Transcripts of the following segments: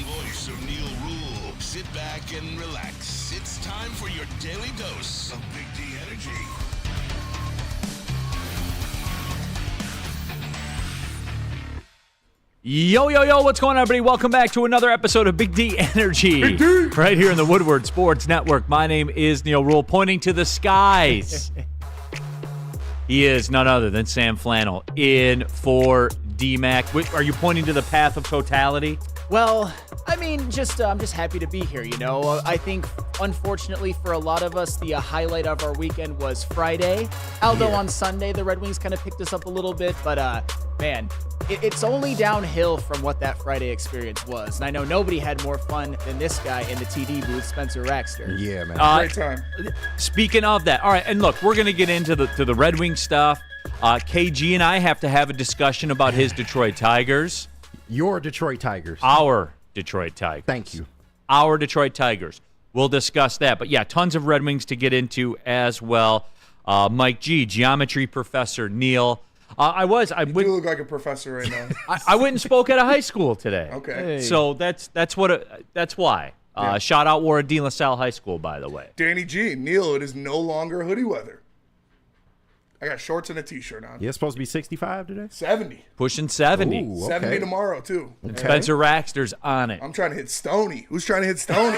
voice of Neal Ruhl. Sit back and relax. It's time for your daily dose of Big D energy. Yo, yo, yo, what's going on, everybody? Welcome back to another episode of Big D Energy. Big D! Right here in the Woodward Sports Network. My name is Neal Ruhl, pointing to the skies. He is none other than Sam Flannel in for D-Mac. Are you pointing to the path of totality? Well, I mean, I'm just happy to be here, you know. I think, unfortunately, for a lot of us, the highlight of our weekend was Friday. Although on Sunday, the Red Wings kind of picked us up a little bit. But, man, it's only downhill from what that Friday experience was. And I know nobody had more fun than this guy in the TD booth, Spencer Raxter. Yeah, man. Great time. Speaking of that, all right, and look, we're going to get into the Red Wing stuff. KG and I have to have a discussion about his Detroit Tigers. Your Detroit Tigers. Our Detroit Tigers. Thank you. Our Detroit Tigers. We'll discuss that. But, yeah, tons of Red Wings to get into as well. Mike G, geometry professor Neal. You do look like a professor right now. I went and spoke at a high school today. Okay. Hey. So that's why. Yeah. Shout out Warren D. LaSalle High School, by the way. Danny G, Neal, it is no longer hoodie weather. I got shorts and a t-shirt on. Yeah, it's supposed to be 65 today? 70. Pushing 70. Ooh, okay. 70 tomorrow, too. Okay. Spencer Raxter's on it. I'm trying to hit Stoney. Who's trying to hit Stoney?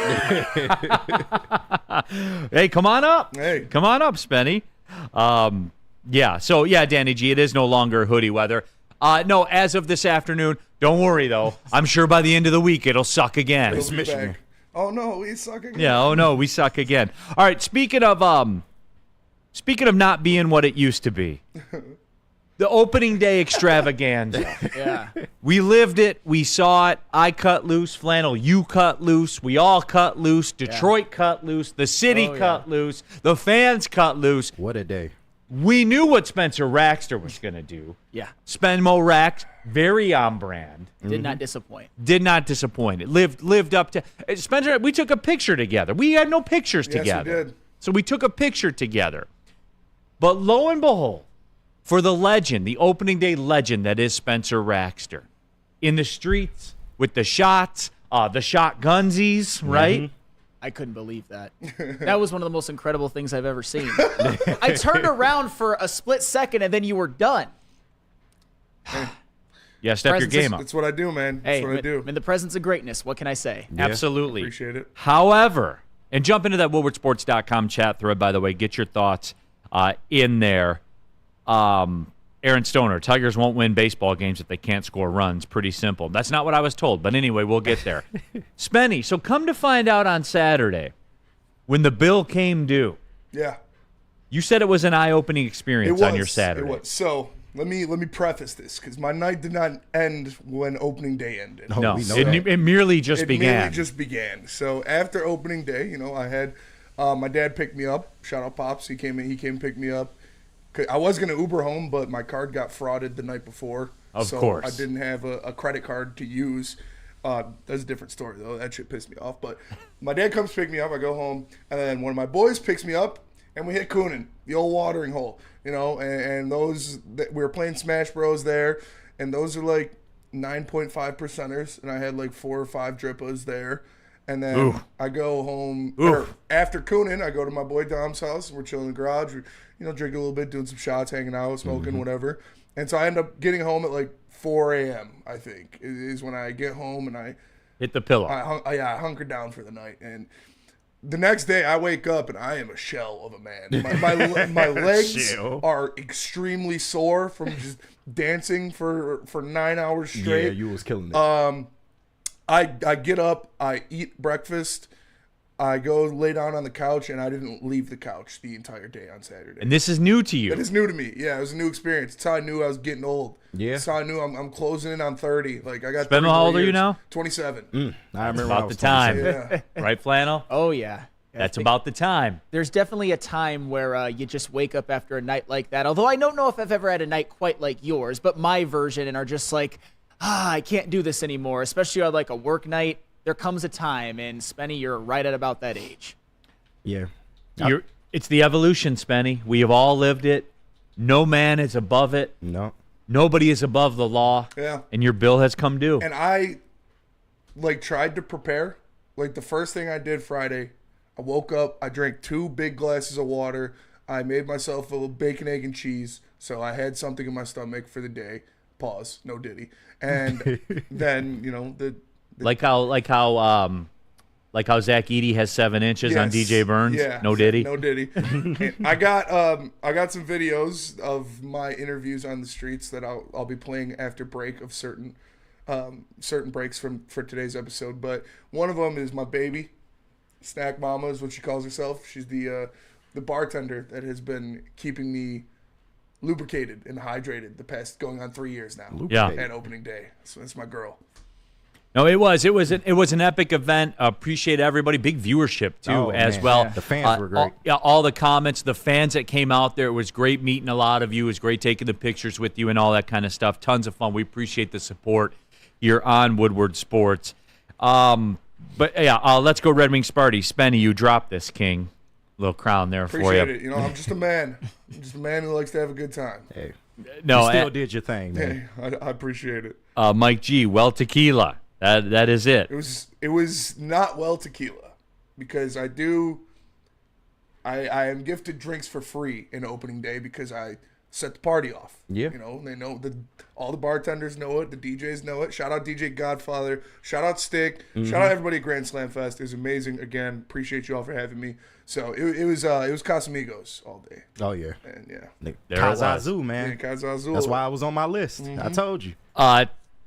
Hey, come on up. Hey. Come on up, Spenny. Yeah, Danny G, it is no longer hoodie weather. No, as of this afternoon, don't worry, though. I'm sure by the end of the week it'll suck again. He'll be Michigan. back. Oh, no, we suck again. Yeah, oh no, we suck again. All right, speaking of not being what it used to be, the opening day extravaganza. Yeah. We lived it. We saw it. I cut loose. Flannel, you cut loose. We all cut loose. Detroit cut loose. The city cut loose. The fans cut loose. What a day. We knew what Spencer Raxter was going to do. Yeah. Spenmo Rax, very on brand. Did not disappoint. Did not disappoint. It lived up to Spencer. We took a picture together. We had no pictures Yes, together. we did. So we took a picture together. But lo and behold, for the legend, the opening day legend that is Spencer Raxter, in the streets with the shots, the shotgunsies, right? I couldn't believe that. That was one of the most incredible things I've ever seen. I turned around for a split second, and then you were done. Yeah, step your game up. That's what I do, man. That's Hey, what I do. I'm in the presence of greatness. What can I say? Yeah. Absolutely. Appreciate it. However, and jump into that WoodwardSports.com chat thread, by the way. Get your thoughts in there. Aaron Stoner, Tigers won't win baseball games if they can't score runs. Pretty simple. That's not what I was told, but anyway, we'll get there. Spenny, so come to find out on Saturday, when the bill came due, Yeah. you said it was an eye-opening experience on your Saturday. It was. So let me preface this, because my night did not end when opening day ended. No, we know that. it merely just It began. merely just began. So after opening day, you know, I had my dad pick me up. Shout out Pops. He came pick me up. I was going to Uber home, but my card got frauded the night before. Of so course. I didn't have a credit card to use. That's a different story, though. That shit pissed me off. But my dad comes pick me up. I go home. And then one of my boys picks me up, and we hit Coonan, the old watering hole. You know, and those, we were playing Smash Bros there, and those are like 9.5 percenters, and I had like 4 or 5 drippas there. And then I go home, or after Coonan, I go to my boy Dom's house. We're chilling in the garage. We're, you know, drinking a little bit, doing some shots, hanging out, smoking, whatever. And so I end up getting home at like 4 a.m., I think, is when I get home and I Hit the pillow. I hunkered down for the night. And the next day I wake up and I am a shell of a man. My legs are extremely sore from just dancing for 9 hours straight. Yeah, you was killing it. I get up, I eat breakfast, I go lay down on the couch, and I didn't leave the couch the entire day on Saturday. And this is new to you. It is new to me. Yeah, it was a new experience. It's how I knew I was getting old. Yeah. It's how I knew I'm closing in on 30. Like, I got Spenmo, how old are you now? 27. I remember About I the was time. 27. Yeah. Right, Flannel? Oh, yeah. That's about the time. There's definitely a time where you just wake up after a night like that. Although I don't know if I've ever had a night quite like yours, but my version and are just like, I can't do this anymore, especially on like a work night. There comes a time, and Spenny, you're right at about that age. Yeah. It's the evolution, Spenny. We have all lived it. No man is above it. No. Nobody is above the law. Yeah. And your bill has come due. And I tried to prepare. Like, the first thing I did Friday, I woke up, I drank 2 big glasses of water. I made myself a little bacon, egg, and cheese, so I had something in my stomach for the day. Pause. No Diddy. And then, you know, like how Zach Edey has 7 inches on DJ Burns. Yeah. No Diddy. No Diddy. I got some videos of my interviews on the streets that I'll be playing after break of certain breaks for today's episode. But one of them is my baby, Snack Mama is what she calls herself. She's the bartender that has been keeping me lubricated and hydrated the past going on 3 years now. Yeah. At opening day. So that's my girl. No, it was an epic event. Appreciate everybody. Big viewership too, as well. Yeah. The fans were great. All the comments, the fans that came out there. It was great meeting a lot of you. It was great taking the pictures with you and all that kind of stuff. Tons of fun. We appreciate the support here on Woodward Sports. But yeah, let's go Red Wing Sparty. Spenny, you dropped this, King. Little crown there for you. Appreciate it. You know, I'm just a man. I'm just a man who likes to have a good time. Hey, No, you still did your thing, man. Hey, I appreciate it. Mike G. Well, tequila. That is it. It was not well tequila because I am gifted drinks for free in opening day because I set the party off. Yeah. You know, they know all the bartenders know it, the DJs know it. Shout out DJ Godfather. Shout out Stick. Shout out everybody at Grand Slam Fest. It was amazing. Again, appreciate you all for having me. So it was Casamigos all day. Oh yeah. And yeah. There it was. Kazazu, man. Yeah, Kazazu. That's why I was on my list. I told you.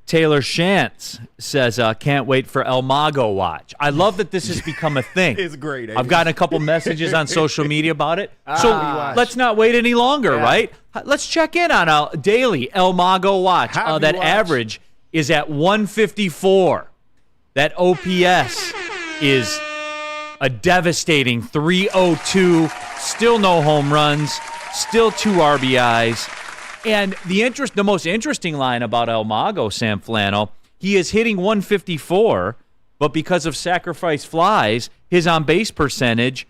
Taylor Shantz says, can't wait for El Mago watch. I love that this has become a thing. It's great. I've gotten a couple messages on social media about it. So let's not wait any longer, right? Let's check in on a daily El Mago watch. That average is at 154. That OPS is a devastating 302. Still no home runs. Still 2 RBIs. And the most interesting line about El Mago, Sam Flannel, he is hitting 154, but because of sacrifice flies, his on-base percentage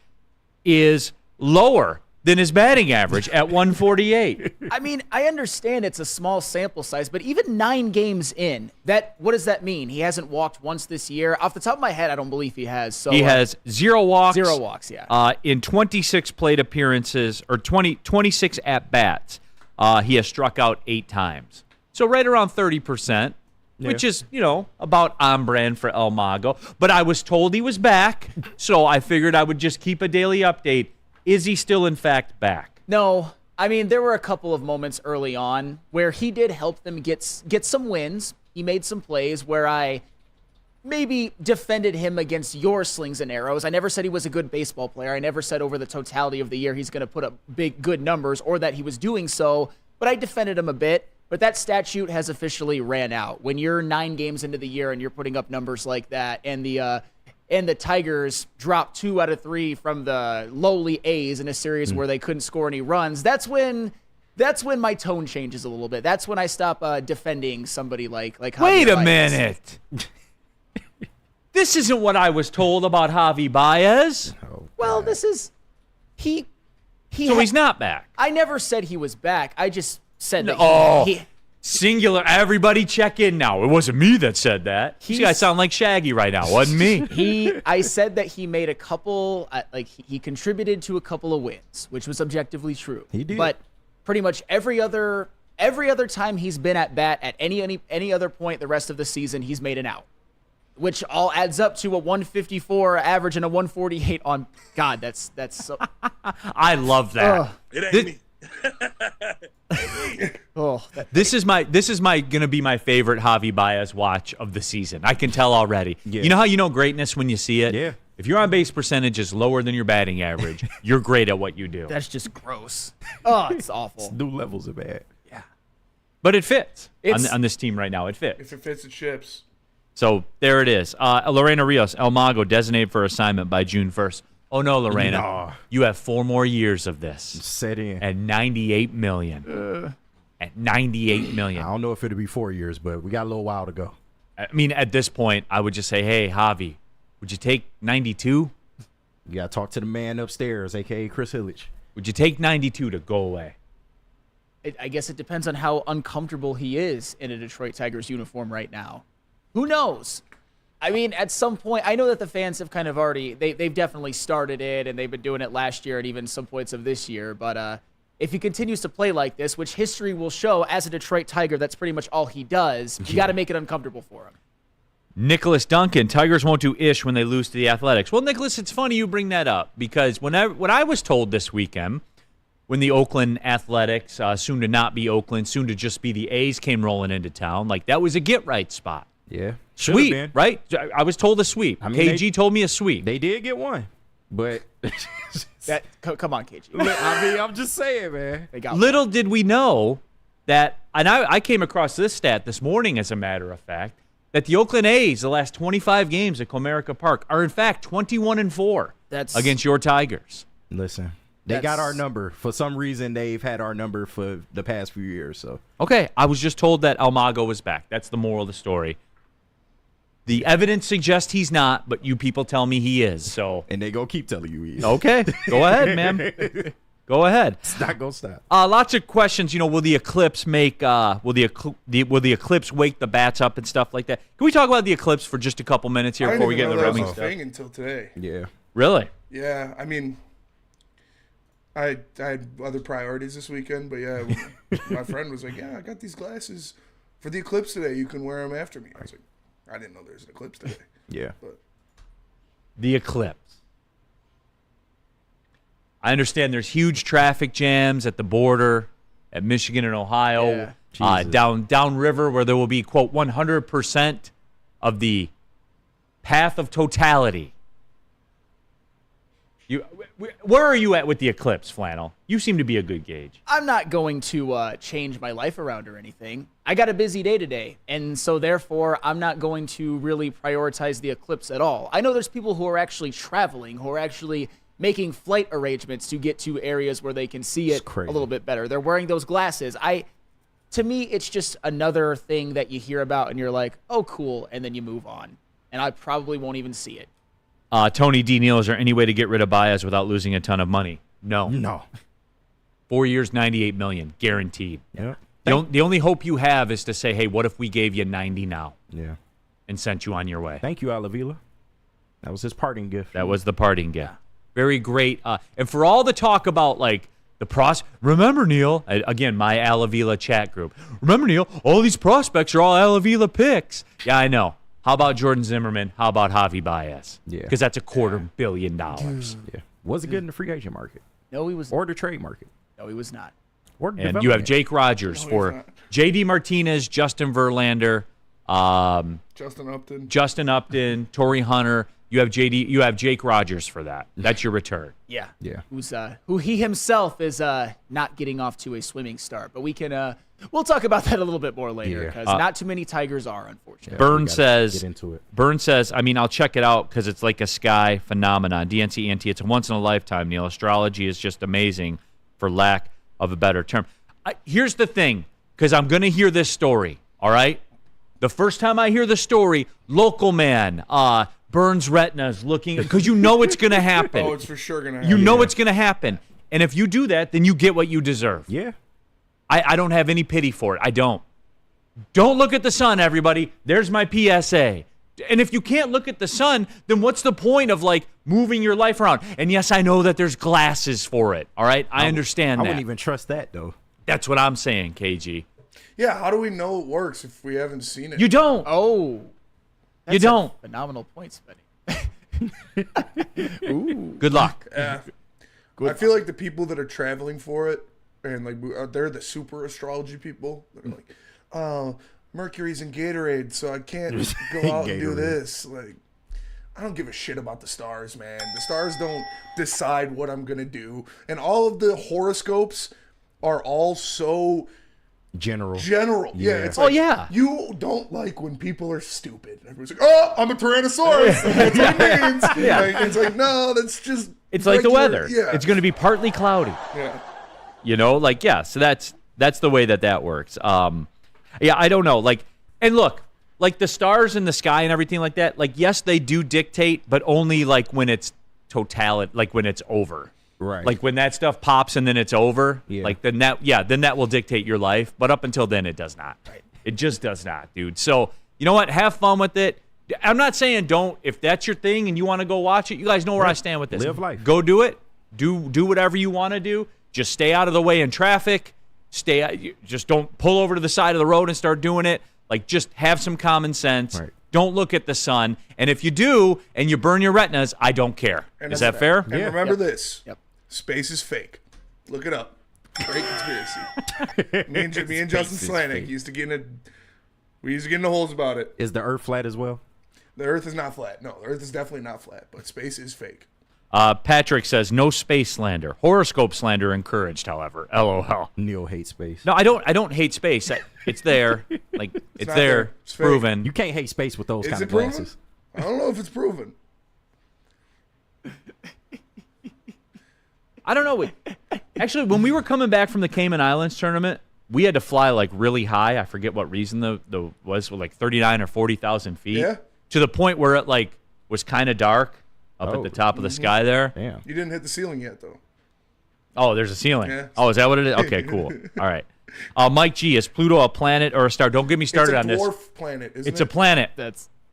is lower than his batting average at 148. I mean, I understand it's a small sample size, but even 9 games in, what does that mean? He hasn't walked once this year. Off the top of my head, I don't believe he has. So he has 0 walks. 0 walks, yeah. In 26 plate appearances, or 26 at-bats. He has struck out 8 times. So right around 30%, which is, about on brand for El Mago. But I was told he was back, so I figured I would just keep a daily update. Is he still, in fact, back? No. I mean, there were a couple of moments early on where he did help them get some wins. He made some plays where I maybe defended him against your slings and arrows. I never said he was a good baseball player. I never said over the totality of the year he's going to put up good numbers or that he was doing so, but I defended him a bit. But that statute has officially ran out. When you're 9 games into the year and you're putting up numbers like that, and the Tigers dropped 2 out of 3 from the lowly A's in a series where they couldn't score any runs, that's when my tone changes a little bit. That's when I stop defending somebody like Wait Javier a Baez. minute. This isn't what I was told about Javi Baez. Well, this is he. So he's not back. I never said he was back. I just said that he singular. Everybody check in now. It wasn't me that said that. You guys sound like Shaggy right now. Wasn't me. I said that he made a couple, he contributed to a couple of wins, which was objectively true. He did. But pretty much every other time he's been at bat at any other point the rest of the season, he's made an out, which all adds up to a 154 average and a 148 on. God, that's so. I love that. It ain't me. This is gonna be my favorite Javi Baez watch of the season. I can tell already. Yeah. You know how you know greatness when you see it? Yeah. If your on base percentage is lower than your batting average, you're great at what you do. That's just gross. Oh, it's awful. New levels of bad. But it fits on this team right now. It fits. If it fits, it ships. So there it is. Lorena Rios, El Mago, designated for assignment by June 1st. Oh, no, Lorena. No. You have 4 more years of this. Set in. At $98 million. At $98 million. I don't know if it'll be 4 years, but we got a little while to go. I mean, at this point, I would just say, hey, Javi, would you take 92? You got to talk to the man upstairs, a.k.a. Chris Hillich. Would you take 92 to go away? I guess it depends on how uncomfortable he is in a Detroit Tigers uniform right now. Who knows? I mean, at some point, I know that the fans have kind of already, they've definitely started it, and they've been doing it last year and even some points of this year. But if he continues to play like this, which history will show as a Detroit Tiger, that's pretty much all he does, you got to make it uncomfortable for him. Nicholas Duncan, Tigers won't do ish when they lose to the Athletics. Well, Nicholas, it's funny you bring that up because when I was told this weekend, when the Oakland Athletics, soon to not be Oakland, soon to just be the A's, came rolling into town, like that was a get-right spot. Yeah. Sweep, right? I was told a sweep. I mean, KG told me a sweep. They did get one, but Come on, KG. I mean, I'm just saying, man. They got Little did we know that, and I came across this stat this morning, as a matter of fact, that the Oakland A's, the last 25 games at Comerica Park, are in fact 21-4 against your Tigers. Listen, they got our number. For some reason, they've had our number for the past few years. So Okay, I was just told that Almago was back. That's the moral of the story. The evidence suggests he's not, but you people tell me he is. So and they go keep telling you he is. okay, go ahead, man. Go ahead. It's not gonna stop. Lots of questions. Will the eclipse make? Will the eclipse wake the bats up and stuff like that? Can we talk about the eclipse for just a couple minutes here I before didn't we get even into the know Red that Wings was a stuff? thing until today. Yeah. Really? Yeah, I mean, I had other priorities this weekend, but yeah, my friend was like, "Yeah, I got these glasses for the eclipse today. You can wear them after me." I was like, "I didn't know there was an eclipse today." Yeah. But The eclipse. I understand there's huge traffic jams at the border at Michigan and Ohio, Jesus. downriver, where there will be, quote, 100% of the path of totality. Where are you at with the eclipse, Flannel? You seem to be a good gauge. I'm not going to change my life around or anything. I got a busy day today, and so therefore I'm not going to really prioritize the eclipse at all. I know there's people who are actually traveling, who are actually making flight arrangements to get to areas where they can see it a little bit better. They're wearing those glasses. To me, it's just another thing that you hear about and you're like, oh, cool, and then you move on. And I probably won't even see it. Tony D. Neal, is there any way to get rid of Baez without losing a ton of money? No. 4 years, $98 million, guaranteed. Yeah. The only hope you have is to say, hey, what if we gave you 90 now? Yeah. And sent you on your way? Thank you, Alavila. That was his parting gift. That was the parting gift. Very great. And for all the talk about, like, the remember, Neal, again, my Alavila chat group. Remember, Neal, all these prospects are all Alavila picks. Yeah, I know. How about Jordan Zimmerman? How about Javi Baez? Yeah. Because that's $250 million. Yeah. Was it good in the free agent market? No, he was Or the trade market? No, he was not. Or And you have development? Jake Rogers for J.D. Martinez, Justin Verlander, Justin Upton, Torrey Hunter. You have Jake Rogers for that. That's your return. Yeah. Yeah. Who he himself is not getting off to a swimming start. But we can we'll talk about that a little bit more later because not too many Tigers are, unfortunately. Burn says, get into it. Burn says, I mean, I'll check it out because it's like a sky phenomenon. DNC ENT, it's a once in a lifetime, Neal. Astrology is just amazing, for lack of a better term. Here's the thing, because I'm going to hear this story, all right? The first time I hear the story, local man, Burns retinas looking, because you know it's going to happen. Oh, it's for sure going to happen. You know it's going to happen. And if you do that, then you get what you deserve. Yeah. I don't have any pity for it. I don't. Don't look at the sun, everybody. There's my PSA. And if you can't look at the sun, then what's the point of, like, moving your life around? And yes, I know that there's glasses for it, all right? I understand that. I wouldn't even trust that, though. That's what I'm saying, KG. Yeah, how do we know it works if we haven't seen it? You don't. Oh. You don't. Phenomenal points, Benny. Good luck. Yeah. I feel like the people that are traveling for it, and like they're the super astrology people. They're like, oh, Mercury's in Gatorade, so I can't go out and do this. Like, I don't give a shit about the stars, man. The stars don't decide what I'm gonna do, and all of the horoscopes are all so General. Yeah, it's like, yeah. You don't like when people are stupid. Everyone's like, oh, I'm a Tyrannosaurus. That's what it means. Yeah. Like, it's like, no, that's just It's like the regular- weather. Yeah. It's going to be partly cloudy. Yeah. You know, like, yeah, so that's the way that works. Yeah, I don't know. Like, and look, like the stars in the sky and everything like that, like, yes, they do dictate, but only like when it's totality, like when it's over. Right. Like when that stuff pops and then it's over, Yeah. like then that will dictate your life. But up until then, it does not. Right. It just does not, dude. So, you know what? Have fun with it. I'm not saying don't. If that's your thing and you want to go watch it, you guys know where I stand with this. Live life. Go do it. Do whatever you want to do. Just stay out of the way in traffic. Just don't pull over to the side of the road and start doing it. Like, just have some common sense. Right. Don't look at the sun. And if you do and you burn your retinas, I don't care. Is that fair? And remember this. Yep. Space is fake. Look it up. Great conspiracy. me and Justin Slanik used to get in the holes about it. Is the Earth flat as well? The Earth is not flat. No, the Earth is definitely not flat, but space is fake. Patrick says, no space slander. Horoscope slander encouraged, however. LOL. Neal hates space. No, I don't hate space. It's there. Like, it's there. It's proven. You can't hate space with those Is kind it of proven? glasses. I don't know if it's proven. I don't know. Actually, when we were coming back from the Cayman Islands tournament, we had to fly like really high. I forget what reason the was, like 39 or 40,000 feet. Yeah. To the point where it like was kind of dark up at the top of the sky there. Damn. You didn't hit the ceiling yet, though. Oh, there's a ceiling. Yeah. Oh, is that what it is? Okay, cool. All right. Mike G, is Pluto a planet or a star? Don't get me started on this. It's a dwarf planet, isn't it? It's a planet.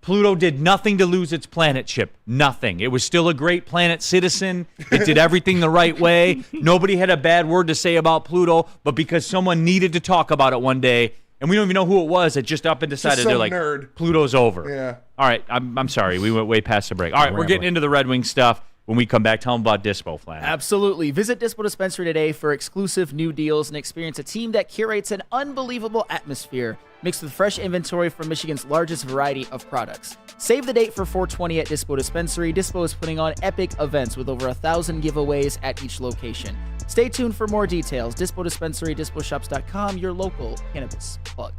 Pluto did nothing to lose its planetship. Nothing. It was still a great planet citizen. It did everything the right way. Nobody had a bad word to say about Pluto, but because someone needed to talk about it one day, and we don't even know who it was, it just up and decided they're like, nerd. Pluto's over. Yeah. All right. I'm sorry. We went way past the break. All right, we're getting into the Red Wings stuff. When we come back, tell them about Dispo, Flannel. Absolutely. Visit Dispo Dispensary today for exclusive new deals and experience a team that curates an unbelievable atmosphere mixed with fresh inventory from Michigan's largest variety of products. Save the date for 420 at Dispo Dispensary. Dispo is putting on epic events with over 1,000 giveaways at each location. Stay tuned for more details. Dispo Dispensary, disposhops.com, your local cannabis plug.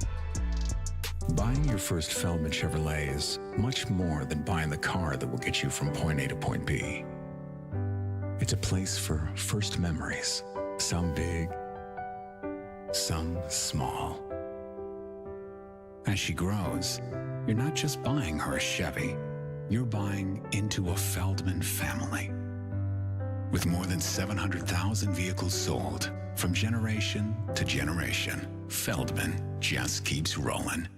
Buying your first Feldman Chevrolet is much more than buying the car that will get you from point A to point B. It's a place for first memories, some big, some small. As she grows, you're not just buying her a Chevy, you're buying into a Feldman family. With more than 700,000 vehicles sold, from generation to generation, Feldman just keeps rolling.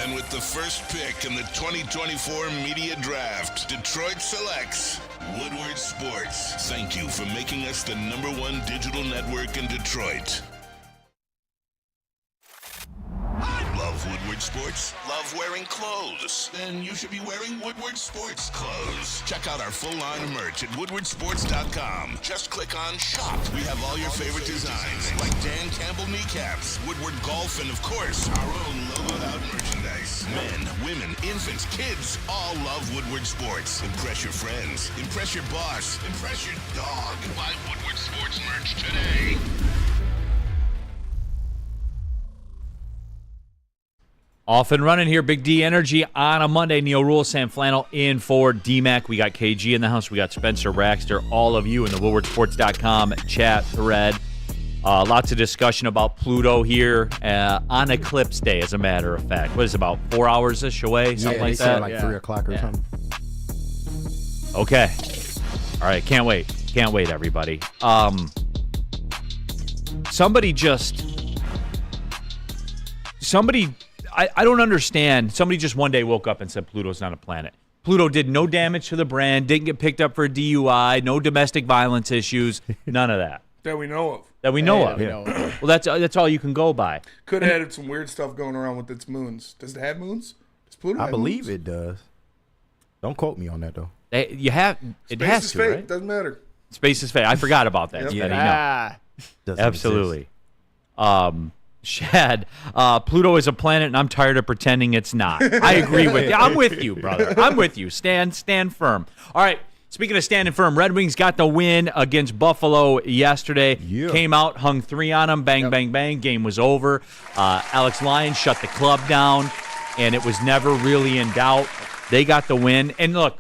And with the first pick in the 2024 Media Draft, Detroit selects Woodward Sports. Thank you for making us the #1 digital network in Detroit. Love Woodward Sports? Love wearing clothes? Then you should be wearing Woodward Sports clothes. Check out our full line of merch at woodwardsports.com. Just click on shop. We have all your favorite designs, like Dan Campbell kneecaps, Woodward golf, and of course, our own logoed out merchandise. Men, women, infants, kids all love Woodward Sports. Impress your friends. Impress your boss. Impress your dog. Buy Woodward Sports merch today. Off and running here, Big D Energy on a Monday. Neal, Ruhl, Sam Flannel in for D-Mac. We got KG in the house. We got Spencer Raxter, all of you in the WoodwardSports.com chat thread. Lots of discussion about Pluto here on Eclipse Day, as a matter of fact. What is it, about 4 hours-ish away? Something like that? Like 3 o'clock or something. Okay. All right, can't wait. Can't wait, everybody. I don't understand. Somebody just one day woke up and said Pluto's not a planet. Pluto did no damage to the brand, didn't get picked up for a DUI, no domestic violence issues, none of that. That we know of. That we know of. Well, that's all you can go by. Could have had some weird stuff going around with its moons. Does it have moons? Does Pluto I have believe moons? it does. Don't quote me on that, though. It Space has is to, fake. right? Doesn't matter. Space is fake. I forgot about that. Yep. Yeah. Doesn't Absolutely. Shad, Pluto is a planet, and I'm tired of pretending it's not. I agree with you. I'm with you, brother. I'm with you. Stand firm. All right. Speaking of standing firm, Red Wings got the win against Buffalo yesterday. Yeah. Came out, hung 3 on them. Bang, bang, bang. Game was over. Alex Lyons shut the club down, and it was never really in doubt. They got the win. And look,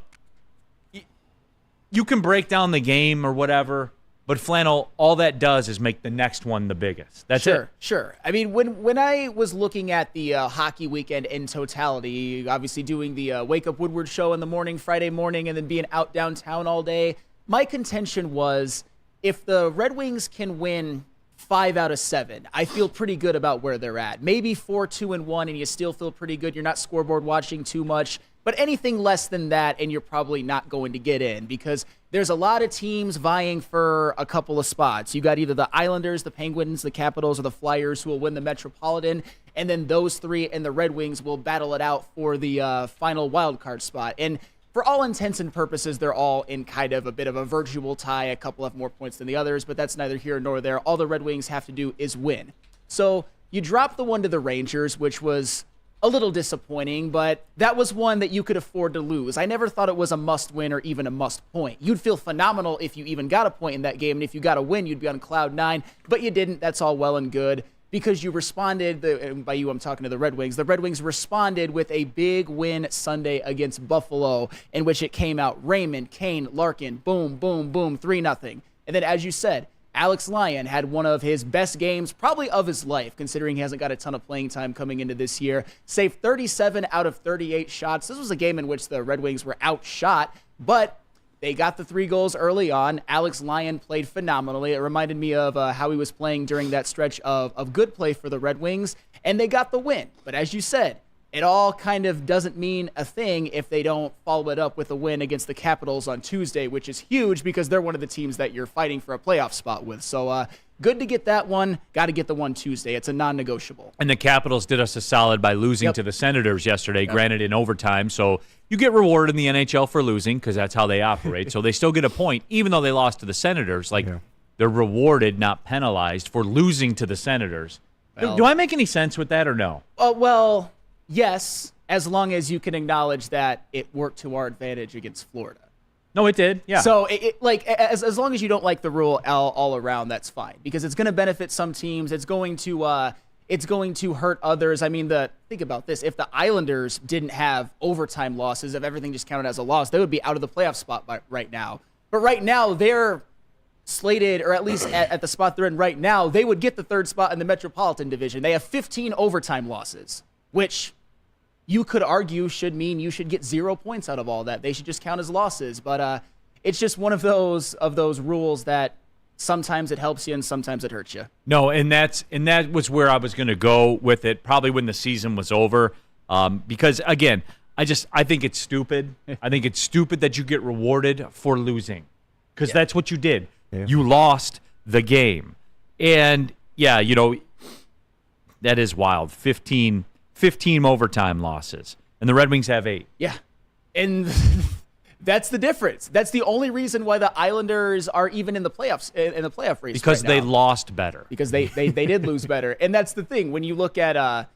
you can break down the game or whatever, but Flannel, all that does is make the next one the biggest. That's it. Sure. I mean, when I was looking at the hockey weekend in totality, obviously doing the Wake Up Woodward show in the morning, Friday morning, and then being out downtown all day, my contention was if the Red Wings can win 5 out of 7. I feel pretty good about where they're at. Maybe 4-2-1, and you still feel pretty good. You're not scoreboard watching too much. But anything less than that, and you're probably not going to get in, because there's a lot of teams vying for a couple of spots. You got either the Islanders, the Penguins, the Capitals, or the Flyers who will win the Metropolitan, and then those three and the Red Wings will battle it out for the final wild card spot. And for all intents and purposes, they're all in kind of a bit of a virtual tie. A couple have more points than the others, but that's neither here nor there. All the Red Wings have to do is win. So you drop the one to the Rangers, which was a little disappointing, but that was one that you could afford to lose. I never thought it was a must-win or even a must-point. You'd feel phenomenal if you even got a point in that game, and if you got a win, you'd be on cloud 9, but you didn't. That's all well and good because you responded, and by you I'm talking to the Red Wings. The Red Wings responded with a big win Sunday against Buffalo, in which it came out Raymond, Kane, Larkin, boom, boom, boom, 3-0. And then, as you said, Alex Lyon had one of his best games, probably of his life, considering he hasn't got a ton of playing time coming into this year. Saved 37 out of 38 shots. This was a game in which the Red Wings were outshot, but they got the 3 goals early on. Alex Lyon played phenomenally. It reminded me of how he was playing during that stretch of good play for the Red Wings, and they got the win. But as you said, it all kind of doesn't mean a thing if they don't follow it up with a win against the Capitals on Tuesday, which is huge because they're one of the teams that you're fighting for a playoff spot with. So good to get that one. Got to get the one Tuesday. It's a non-negotiable. And the Capitals did us a solid by losing to the Senators yesterday, granted in overtime. So you get rewarded in the NHL for losing because that's how they operate. So they still get a point, even though they lost to the Senators. They're rewarded, not penalized, for losing to the Senators. Well, do I make any sense with that or no? Well, yes, as long as you can acknowledge that it worked to our advantage against Florida. No, it did. Yeah. So, as long as you don't like the rule all around, that's fine because it's going to benefit some teams. It's going to hurt others. I mean, think about this: if the Islanders didn't have overtime losses, if everything just counted as a loss, they would be out of the playoff spot right now. But right now, they're slated, or at least at the spot they're in right now, they would get the 3rd spot in the Metropolitan Division. They have 15 overtime losses, which you could argue should mean you should get 0 points out of all that. They should just count as losses. But it's just one of those rules that sometimes it helps you and sometimes it hurts you. No, and that was where I was going to go with it, probably when the season was over. Because again, I think it's stupid. I think it's stupid that you get rewarded for losing, because that's what you did. Yeah. You lost the game, and that is wild. 15 overtime losses, and the Red Wings have 8. Yeah, and that's the difference. That's the only reason why the Islanders are even in the playoffs, in the playoff race, because right they now. lost better. Because they did lose better, and that's the thing. When you look at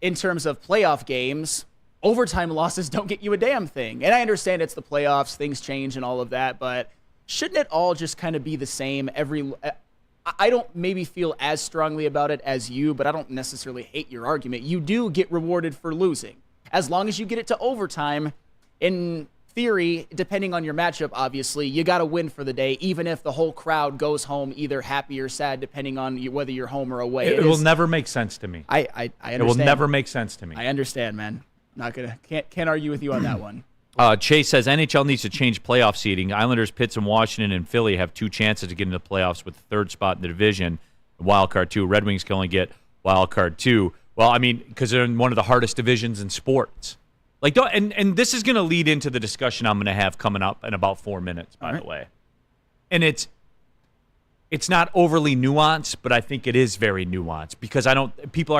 in terms of playoff games, overtime losses don't get you a damn thing. And I understand it's the playoffs, things change and all of that, but shouldn't it all just kind of be the same I don't maybe feel as strongly about it as you, but I don't necessarily hate your argument. You do get rewarded for losing. As long as you get it to overtime, in theory, depending on your matchup, obviously, you got to win for the day, even if the whole crowd goes home either happy or sad, depending on whether you're home or away. It will never make sense to me. I understand. It will never make sense to me. I understand, man. Can't argue with you on that one. Chase says NHL needs to change playoff seeding. Islanders, Pitts, and Washington and Philly have 2 chances to get into the playoffs with the 3rd spot in the division, wild card 2. Red Wings can only get wild card 2. Well, I mean, because they're in one of the hardest divisions in sports. And this is going to lead into the discussion I'm going to have coming up in about 4 minutes, by the way. And it's not overly nuanced, but I think it is very nuanced because people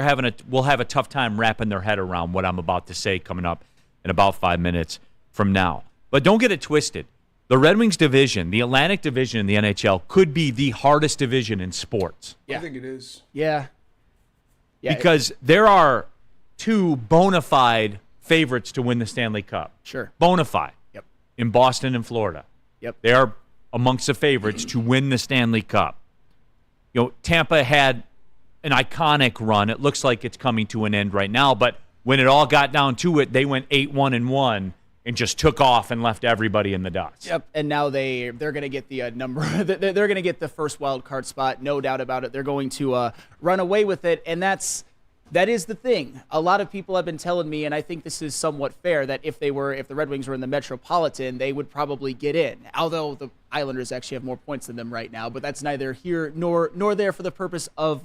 will have a tough time wrapping their head around what I'm about to say coming up in about 5 minutes from now. But don't get it twisted. The Red Wings division, the Atlantic division in the NHL, could be the hardest division in sports. Yeah. I think it is. Yeah. Because there are 2 bona fide favorites to win the Stanley Cup. Sure. Bona fide. Yep. In Boston and Florida. Yep. They are amongst the favorites to win the Stanley Cup. Tampa had an iconic run. It looks like it's coming to an end right now, but when it all got down to it, they went 8-1-1 and just took off and left everybody in the dust. Yep, and now they're going to get the number. They're going to get the first wild card spot, no doubt about it. They're going to run away with it, and that's That is the thing. A lot of people have been telling me, and I think this is somewhat fair, that if the Red Wings were in the Metropolitan, they would probably get in. Although the Islanders actually have more points than them right now, but that's neither here nor there for the purpose of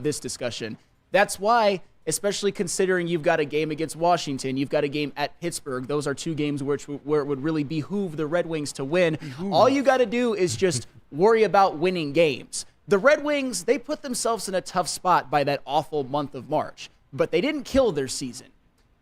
this discussion. That's why, especially considering you've got a game against Washington, you've got a game at Pittsburgh. Those are two games where it would really behoove the Red Wings to win. All you got to do is just worry about winning games. The Red Wings, they put themselves in a tough spot by that awful month of March, but they didn't kill their season.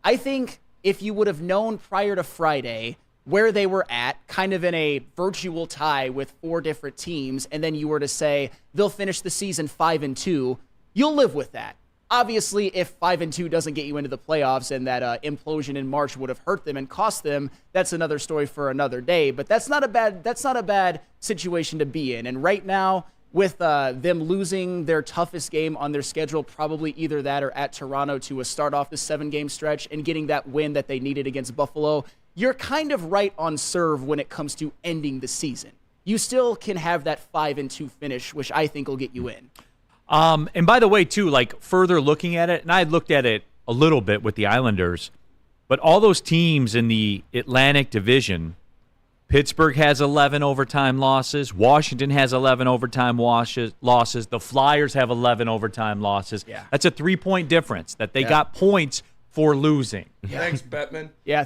I think if you would have known prior to Friday where they were at, kind of in a virtual tie with 4 different teams, and then you were to say they'll finish the season 5-2, you'll live with that. Obviously, if 5-2 doesn't get you into the playoffs and that implosion in March would have hurt them and cost them, that's another story for another day. But that's not a bad situation to be in. And right now, with them losing their toughest game on their schedule, probably either that or at Toronto to start off the 7-game stretch and getting that win that they needed against Buffalo, you're kind of right on serve when it comes to ending the season. You still can have that 5-2 finish, which I think will get you in. And by the way, too, like further looking at it, and I looked at it a little bit with the Islanders, but all those teams in the Atlantic Division, Pittsburgh has 11 overtime losses. Washington has 11 overtime losses. The Flyers have 11 overtime losses. Yeah. That's a 3-point difference that they got points for losing. Thanks, Bettman. Yeah,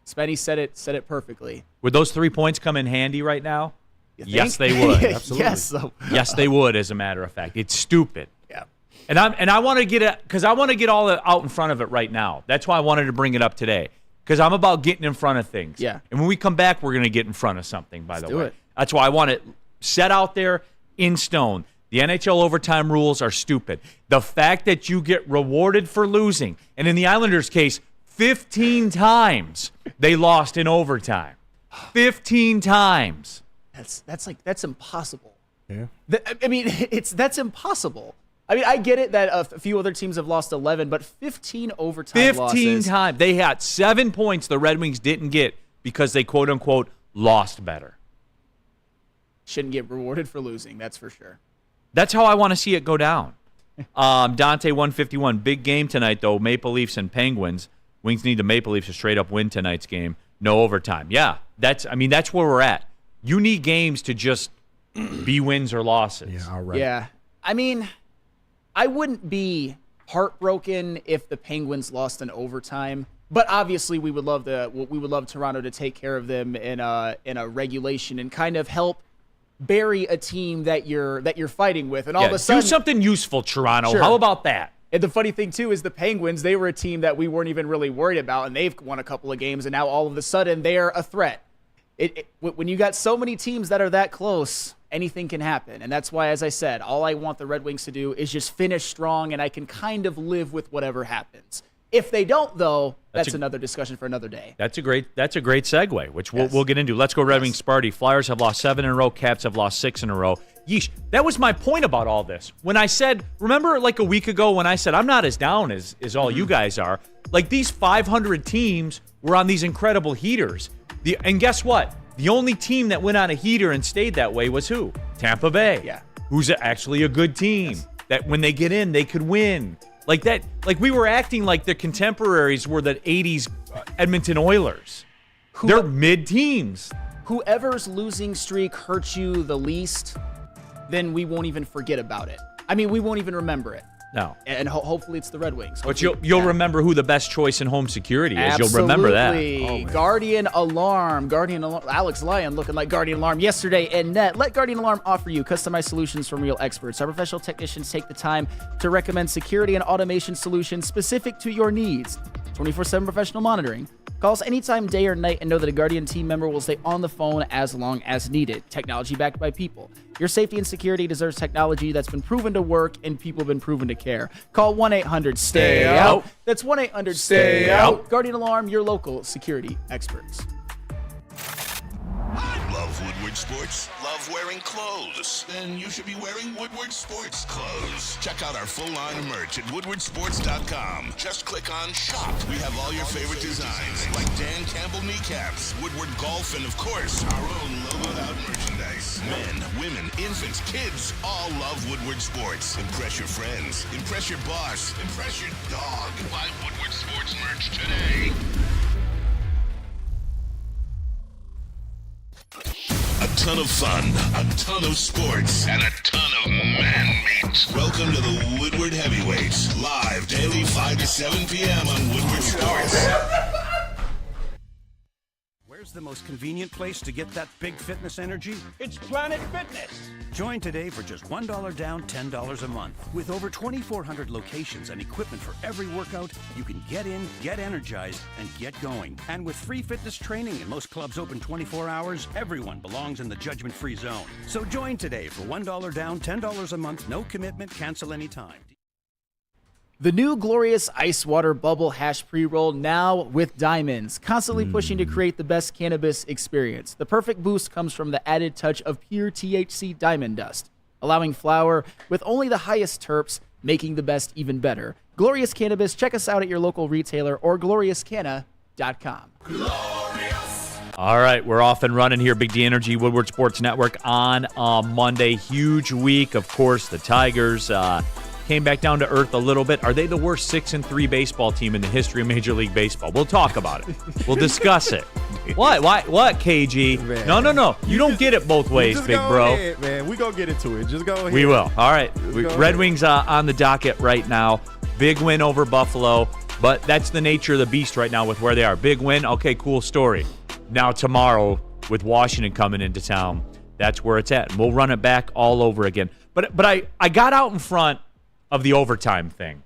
Spenny said it perfectly. Would those 3 points come in handy right now? Yes, they would. Absolutely. Yes. Yes, they would, as a matter of fact. It's stupid. Yeah. And I want to get it because I want to get all out in front of it right now. That's why I wanted to bring it up today. Because I'm about getting in front of things. Yeah. And when we come back, we're going to get in front of something, by the way. do it. That's why I want it set out there in stone. The NHL overtime rules are stupid. The fact that you get rewarded for losing, and in the Islanders' case, 15 times they lost in overtime. 15 times. That's impossible. Yeah. That's impossible. I mean, I get it that a few other teams have lost 11, but 15 overtime 15 losses. times. They had 7 points the Red Wings didn't get because they, quote-unquote, lost better. Shouldn't get rewarded for losing, that's for sure. That's how I want to see it go down. Dante 151, big game tonight, though. Maple Leafs and Penguins. Wings need the Maple Leafs to straight up win tonight's game. No overtime. Yeah, that's where we're at. You need games to just be wins or losses. Yeah, all right. Yeah. I mean, I wouldn't be heartbroken if the Penguins lost in overtime, but obviously we would love Toronto to take care of them in a regulation and kind of help bury a team that you're fighting with. And all of a sudden, do something useful, Toronto. Sure. How about that? And the funny thing too is the Penguins, they were a team that we weren't even really worried about, and they've won a couple of games, and now all of a sudden they're a threat. When you got so many teams that are that close, anything can happen. And that's why, as I said, all I want the Red Wings to do is just finish strong, and I can kind of live with whatever happens. If they don't, though, that's another discussion for another day. That's a great segue, which we'll get into. Let's go Red Wings Sparty. Flyers have lost 7 in a row. Caps have lost 6 in a row. Yeesh. That was my point about all this. When I said, remember like a week ago when I said I'm not as down as all you guys are. Like these 500 teams were on these incredible heaters. And guess what? The only team that went on a heater and stayed that way was who? Tampa Bay. Yeah. Who's actually a good team. Yes. That when they get in, they could win. Like that. Like we were acting like the contemporaries were the 80s Edmonton Oilers. They're mid-teams. Whoever's losing streak hurts you the least, then we won't even forget about it. I mean, we won't even remember it. No. And hopefully it's the Red Wings. But you'll remember who the best choice in home security is. Absolutely. You'll remember that. Guardian Alarm. Alex Lyon looking like Guardian Alarm yesterday in net. Let Guardian Alarm offer you customized solutions from real experts. Our professional technicians take the time to recommend security and automation solutions specific to your needs. 24/7 professional monitoring. Call us anytime, day or night, and know that a Guardian team member will stay on the phone as long as needed. Technology backed by people. Your safety and security deserves technology that's been proven to work and people have been proven to care. Call 1-800-STAY-OUT. That's 1-800-STAY-OUT. Guardian Alarm, your local security experts. I love Love Woodward Sports? Love wearing clothes? Then you should be wearing Woodward Sports clothes. Check out our full line of merch at woodwardsports.com. Just click on shop. We have all your favorite designs, like Dan Campbell kneecaps, Woodward golf, and of course, our own logoed out merchandise. Men, women, infants, kids all love Woodward Sports. Impress your friends. Impress your boss. Impress your dog. Buy Woodward Sports merch today. A ton of fun, a ton of sports, and a ton of man meat. Welcome to the Woodward Heavyweights, live daily 5 to 7 p.m. on Woodward Sports. Where's the most convenient place to get that big fitness energy? It's Planet Fitness. Join today for just $1 down, $10 a month. With over 2,400 locations and equipment for every workout, you can get in, get energized, and get going. And with free fitness training and most clubs open 24 hours, everyone belongs in the judgment-free zone. So join today for $1 down, $10 a month, no commitment, cancel anytime. The new Glorious Ice Water Bubble Hash Pre-Roll, now with diamonds, constantly pushing to create the best cannabis experience. The perfect boost comes from the added touch of pure THC diamond dust, allowing flower with only the highest terps, making the best even better. Glorious Cannabis, check us out at your local retailer or gloriouscanna.com. All right, we're off and running here. Big D Energy, Woodward Sports Network on Monday. Huge week, of course. The Tigers came back down to earth a little bit. Are they the worst 6-3 baseball team in the history of Major League Baseball? We'll talk about it. We'll discuss it. What, KG? Man. No. You don't get it both ways, big bro. Ahead, man. We gonna get into it. Just go ahead. We will. All right. Red ahead. Wings on the docket right now. Big win over Buffalo, but that's the nature of the beast right now with where they are. Big win. Okay, cool story. Now tomorrow with Washington coming into town, that's where it's at. And we'll run it back all over again. But I got out in front of the overtime thing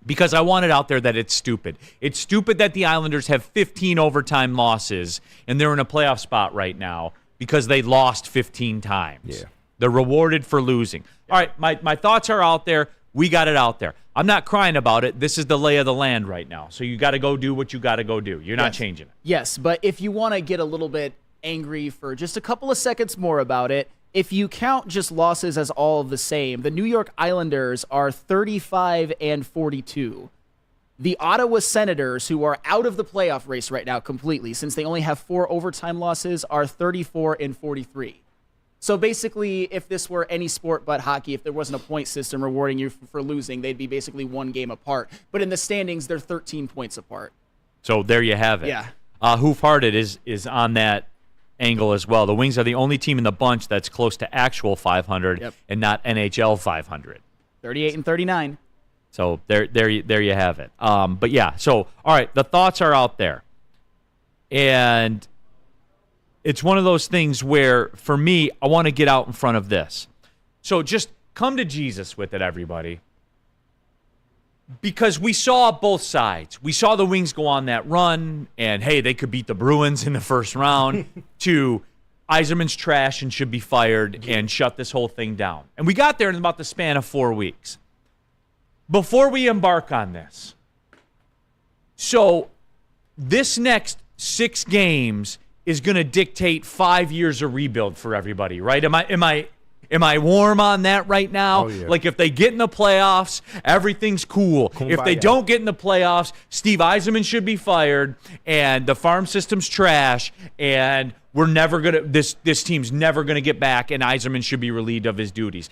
because I wanted out there that it's stupid. It's stupid that the Islanders have 15 overtime losses and they're in a playoff spot right now because they lost 15 times. Yeah. They're rewarded for losing. All right, my thoughts are out there. We got it out there. I'm not crying about it. This is the lay of the land right now. So you got to go do what you got to go do. You're not changing it. Yes, but if you want to get a little bit angry for just a couple of seconds more about it, if you count just losses as all of the same, the New York Islanders are 35-42. The Ottawa Senators, who are out of the playoff race right now completely, since they only have 4 overtime losses, are 34-43. So basically, if this were any sport but hockey, if there wasn't a point system rewarding you for losing, they'd be basically 1 game apart. But in the standings, they're 13 points apart. So there you have it. Yeah. Hoof-hearted is on that angle as well. The Wings are the only team in the bunch that's close to actual 500 and not NHL 500. 38-39. So there you have it. But yeah, so all right, the thoughts are out there. And it's one of those things where, for me, I want to get out in front of this. So just come to Jesus with it, everybody. Because we saw both sides. We saw the Wings go on that run, and, hey, they could beat the Bruins in the first round, to Yzerman's trash and should be fired and shut this whole thing down. And we got there in about the span of 4 weeks. Before we embark on this, so this next 6 games is going to dictate 5 years of rebuild for everybody, right? Am I warm on that right now? Oh, yeah. Like, if they get in the playoffs, everything's cool. If they don't get in the playoffs, Steve Yzerman should be fired, and the farm system's trash, and we're never gonna. This team's never gonna get back, and Yzerman should be relieved of his duties.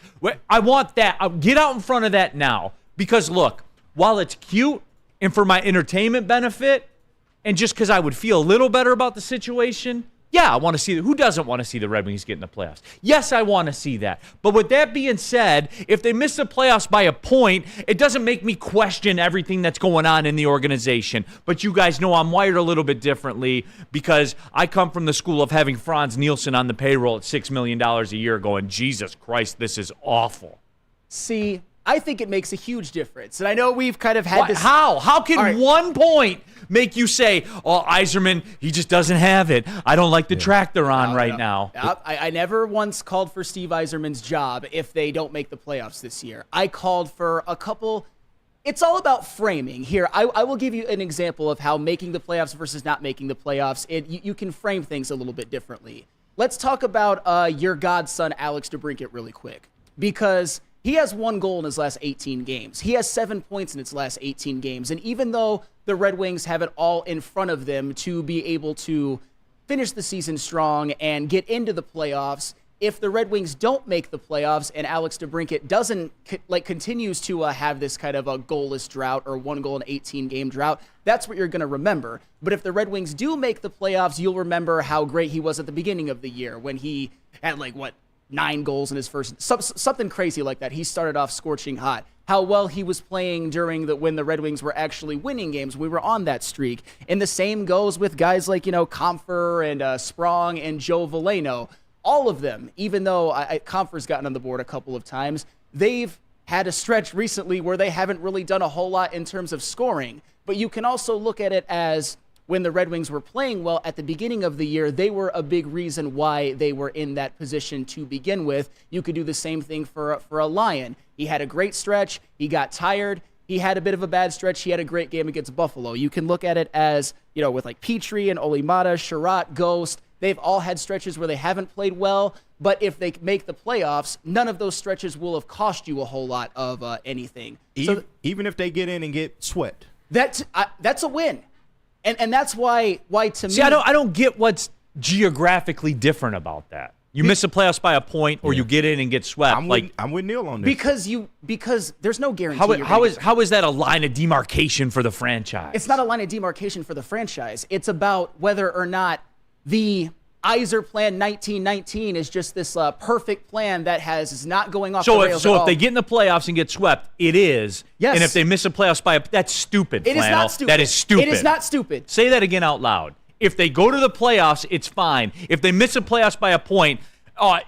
I want that. I'll get out in front of that now, because look, while it's cute and for my entertainment benefit, and just because I would feel a little better about the situation. Yeah, I want to see. Who doesn't want to see the Red Wings get in the playoffs? Yes, I want to see that. But with that being said, if they miss the playoffs by a point, it doesn't make me question everything that's going on in the organization. But you guys know I'm wired a little bit differently because I come from the school of having Franz Nielsen on the payroll at $6 million a year going, Jesus Christ, this is awful. See, I think it makes a huge difference. And I know we've kind of had this. How? How can 1 point make you say, oh, Yzerman, he just doesn't have it. I don't like the track they're on now. I never once called for Steve Yzerman's job if they don't make the playoffs this year. I called for a couple. It's all about framing. Here, I will give you an example of how making the playoffs versus not making the playoffs, you can frame things a little bit differently. let's talk about your godson, Alex DeBrincat, really quick. Because he has 1 goal in his last 18 games. He has 7 points in his last 18 games. And even though the Red Wings have it all in front of them to be able to finish the season strong and get into the playoffs, if the Red Wings don't make the playoffs and Alex DeBrincat doesn't continues to have this kind of a goalless drought or 1 goal in 18 game drought, that's what you're going to remember. But if the Red Wings do make the playoffs, you'll remember how great he was at the beginning of the year when he had 9 goals in his first, something crazy like that. He started off scorching hot. How well he was playing when the Red Wings were actually winning games. We were on that streak. And the same goes with guys like, Comfer and Sprong and Joe Veleno. All of them, even though Comfer's gotten on the board a couple of times, they've had a stretch recently where they haven't really done a whole lot in terms of scoring. But you can also look at it as when the Red Wings were playing well at the beginning of the year, they were a big reason why they were in that position to begin with. You could do the same thing for a Lion. He had a great stretch. He got tired. He had a bit of a bad stretch. He had a great game against Buffalo. You can look at it as, with Petrie and Olimata, Sherratt, Ghost. They've all had stretches where they haven't played well, but if they make the playoffs, none of those stretches will have cost you a whole lot of anything. Even if they get in and get swept. That's a win. And that's why to me... See, I don't get what's geographically different about that. You miss the playoffs by a point, or you get in and get swept. I'm with Neal on this. Because there's no guarantee. How is that a line of demarcation for the franchise? It's not a line of demarcation for the franchise. It's about whether or not the Yzer Plan 1919 is just this perfect plan that is not going off the rails at all. So if they get in the playoffs and get swept, it is. Yes. And if they miss the playoffs that's stupid, It is Flannel. not stupid. That is stupid. It is not stupid. Say that again out loud. If they go to the playoffs, it's fine. If they miss the playoffs by a point,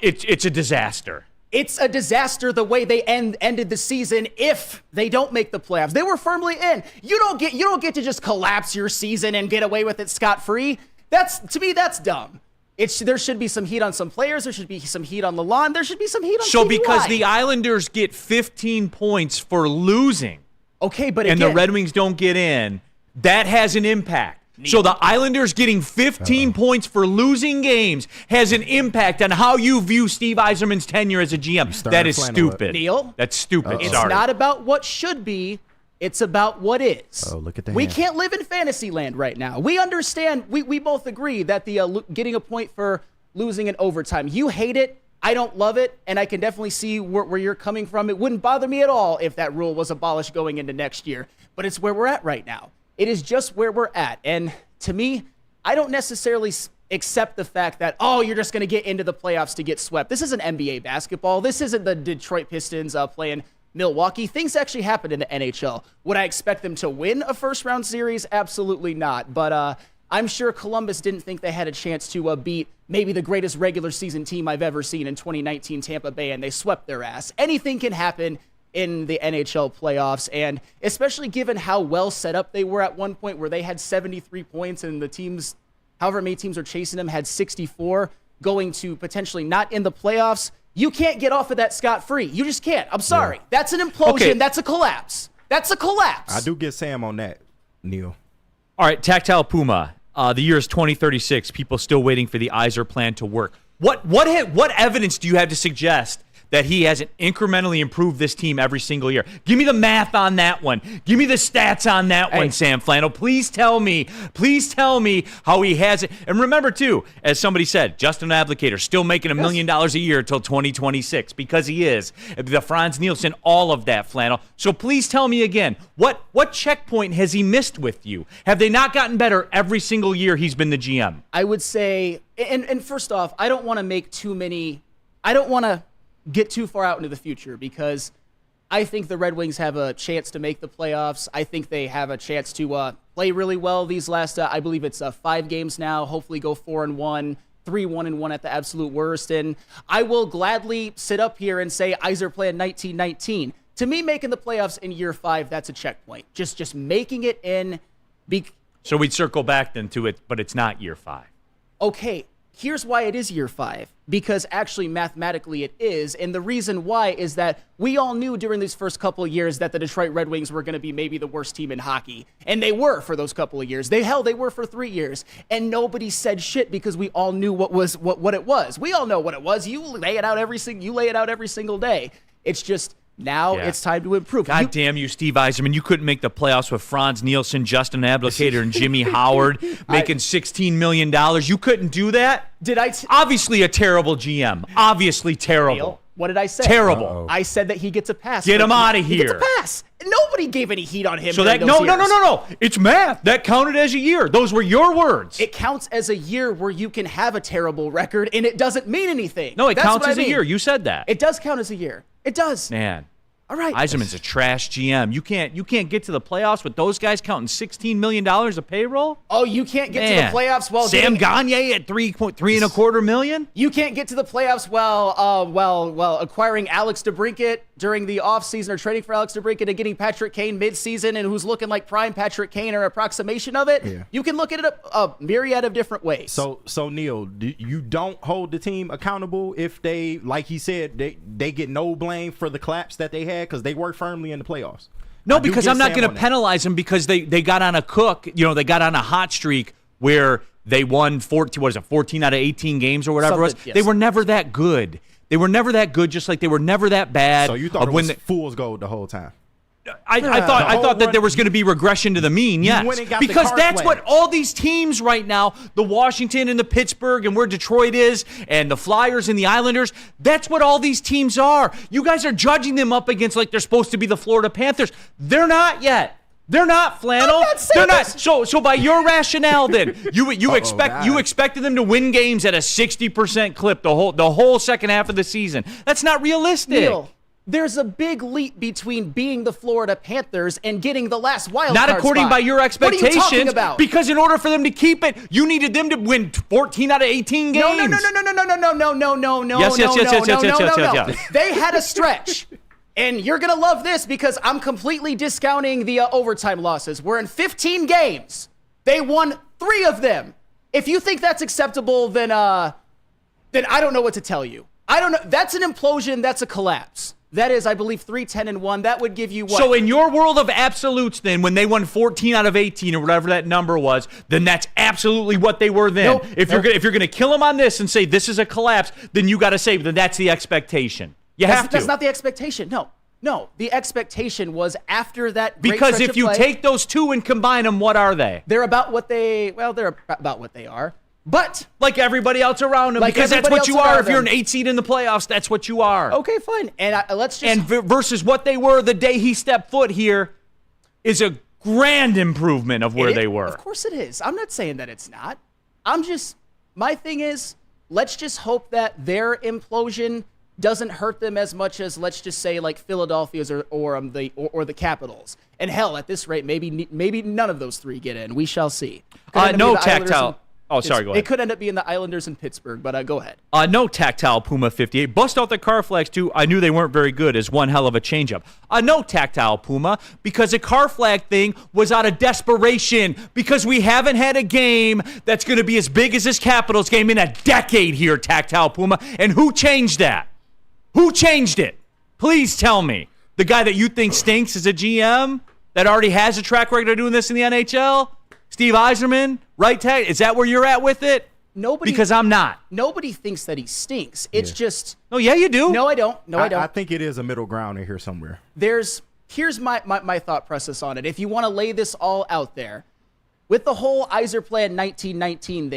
it's a disaster. It's a disaster the way they ended the season if they don't make the playoffs. They were firmly in. You don't get to just collapse your season and get away with it scot-free. To me, that's dumb. There should be some heat on some players. There should be some heat on Lalonde. There should be some heat on So CBY. Because the Islanders get 15 points for losing, okay, but and again, the Red Wings don't get in, that has an impact. So the Islanders getting 15 points for losing games has an impact on how you view Steve Yzerman's tenure as a GM. That is stupid. Neal? That's stupid. It's Sorry. not about what should be. It's about what is. Oh, look at that. We can't live in fantasy land right now. We understand. We both agree that the getting a point for losing in overtime. You hate it. I don't love it, and I can definitely see where you're coming from. It wouldn't bother me at all if that rule was abolished going into next year, but it's where we're at right now. It is just where we're at, and to me, I don't necessarily accept the fact that, you're just going to get into the playoffs to get swept. This isn't NBA basketball. This isn't the Detroit Pistons playing Milwaukee. Things actually happen in the NHL. Would I expect them to win a first-round series? Absolutely not, but I'm sure Columbus didn't think they had a chance to beat maybe the greatest regular season team I've ever seen in 2019 Tampa Bay, and they swept their ass. Anything can happen in the NHL playoffs, and especially given how well set up they were at one point where they had 73 points and the teams, however many teams are chasing them, had 64, going to potentially not in the playoffs. You can't get off of that scot-free. You just can't. I'm sorry. Yeah. That's an implosion. Okay. That's a collapse. That's a collapse. I do get Sam on that, Neal. All right, Tactile Puma. The year is 2036. People still waiting for the Yzer plan to work. What evidence do you have to suggest that he hasn't incrementally improved this team every single year? Give me the math on that one. Give me the stats on that one, Sam Flannel. Please tell me how he hasn't. And remember, too, as somebody said, Justin Abdicator still making $1 million a year until 2026 because he is. The Franz Nielsen, all of that, Flannel. So please tell me again, what checkpoint has he missed with you? Have they not gotten better every single year he's been the GM? I would say, and first off, I don't want to get too far out into the future because I think the Red Wings have a chance to make the playoffs. I think they have a chance to play really well these last, I believe it's 5 games now, hopefully go 4-1, 3-1-1 at the absolute worst. And I will gladly sit up here and say Yzer Plan 1919. To me, making the playoffs in year 5, that's a checkpoint. Just making it in. So we'd circle back then to it, but it's not year 5. Okay. here's why it is year 5, because actually mathematically it is. And the reason why is that we all knew during these first couple of years that the Detroit Red Wings were going to be maybe the worst team in hockey. And they were for those couple of years. They were for 3 years. And nobody said shit because we all knew what it was. We all know what it was. You lay it out every single day. It's just now it's time to improve. God damn you, Steve Yzerman. You couldn't make the playoffs with Franz Nielsen, Justin Abdelkader, and Jimmy Howard making $16 million. You couldn't do that? Obviously a terrible GM. Obviously terrible. Neal, what did I say? Terrible. Uh-oh. I said that he gets a pass. Get him out of here. He gets a pass. Nobody gave any heat on him. So that no. It's math. That counted as a year. Those were your words. It counts as a year where you can have a terrible record and it doesn't mean anything. No, it counts as a year. You said that. It does count as a year. It does. Man. All right. Yzerman's a trash GM. You can't get to the playoffs with those guys counting $16 million of payroll? Oh, you can't get to the playoffs while Sam Gagne at $3.25 million? You can't get to the playoffs while acquiring Alex DeBrincat during the offseason or trading for Alex DeBrincat and getting Patrick Kane midseason and who's looking like prime Patrick Kane or approximation of it. Yeah. You can look at it a myriad of different ways. So Neal, you don't hold the team accountable if they, like he said, they get no blame for the collapse that they had because they worked firmly in the playoffs. No, because I'm not going to penalize them because they got on a they got on a hot streak where they won 14 out of 18 games or whatever it was. Yes. They were never that good. They were never that good, just like they were never that bad. So you thought it was fool's gold the whole time? I thought that there was going to be regression to the mean, yes. Because that's what all these teams right now, the Washington and the Pittsburgh and where Detroit is and the Flyers and the Islanders, that's what all these teams are. You guys are judging them up against like they're supposed to be the Florida Panthers. They're not yet. They're not, Flannel. They're not. So by your rationale, then you expected them to win games at a 60% clip the whole second half of the season. That's not realistic. Neal, there's a big leap between being the Florida Panthers and getting the last wild card Not according spot. by your expectations. What are you talking about? Because in order for them to keep it, you needed them to win 14 out of 18 games. No. Yes. They had a stretch. And you're going to love this because I'm completely discounting the overtime losses. We're in 15 games. They won 3 of them. If you think that's acceptable, then I don't know what to tell you. I don't know. That's an implosion. That's a collapse. That is, I believe, 3-10-1. That would give you what? So in your world of absolutes, then, when they won 14 out of 18 or whatever that number was, then that's absolutely what they were then. If you're going to kill them on this and say this is a collapse, then you got to say that that's the expectation. That's not the expectation. No. The expectation was after that. Because if you take those two and combine them, what are they? They're about what they are. But like everybody else around them, because that's what you are. If you're an 8 seed in the playoffs, that's what you are. Okay, fine. And versus what they were the day he stepped foot here is a grand improvement of where they were. Of course it is. I'm not saying that it's not. My thing is, let's just hope that their implosion doesn't hurt them as much as, let's just say, like Philadelphia's or the Capitals. And hell, at this rate, maybe none of those 3 get in. We shall see. No tactile. Go ahead. It could end up being the Islanders and Pittsburgh, but go ahead. No tactile Puma 58. Bust out the car flags, too. I knew they weren't very good as one hell of a changeup. No tactile Puma, because a car flag thing was out of desperation, because we haven't had a game that's going to be as big as this Capitals game in a decade here, tactile Puma. And who changed that? Who changed it? Please tell me. The guy that you think stinks is a GM that already has a track record of doing this in the NHL? Steve Yzerman, right tag? Is that where you're at with it? Because I'm not. Nobody thinks that he stinks. It's just. Oh, yeah, you do. No, I don't. I don't. I think it is a middle ground in here somewhere. Here's my thought process on it. If you want to lay this all out there, with the whole Yzer Plan 1919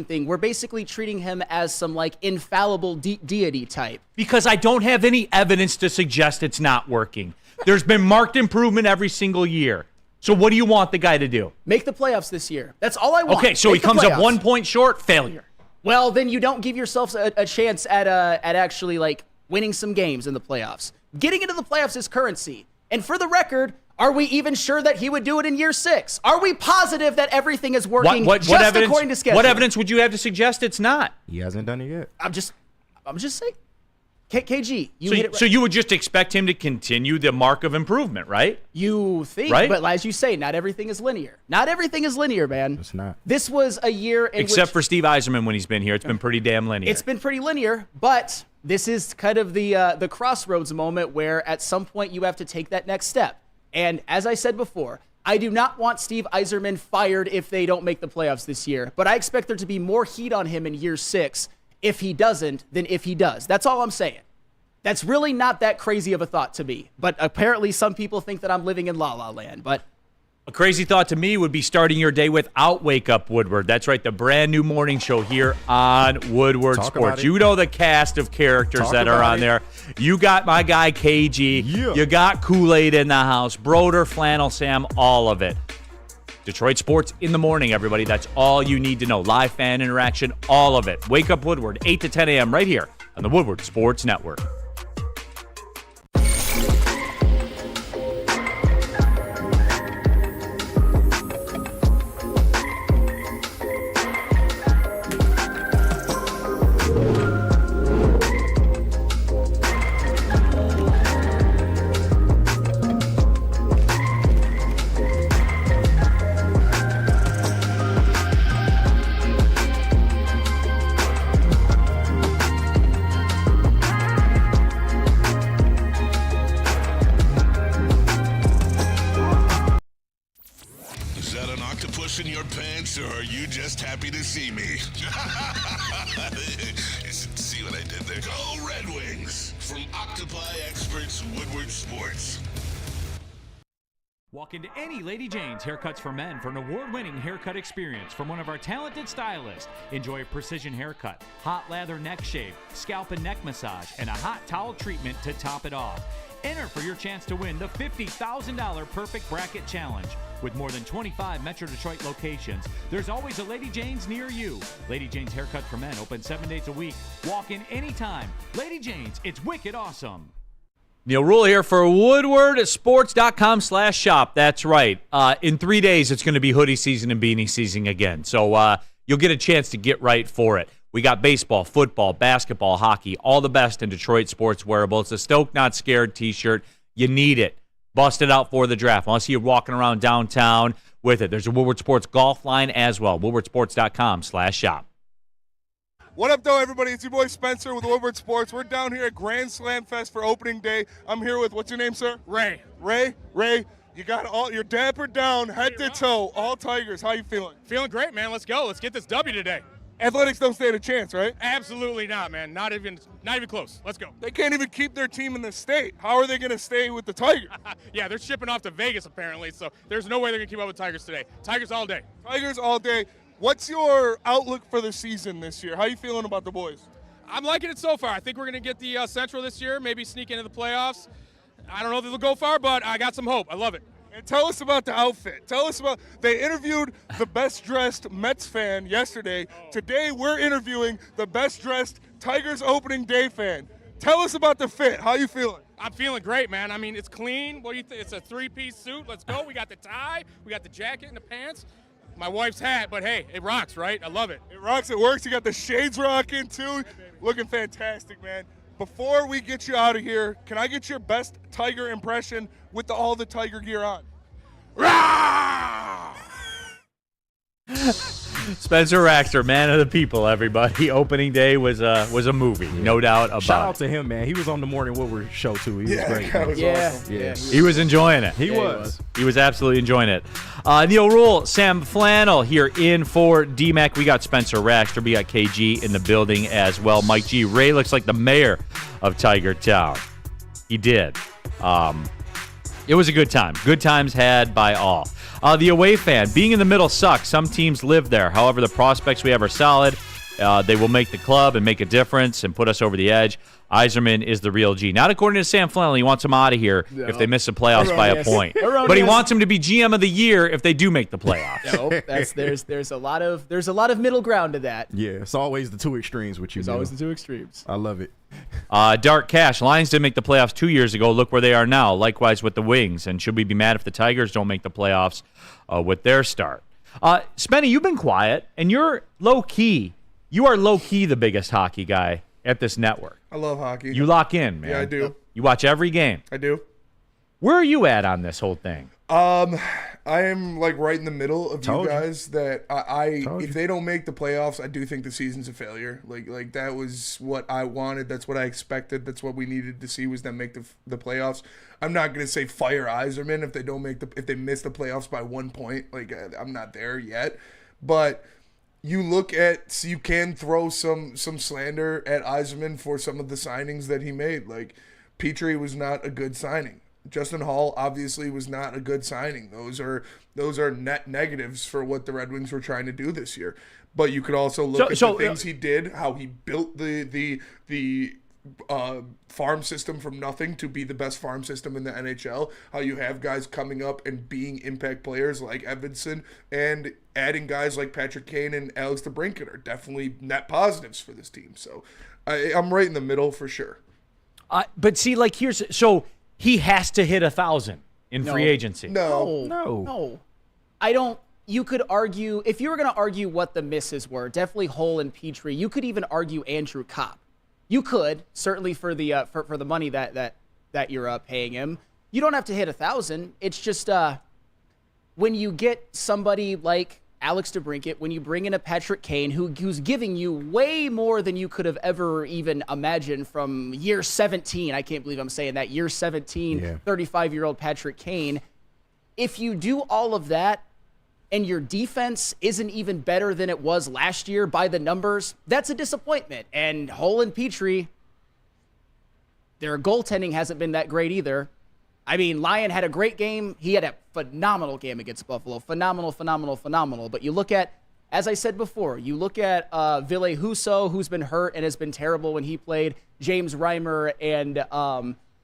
thing, we're basically treating him as some like infallible deity type. Because I don't have any evidence to suggest it's not working. There's been marked improvement every single year. So what do you want the guy to do? Make the playoffs this year. That's all I want. Okay, so he comes up 1 point short, failure. Well, then you don't give yourself a chance at actually like winning some games in the playoffs. Getting into the playoffs is currency. And for the record, are we even sure that he would do it in year 6? Are we positive that everything is working according to schedule? What evidence would you have to suggest it's not? He hasn't done it yet. I'm just saying. KG, you hit it right. So you would just expect him to continue the mark of improvement, right? You think, right? But as you say, not everything is linear. Not everything is linear, man. It's not. This was a year in Except for Steve Yzerman when he's been here. It's been pretty damn linear. It's been pretty linear, but this is kind of the crossroads moment where at some point you have to take that next step. And as I said before, I do not want Steve Yzerman fired if they don't make the playoffs this year, but I expect there to be more heat on him in year 6 if he doesn't than if he does. That's all I'm saying. That's really not that crazy of a thought to me, but apparently some people think that I'm living in La La Land, but a crazy thought to me would be starting your day without Wake Up Woodward. That's right, the brand new morning show here on Woodward Sports. You know the cast of characters that are on there. You got my guy KG. Yeah. You got Kool-Aid in the house. Broder, Flannel, Sam, all of it. Detroit Sports in the morning, everybody. That's all you need to know. Live fan interaction, all of it. Wake Up Woodward, 8 to 10 a.m. right here on the Woodward Sports Network. In your pants, or are you just happy to see me? See what I did there? Go Red Wings! From Octopi Experts Woodward Sports. Walk into any Lady Jane's Haircuts for Men for an award-winning haircut experience from one of our talented stylists. Enjoy a precision haircut, hot lather neck shave, scalp and neck massage, and a hot towel treatment to top it off. Enter for your chance to win the $50,000 Perfect Bracket Challenge. With more than 25 Metro Detroit locations, there's always a Lady Jane's near you. Lady Jane's Haircut for Men, open 7 days a week. Walk in anytime. Lady Jane's, it's wicked awesome. Neal Ruhl here for woodwardsports.com/shop. That's right. In 3 days, it's going to be hoodie season and beanie season again. So you'll get a chance to get right for it. We got baseball, football, basketball, hockey, all the best in Detroit sports wearable. It's a Stoke Not Scared t-shirt. You need it. Bust it out for the draft. I want to see you walking around downtown with it. There's a Woodward Sports golf line as well. woodwardsports.com/shop. What up, though, everybody? It's your boy Spencer with Woodward Sports. We're down here at Grand Slam Fest for opening day. I'm here with, what's your name, sir? Ray. Ray, you got you're dappered down, head to toe, all Tigers. How you feeling? Feeling great, man. Let's go. Let's get this W today. Athletics don't stand a chance, right? Absolutely not, man. Not even close. Let's go. They can't even keep their team in the state. How are they going to stay with the Tigers? Yeah, they're shipping off to Vegas, apparently, so there's no way they're going to keep up with Tigers today. Tigers all day. Tigers all day. What's your outlook for the season this year? How are you feeling about the boys? I'm liking it so far. I think we're going to get the Central this year, maybe sneak into the playoffs. I don't know if they'll go far, but I got some hope. I love it. And tell us about the outfit. Tell us about, they interviewed the best-dressed Mets fan yesterday. Today, we're interviewing the best-dressed Tigers opening day fan. Tell us about the fit. How you feeling? I'm feeling great, man. I mean, it's clean. What do you think? It's a three-piece suit. Let's go. We got the tie. We got the jacket and the pants. My wife's hat, but hey, it rocks, right? I love it. It rocks. It works. You got the shades rocking, too. Looking fantastic, man. Before we get you out of here, can I get your best Tiger impression with all the Tiger gear on? Rah! Spencer Raxter, man of the people, everybody. Opening day was a movie, no doubt about it. Shout out to him, man. He was on the Morning Woodward show, too. He was great. That was awesome. Yeah. He was enjoying it. He was. He was absolutely enjoying it. Neal Ruhl, Sam Flannel here in for DMAC. We got Spencer Raxter. We got KG in the building as well. Mike G. Ray looks like the mayor of Tiger Town. He did. It was a good time. Good times had by all. The away fan, being in the middle sucks. Some teams live there. However, the prospects we have are solid. They will make the club and make a difference and put us over the edge. Yzerman is the real G. Not according to Sam Flannel. He wants him out of here if they miss the playoffs by a point. But he wants him to be GM of the year if they do make the playoffs. Nope, there's a lot of middle ground to that. Yeah, it's always the two extremes with you. There's always the two extremes. I love it. Dark Cash, Lions didn't make the playoffs 2 years ago. Look where they are now. Likewise with the Wings. And should we be mad if the Tigers don't make the playoffs with their start? Spenny, you've been quiet, and you're low-key. You are low-key the biggest hockey guy at this network. I love hockey. You lock in, man. Yeah, I do. You watch every game. I do. Where are you at on this whole thing? I am like right in the middle of Told you you. guys that I Told if you. they don't make the playoffs, I do think the season's a failure. Like that was what I wanted. That's what I expected. That's what we needed to see was them make the playoffs. I'm not gonna say fire Yzerman if they don't make if they miss the playoffs by 1 point. Like I'm not there yet, but. You can throw some slander at Yzerman for some of the signings that he made. Like Petrie was not a good signing. Justin Hall obviously was not a good signing. Those are net negatives for what the Red Wings were trying to do this year. But you could also look at the things he did, how he built the farm system from nothing to be the best farm system in the NHL, how you have guys coming up and being impact players like Evanson, and adding guys like Patrick Kane and Alex DeBrincat are definitely net positives for this team. So I'm right in the middle for sure. But see, like so he has to hit 1,000 in free agency. No. I don't. You could argue, if you were going to argue what the misses were, definitely Hull and Petrie. You could even argue Andrew Kopp. You could, certainly for the for the money that you're paying him. You don't have to hit 1,000. It's just when you get somebody like Alex DeBrincat, when you bring in a Patrick Kane who's giving you way more than you could have ever even imagined from year 17. I can't believe I'm saying that. Year 17, 35-year-old Patrick Kane. If you do all of that and your defense isn't even better than it was last year by the numbers, that's a disappointment. And Hull and Petrie, their goaltending hasn't been that great either. I mean, Lyon had a great game. He had a phenomenal game against Buffalo. Phenomenal. But you look at, as I said before, you look at Ville Husso, who's been hurt and has been terrible when he played, James Reimer and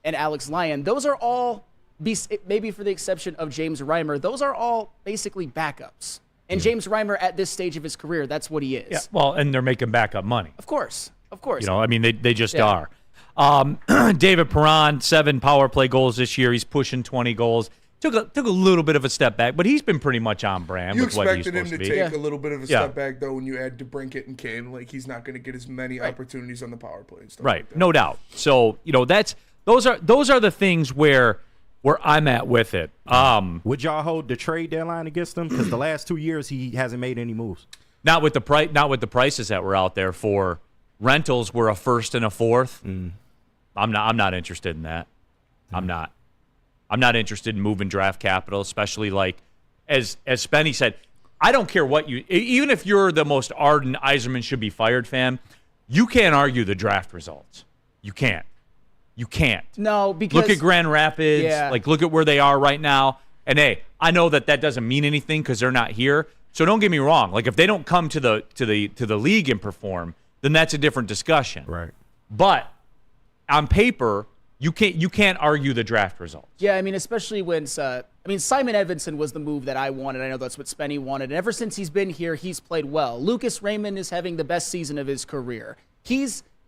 Alex Lyon. Those are all, maybe for the exception of James Reimer, those are all basically backups. And James Reimer, at this stage of his career, that's what he is. Yeah, well, and they're making backup money. Of course. You know, I mean, they just are. David Perron, 7 power play goals this year. He's pushing 20 goals. Took a little bit of a step back, but he's been pretty much on brand with what he's supposed to be. You expected him to take a little bit of a step back, though, when you add DeBrincat and Kane. Like, he's not going to get as many opportunities on the power play and stuff like that. No doubt. So, you know, those are the things where I'm at with it. Would y'all hold the trade deadline against him? Because the last 2 years he hasn't made any moves. Not with the prices that were out there for rentals. Were a first and a fourth. I'm not interested in that. I'm not interested in moving draft capital, especially like as Spenny said. I don't care what even if you're the most ardent Yzerman should be fired fan, you can't argue the draft results. You can't. No, because look at Grand Rapids. Like look at where they are right now. And hey, I know that doesn't mean anything because they're not here. So don't get me wrong. Like if they don't come to the league and perform, then that's a different discussion. Right. But on paper, you can't argue the draft results. Yeah, I mean, especially when Simon Edvinsson was the move that I wanted. I know that's what Spenny wanted. And ever since he's been here, he's played well. Lucas Raymond is having the best season of his career.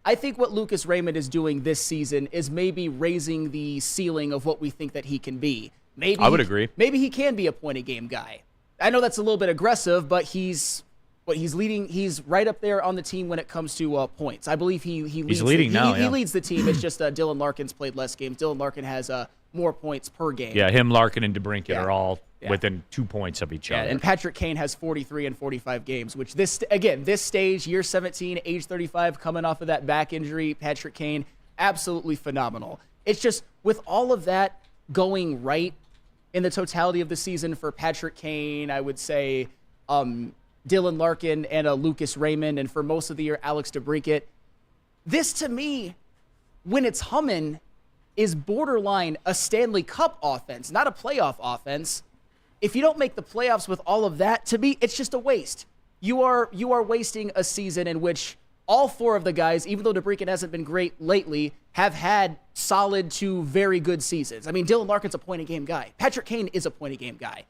I think what Lucas Raymond is doing this season is maybe raising the ceiling of what we think that he can be. Maybe I would agree. Maybe he can be a point-a-game guy. I know that's a little bit aggressive, but he's leading. He's right up there on the team when it comes to points. I believe he leads. He's leading now. He leads the team. It's just Dylan Larkin's played less games. Dylan Larkin has more points per game. Yeah, him, Larkin, and DeBrincat are all within 2 points of each other. And Patrick Kane has 43 and 45 games, which this stage, year 17, age 35, coming off of that back injury, Patrick Kane, absolutely phenomenal. It's just with all of that going right in the totality of the season for Patrick Kane, I would say Dylan Larkin and Lucas Raymond, and for most of the year, Alex DeBrincat. This, to me, when it's humming, is borderline a Stanley Cup offense, not a playoff offense. If you don't make the playoffs with all of that, to me, it's just a waste. You are wasting a season in which all 4 of the guys, even though DeBrincat hasn't been great lately, have had solid to very good seasons. I mean, Dylan Larkin's a point-a-game guy. Patrick Kane is a point-a-game guy.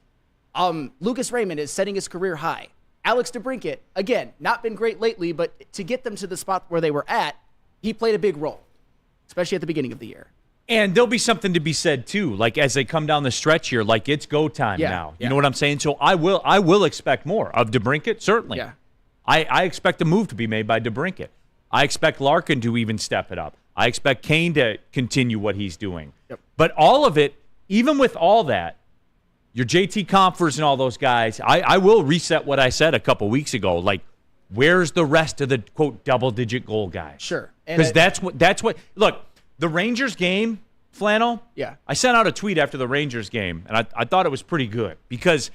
Lucas Raymond is setting his career high. Alex DeBrincat, again, not been great lately, but to get them to the spot where they were at, he played a big role, especially at the beginning of the year. And there'll be something to be said, too, like as they come down the stretch here, like it's go time now. You know what I'm saying? So I will expect more of DeBrincat, certainly. Yeah. I expect a move to be made by DeBrincat. I expect Larkin to even step it up. I expect Kane to continue what he's doing. Yep. But all of it, even with all that, your JT Compfers and all those guys, I will reset what I said a couple weeks ago. Like, where's the rest of the, quote, double-digit goal guys? Sure. Because that's what – look, the Rangers game, Flannel, yeah. I sent out a tweet after the Rangers game, and I thought it was pretty good because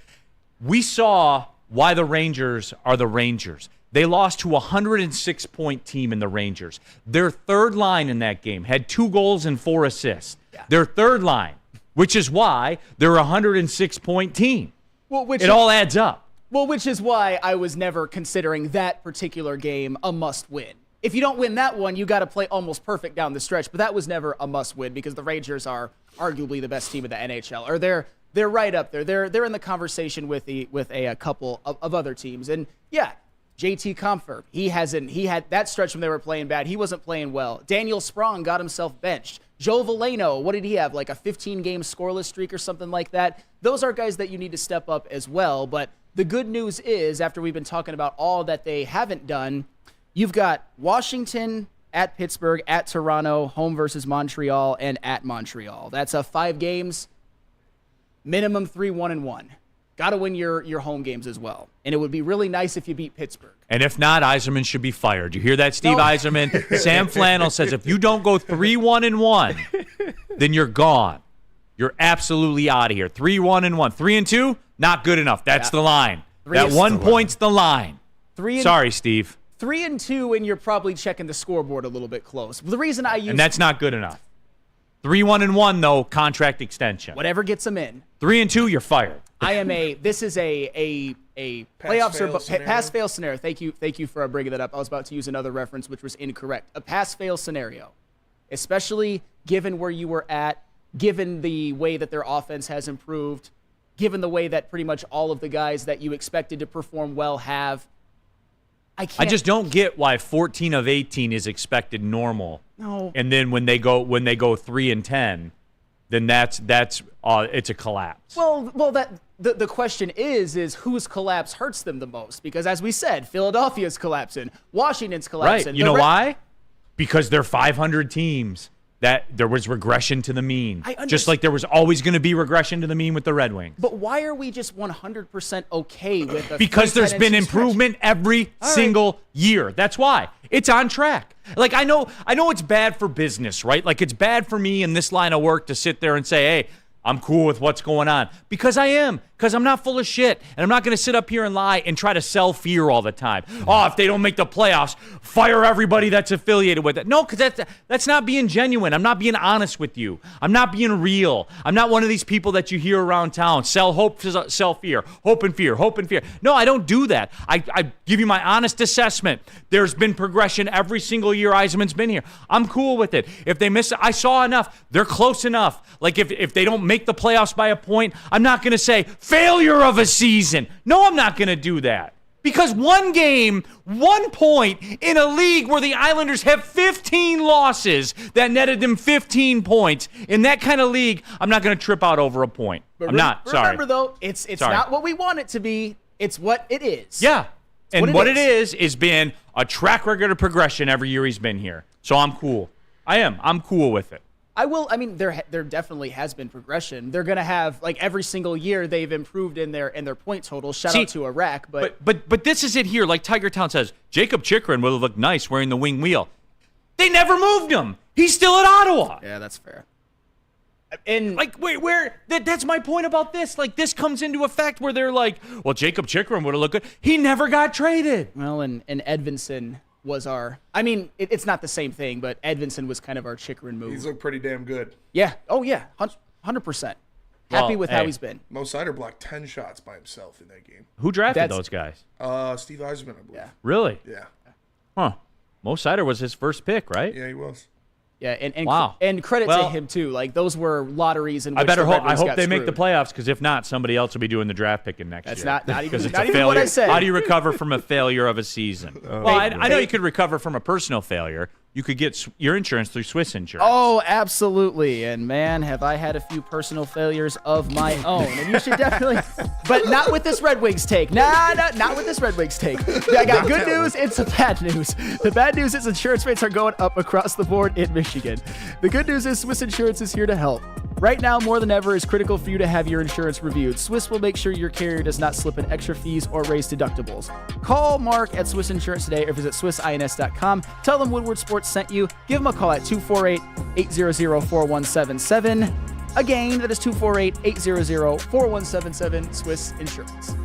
we saw why the Rangers are the Rangers. They lost to a 106-point team in the Rangers. Their third line in that game had 2 goals and 4 assists. Yeah. Their third line, which is why they're a 106-point team. Well, it all adds up. Well, which is why I was never considering that particular game a must-win. If you don't win that one, you got to play almost perfect down the stretch. But that was never a must-win because the Rangers are arguably the best team in the NHL, or they're right up there. They're in the conversation with a couple of other teams. And yeah, JT Compher, he had that stretch when they were playing bad. He wasn't playing well. Daniel Sprong got himself benched. Joe Veleno, what did he have? Like a 15-game scoreless streak or something like that. Those are guys that you need to step up as well. But the good news is, after we've been talking about all that they haven't done, you've got Washington at Pittsburgh, at Toronto, home versus Montreal, and at Montreal. That's 5 games, minimum 3-1-1. Got to win your home games as well. And it would be really nice if you beat Pittsburgh. And if not, Yzerman should be fired. You hear that, Steve Yzerman? Sam Flannel says if you don't go 3-1-1, then you're gone. You're absolutely out of here. 3-1-1. 3-2, not good enough. That's the line. That 1 point's the line. Sorry, Steve. 3-2, and you're probably checking the scoreboard a little bit close. The reason I use and that's not good enough. 3-1-1 though, contract extension. Whatever gets them in. 3-2, you're fired. This is a playoffs or pass-fail scenario. Thank you for bringing that up. I was about to use another reference which was incorrect. A pass-fail scenario, especially given where you were at, given the way that their offense has improved, given the way that pretty much all of the guys that you expected to perform well have. I just don't get why 14 of 18 is expected normal. No. And then when they go 3-10, then that's it's a collapse. Well, that the question is whose collapse hurts them the most? Because as we said, Philadelphia's collapsing, Washington's collapsing. Right. You know why? Because they're 500 teams. That there was regression to the mean. Just like there was always going to be regression to the mean with the Red Wings. But why are we just 100% okay with a because there's been improvement every single year. That's why. It's on track. Like I know it's bad for business, right? Like it's bad for me in this line of work to sit there and say, hey, I'm cool with what's going on. Because I am. Because I'm not full of shit. And I'm not going to sit up here and lie and try to sell fear all the time. Oh, if they don't make the playoffs, fire everybody that's affiliated with it. No, because that's not being genuine. I'm not being honest with you. I'm not being real. I'm not one of these people that you hear around town. Sell hope, sell fear. Hope and fear. Hope and fear. No, I don't do that. I give you my honest assessment. There's been progression every single year Yzerman's been here. I'm cool with it. If they miss it, I saw enough. They're close enough. Like if they don't make the playoffs by a point, I'm not going to say failure of a season. No, I'm not going to do that. Because one game, 1 point in a league where the Islanders have 15 losses that netted them 15 points. In that kind of league, I'm not going to trip out over a point. But I'm not. Sorry. Remember, though, it's not what we want it to be. It's what it is. Yeah. And what it is been a track record of progression every year he's been here. So I'm cool. I am. I'm cool with it. I mean, there definitely has been progression. They're going to have, like, every single year they've improved in their point total. Shout out to Iraq. But this is it here. Like Tiger Town says, Jacob Chychrun would have looked nice wearing the wing wheel. They never moved him. He's still at Ottawa. Yeah, that's fair. And like, that's my point about this. Like, this comes into effect where they're like, well, Jacob Chychrun would have looked good. He never got traded. Well, and Edvinsson was it's not the same thing, but Edvinsson was kind of our Chychrun move. He's looked pretty damn good. Yeah. Oh, yeah. 100%. Happy with how he's been. Mo Seider blocked 10 shots by himself in that game. Who drafted those guys? Steve Yzerman, I believe. Yeah. Really? Yeah. Huh. Mo Seider was his first pick, right? Yeah, he was. Yeah, and wow. And credit to him too. Like those were lotteries, and I hope they make the playoffs, because if not, somebody else will be doing the draft picking next year. That's not even failure. What I said. How do you recover from a failure of a season? Well, I know you could recover from a personal failure, you could get your insurance through Swiss Insurance. Oh, absolutely. And man, have I had a few personal failures of my own. And you should definitely, but not with this Red Wings take. Not with this Red Wings take. I got good news and some bad news. The bad news is insurance rates are going up across the board in Michigan. The good news is Swiss Insurance is here to help. Right now, more than ever, it's critical for you to have your insurance reviewed. Swiss will make sure your carrier does not slip in extra fees or raise deductibles. Call Mark at Swiss Insurance today or visit SwissINS.com. Tell them Woodward Sports sent you. Give them a call at 248-800-4177. Again, that is 248-800-4177, Swiss Insurance.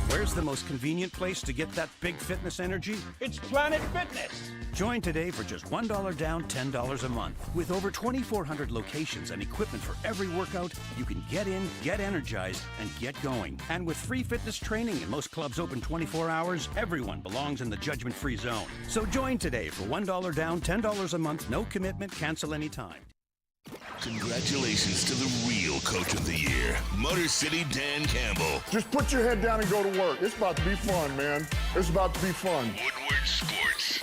Where's the most convenient place to get that big fitness energy? It's Planet Fitness. Join today for just $1 down, $10 a month. With over 2,400 locations and equipment for every workout, you can get in, get energized, and get going. And with free fitness training and most clubs open 24 hours, everyone belongs in the judgment-free zone. So join today for $1 down, $10 a month, no commitment, cancel anytime. Congratulations to the real Coach of the Year, Motor City Dan Campbell. Just put your head down and go to work. It's about to be fun, man. It's about to be fun. Woodward Sports.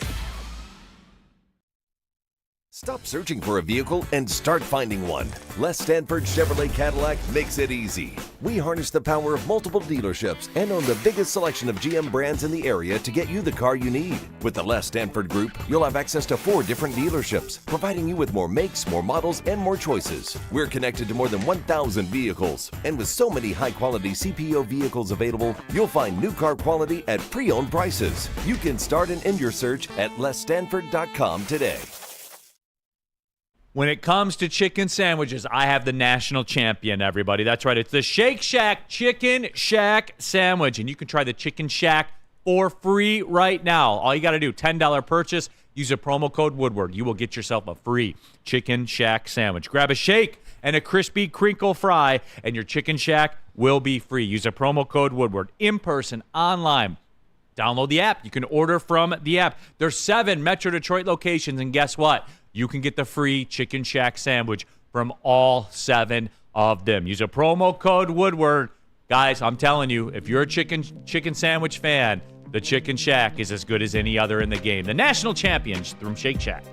Stop searching for a vehicle and start finding one. Les Stanford Chevrolet Cadillac makes it easy. We harness the power of multiple dealerships and own the biggest selection of GM brands in the area to get you the car you need. With the Les Stanford Group, you'll have access to 4 different dealerships, providing you with more makes, more models, and more choices. We're connected to more than 1,000 vehicles. And with so many high-quality CPO vehicles available, you'll find new car quality at pre-owned prices. You can start and end your search at lesstanford.com today. When it comes to chicken sandwiches, I have the national champion, everybody. That's right. It's the Shake Shack Chicken Shack Sandwich. And you can try the Chicken Shack for free right now. All you got to do, $10 purchase, use a promo code Woodward. You will get yourself a free Chicken Shack sandwich. Grab a shake and a crispy crinkle fry, and your Chicken Shack will be free. Use a promo code Woodward. In person, online. Download the app. You can order from the app. There's 7 Metro Detroit locations, and guess what? You can get the free Chicken Shack sandwich from all 7 of them. Use a promo code Woodward. Guys, I'm telling you, if you're a chicken sandwich fan, the Chicken Shack is as good as any other in the game. The national champions from Shake Shack.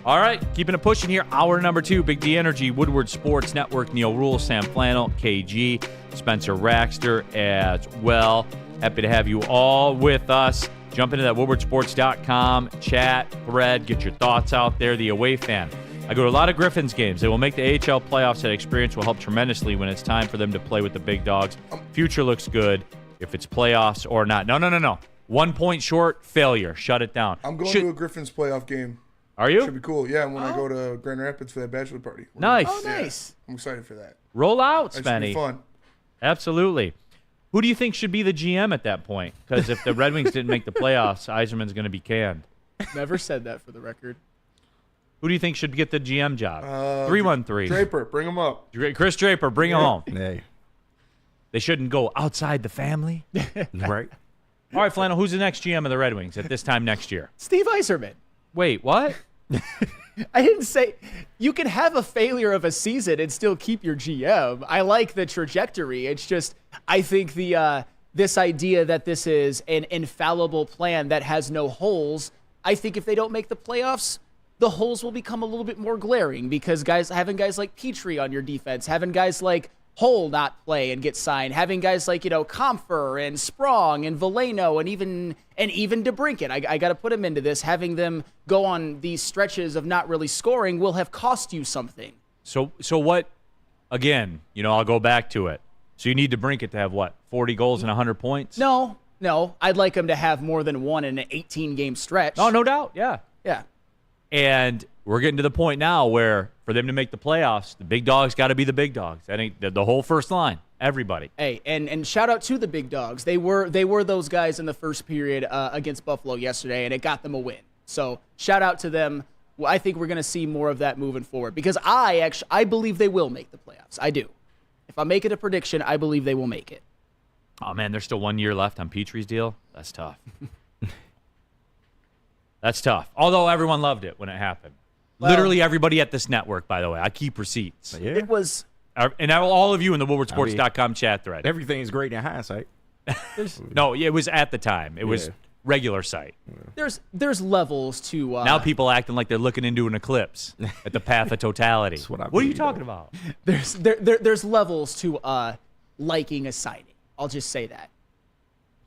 All right, keeping it pushing here. Hour number 2, Big D Energy, Woodward Sports Network, Neal, Ruhl, Sam Flannel, KG, Spencer Raxter as well. Happy to have you all with us. Jump into that woodwardsports.com chat thread. Get your thoughts out there. The away fan. I go to a lot of Griffins games. They will make the AHL playoffs. That experience will help tremendously when it's time for them to play with the big dogs. Future looks good if it's playoffs or not. No. 1 point short, failure. Shut it down. I'm going to a Griffins playoff game. Are you? Should be cool. Yeah, when I go to Grand Rapids for that bachelor party. Nice. Oh, nice. I'm excited for that. Roll out, That should Spenny. be fun. Absolutely. Who do you think should be the GM at that point? Because if the Red Wings didn't make the playoffs, Yzerman's going to be canned. Never said that for the record. Who do you think should get the GM job? 313. Draper, bring him up. Chris Draper, bring him home. Hey. They shouldn't go outside the family. Right. All right, Flannel, who's the next GM of the Red Wings at this time next year? Steve Yzerman. Wait, what? I didn't say you can have a failure of a season and still keep your GM. I like the trajectory. It's just I think the this idea that this is an infallible plan that has no holes. I think if they don't make the playoffs, the holes will become a little bit more glaring because having guys like Petrie on your defense, having guys like Hull not play and get signed, having guys like Comfer and Sprong and Veleno and even DeBrincat. I got to put him into this. Having them go on these stretches of not really scoring will have cost you something. So what? Again, I'll go back to it. So you need DeBrincat to have what? 40 goals and 100 points? No. I'd like him to have more than one in an 18-game stretch. Oh, no doubt. Yeah. Yeah. And we're getting to the point now where for them to make the playoffs, the big dogs got to be the big dogs. That ain't the whole first line. Everybody. Hey, and shout out to the big dogs. They were those guys in the first period against Buffalo yesterday, and it got them a win. So shout out to them. Well, I think we're going to see more of that moving forward because I believe they will make the playoffs. I do. If I make it a prediction, I believe they will make it. Oh, man, there's still 1 year left on Petrie's deal. That's tough. That's tough. Although everyone loved it when it happened. Well, literally everybody at this network, by the way. I keep receipts. Yeah. It was. And all of you in the woodwardsports.com chat thread. Everything is great in hindsight. No, it was at the time. It was regular sight. There's levels to Now people acting like they're looking into an eclipse at the path of totality. That's what I are you mean, talking though. about? there's levels to liking a signing. I'll just say that.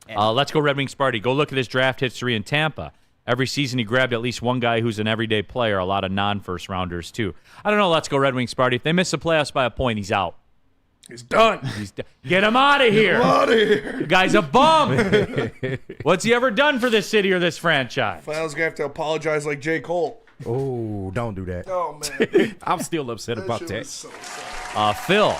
Let's go Red Wings Sparty. Go look at his draft history in Tampa. Every season he grabbed at least one guy who's an everyday player, a lot of non-first rounders too. I don't know, let's go Red Wings Sparty. If they miss the playoffs by a point, he's out. He's done. Get him out of here. Get him out of here. The guy's a bum. What's he ever done for this city or this franchise? Flannel's going to have to apologize like J. Cole. Oh, don't do that. Oh, man. I'm still upset about shit that. was so sad. Phil,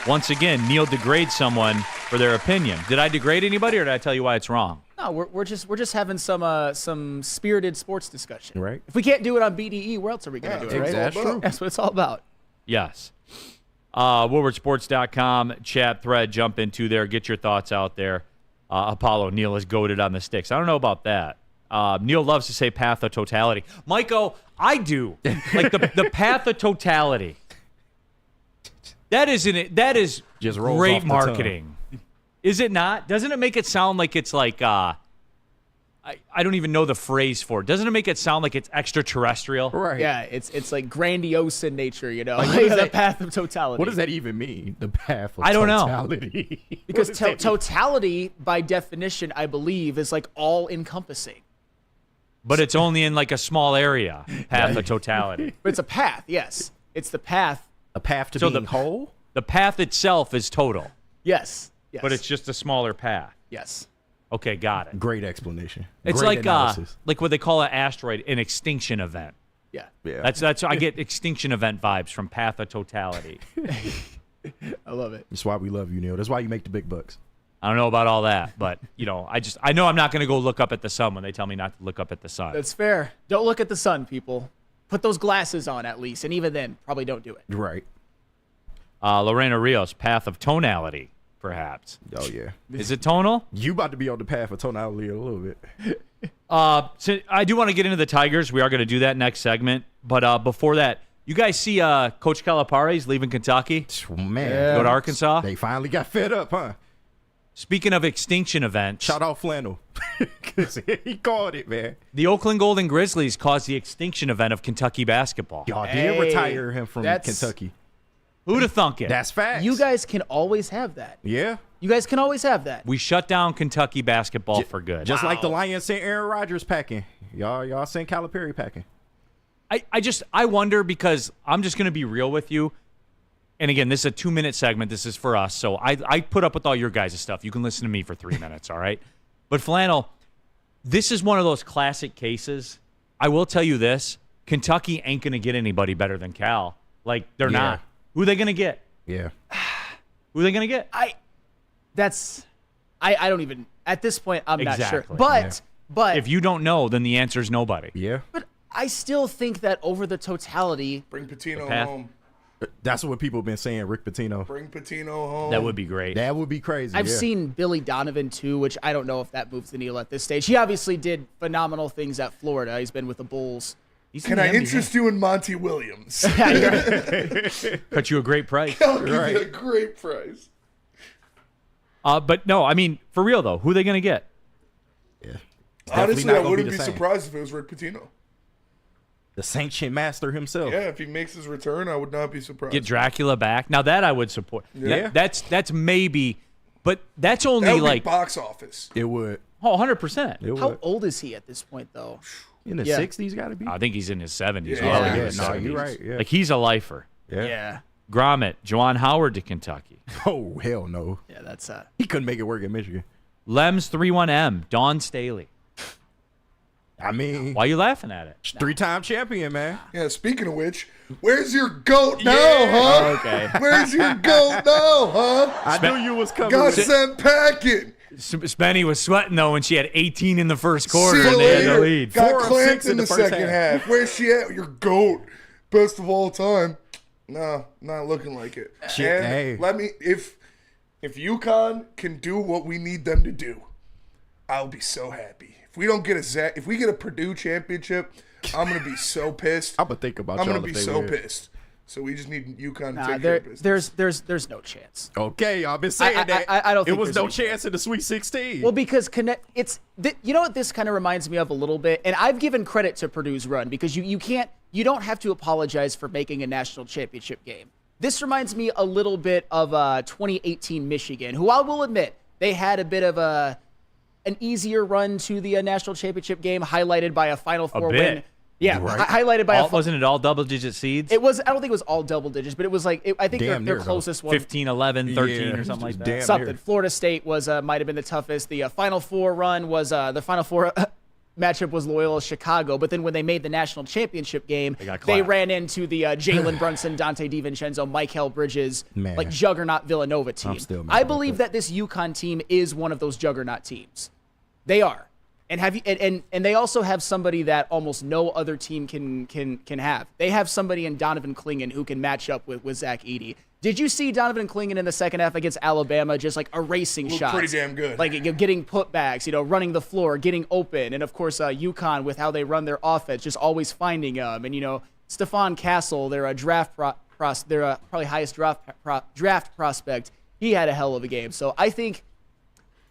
once again, Neal degrades someone for their opinion. Did I degrade anybody, or did I tell you why it's wrong? No, we're just having some spirited sports discussion. Right. If we can't do it on BDE, where else are we going to do it? Right? That's true. That's what it's all about. Yes. WoodwardSports.com chat thread. Jump into there. Get your thoughts out there. Apollo, Neal is goated on the sticks. I don't know about that. Neal loves to say path of totality. Michael, I do. Like the path of totality. That is Just rolls great off the marketing. Is it not? Doesn't it make it sound like it's like I don't even know the phrase for it. Doesn't it make it sound like it's extraterrestrial? Right. Yeah, it's like grandiose in nature, you know. Like, Like the path of totality. What does that even mean? The path of I don't know. totality. Because totality, by definition, I believe, is like all encompassing. But it's only in like a small area. Path of totality. But it's a path, yes. It's the path. A path to So being the- whole? The path itself is total, Yes. Yes. but it's just a smaller path. yes. Okay, got it. Great explanation. It's Great like analysis. like what they call an asteroid, an extinction event. Yeah. Yeah. That's I get extinction event vibes from Path of Totality. I love it. That's why we love you, Neal. That's why you make the big bucks. I don't know about all that, but I know I'm not going to go look up at the sun when they tell me not to look up at the sun. That's fair. Don't look at the sun, people. Put those glasses on at least, and even then, probably don't do it. Right. Lorena Rios, Path of Tonality, perhaps. Oh, yeah. Is it tonal? You about to be on the path of tonality a little bit. So I do want to get into the Tigers. We are going to do that next segment. But before that, you guys see Coach Calipari's leaving Kentucky? Man. Go to Arkansas? They finally got fed up, huh? Speaking of extinction events, Shout out Flannel. 'Cause he called it, man. the Oakland Golden Grizzlies caused the extinction event of Kentucky basketball. Y'all Hey, did retire him from that's- Kentucky. Who'd have thunk it? That's facts. You guys can always have that. Yeah. You guys can always have that. We shut down Kentucky basketball for good. Just like the Lions sent Aaron Rodgers packing. Y'all sent Calipari packing. I wonder, because I'm just going to be real with you. And again, this is a 2-minute segment. This is for us. So I put up with all your guys' stuff. You can listen to me for 3 minutes, all right? But Flannel, this is one of those classic cases. I will tell you this. Kentucky ain't going to get anybody better than Cal. Like, they're Yeah. not. Who are they going to get? Yeah. Who are they going to get? I don't even, at this point, I'm not sure. Exactly. But If you don't know, then the answer is nobody. Yeah. but I still think that over the totality, Bring Patino path. home. That's what people have been saying, Rick Pitino. Bring Patino home. That would be great. That would be crazy. I've yeah. seen Billy Donovan too, which I don't know if that moves the needle at this stage. He obviously did phenomenal things at Florida. He's been with the Bulls. Can I interest you in Monty Williams? Cut you a great price. I'll give you a great price. But no, I mean, for real though, who are they going to get? Yeah. It's Honestly, definitely not I gonna wouldn't be the same. surprised if it was Rick Pitino. The sanction master himself. Yeah, if he makes his return, I would not be surprised. Get Dracula back. Now that I would support. Yeah. That's maybe, but that's only That would like be box office. It would. 100%. It How would. old is he at this point, though? In the Yeah. 60s, got to be. I think he's in his 70s. Yeah. well Yeah, into yeah, his no, 70s. you're right. Yeah. Like he's a lifer. Yeah. Grommet, Juwan Howard to Kentucky. Oh, hell no. Yeah, that's He couldn't make it work in Michigan. Lems 3-1M, Dawn Staley. I mean, Why are you laughing at it? 3-time champion, man. Yeah, speaking of which, where's your goat now, huh? Okay. Where's your goat now, huh? I knew you was coming. Got with it. sent packing. Spenny was sweating though when she had 18 in the first See quarter you and they had the later. lead. Got 4 of clamped 6 in the first second half. Where's she at? Your goat. Best of all time. No, not looking like it. Shit, And hey. let me, if UConn can do what we need them to do, I'll be so happy. If we don't get if we get a Purdue championship, I'm gonna be so pissed. I'm going to think about I'm y'all gonna be if they so win. pissed. So we just need UConn to take care of business. There's no chance. Okay, I've been saying that. I don't think it was there's no any chance in the Sweet 16. Well, because you know what this kind of reminds me of a little bit, and I've given credit to Purdue's run because you don't have to apologize for making a national championship game. This reminds me a little bit of 2018 Michigan, who I will admit they had a bit of an easier run to the national championship game, highlighted by a Final Four win. Yeah, right. Highlighted by wasn't it all double-digit seeds? It was. I don't think it was all double digits, but it was like I think their closest one, 15, 11, 13, or something like that. Something. Near. Florida State was might have been the toughest. The Final Four run was the Final Four matchup was Loyola Chicago, but then when they made the national championship game, they ran into the Jalen Brunson, Dante DiVincenzo, Mikal Bridges, like juggernaut Villanova team. I believe that this UConn team is one of those juggernaut teams. They are. And and they also have somebody that almost no other team can have. They have somebody in Donovan Clingan who can match up with Zach Edey. Did you see Donovan Clingan in the second half against Alabama just like erasing shots? Pretty damn good. Like getting putbacks, running the floor, getting open. And of course, UConn with how they run their offense, just always finding them. And Stephon Castle, their probably highest draft prospect, he had a hell of a game. So I think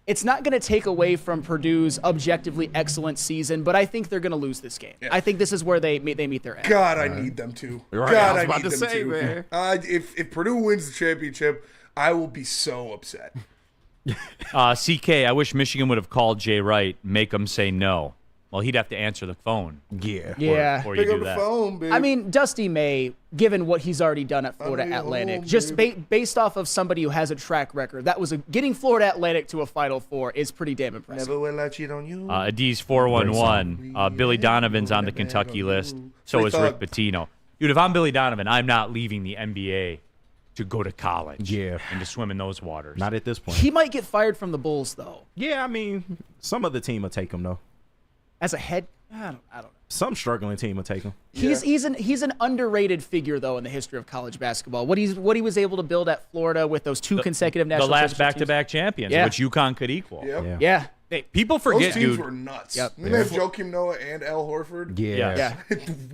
it's not going to take away from Purdue's objectively excellent season, but I think they're going to lose this game. Yeah. I think this is where they meet their end. God, I need them to. Right. God, I was about need to them say, to. man. If Purdue wins the championship, I will be so upset. CK, I wish Michigan would have called Jay Wright, make him say no. Well, he'd have to answer the phone. Yeah. Before Pick you up do the that. phone, babe. I mean, Dusty May, given what he's already done at Florida Atlantic, just based off of somebody who has a track record, getting Florida Atlantic to a Final Four is pretty damn impressive. Never will I cheat on you. Adiz 411. Billy Donovan's on the Kentucky list. So is Rick Pitino. Dude, if I'm Billy Donovan, I'm not leaving the NBA to go to college. Yeah. And to swim in those waters. Not at this point. He might get fired from the Bulls, though. Yeah, I mean, some other team will take him, though. As a head, I don't know. Some struggling team will take him. He's an underrated figure though in the history of college basketball. What he was able to build at Florida with those two consecutive national the last back-to-back champions, which UConn could equal. Yep. Yeah. People forget, those teams dude. were nuts. Yep. They have Joakim Noah and Al Horford. Yeah.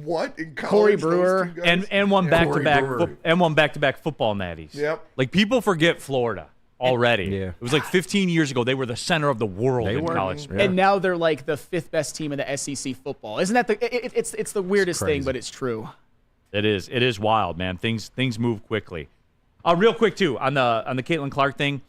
What in college? Corey Brewer and one back-to-back football natties. Yep. Like people forget Florida. Already. Yeah. It was like 15 years ago. They were the center of the world in college sports. And now they're like the fifth best team in the SEC football. Isn't that it's the weirdest thing, but it's true. It is. It is wild, man. Things move quickly. Real quick too, on the Caitlin Clark thing,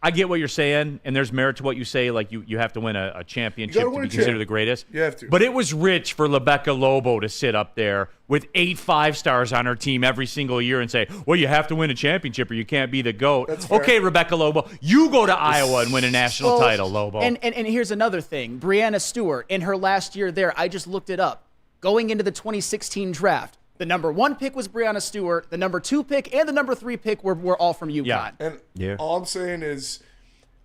I get what you're saying, and there's merit to what you say. Like you have to win a championship to be considered the greatest. You have to. But it was rich for Rebecca Lobo to sit up there with 8 5-stars on her team every single year and say, "Well, you have to win a championship, or you can't be the GOAT." Okay, Rebecca Lobo, you go to Iowa and win a national title, Lobo. And here's another thing: Brianna Stewart in her last year there, I just looked it up. Going into the 2016 draft, the number 1 pick was Brianna Stewart. The number 2 pick and the number 3 pick were all from UConn. Yeah. And all I'm saying is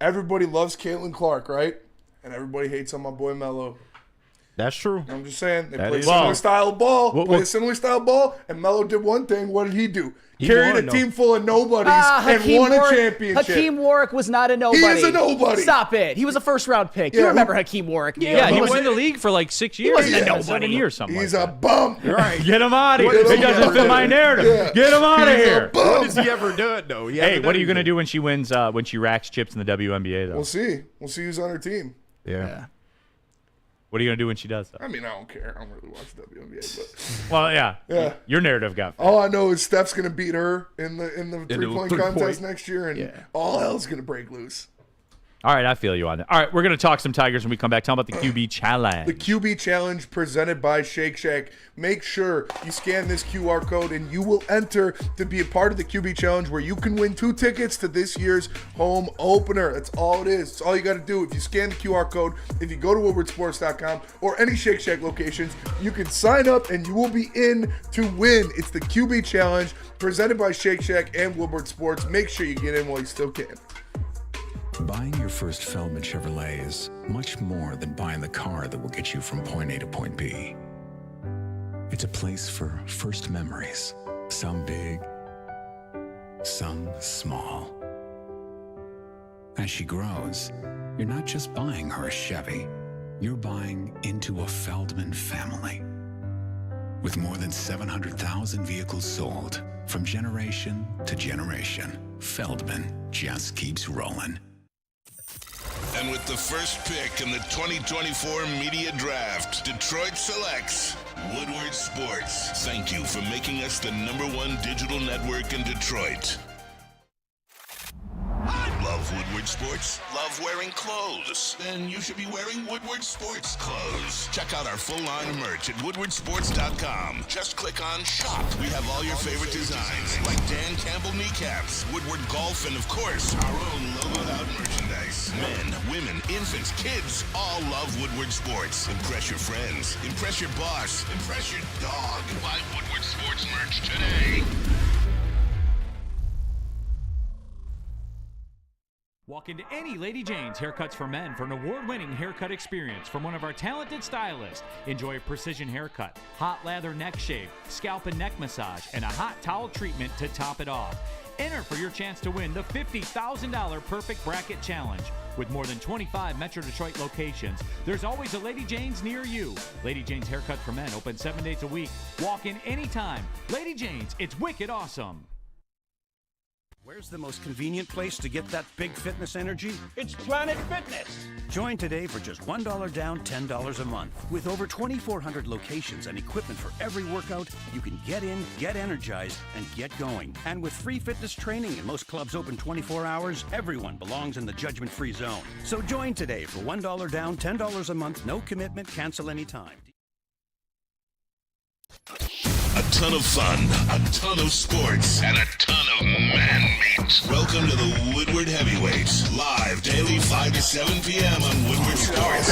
everybody loves Caitlin Clark, right? And everybody hates on my boy Melo. That's true. I'm just saying. They That play is- similar style of ball. Well- a similar style of ball. And Melo did one thing. What did he do? Carried a team full of nobodies and won a championship. Hakeem Warwick was not a nobody. He is a nobody. Stop it. He was a first-round pick. You remember Hakeem Warwick. Yeah, he was in the league for like 6 years. wasn't a nobody. 7 years, something He's like a bum. Right. Get him out of here. Get It him doesn't out fit of my here. narrative. Yeah. Get him out of He's a here. bum. What has he ever done, though? Hey, what are you going to do when she wins, when she racks chips in the WNBA, though? We'll see. We'll see who's on her team. Yeah. What are you going to do when she does, though? I mean, I don't care. I don't really watch WNBA, but Well, yeah. Yeah. Your narrative got all I know is Steph's gonna beat her in the three-point three-point. contest next year, and all hell's gonna break loose. All right, I feel you on that. All right, we're going to talk some Tigers when we come back. Tell them about the QB Challenge. The QB Challenge presented by Shake Shack. Make sure you scan this QR code and you will enter to be a part of the QB Challenge where you can win 2 tickets to this year's home opener. That's all it is. It's all you got to do. If you scan the QR code, if you go to woodwardsports.com or any Shake Shack locations, you can sign up and you will be in to win. It's the QB Challenge presented by Shake Shack and Woodward Sports. Make sure you get in while you still can. Buying your first Feldman Chevrolet is much more than buying the car that will get you from point A to point B. It's a place for first memories, some big, some small. As she grows, you're not just buying her a Chevy, you're buying into a Feldman family. With more than 700,000 vehicles sold, from generation to generation, Feldman just keeps rolling. And with the first pick in the 2024 Media Draft, Detroit selects Woodward Sports. Thank you for making us the #1 digital network in Detroit. Love Woodward Sports? Love wearing clothes? Then you should be wearing Woodward Sports clothes. Check out our full line of merch at woodwardsports.com. Just click on Shop. We have all your favorite designs, like Dan Campbell kneecaps, Woodward Golf, and of course, our own logoed out merchandise. Men, women, infants, kids all love Woodward Sports. Impress your friends. Impress your boss. Impress your dog. Buy Woodward Sports merch today. Walk into any Lady Jane's Haircuts for Men for an award-winning haircut experience from one of our talented stylists. Enjoy a precision haircut, hot lather neck shave, scalp and neck massage, and a hot towel treatment to top it off. Enter for your chance to win the $50,000 Perfect Bracket Challenge. With more than 25 Metro Detroit locations, there's always a Lady Jane's near you. Lady Jane's Haircut for Men, open 7 days a week. Walk in anytime. Lady Jane's, it's wicked awesome. Where's the most convenient place to get that big fitness energy? It's Planet Fitness. Join today for just $1 down, $10 a month. With over 2,400 locations and equipment for every workout, you can get in, get energized, and get going. And with free fitness training and most clubs open 24 hours, everyone belongs in the judgment-free zone. So join today for $1 down, $10 a month, no commitment, cancel anytime. A ton of fun, a ton of sports, and a ton of man meat. Welcome to the Woodward Heavyweights, live daily 5 to 7 p.m. on Woodward Sports.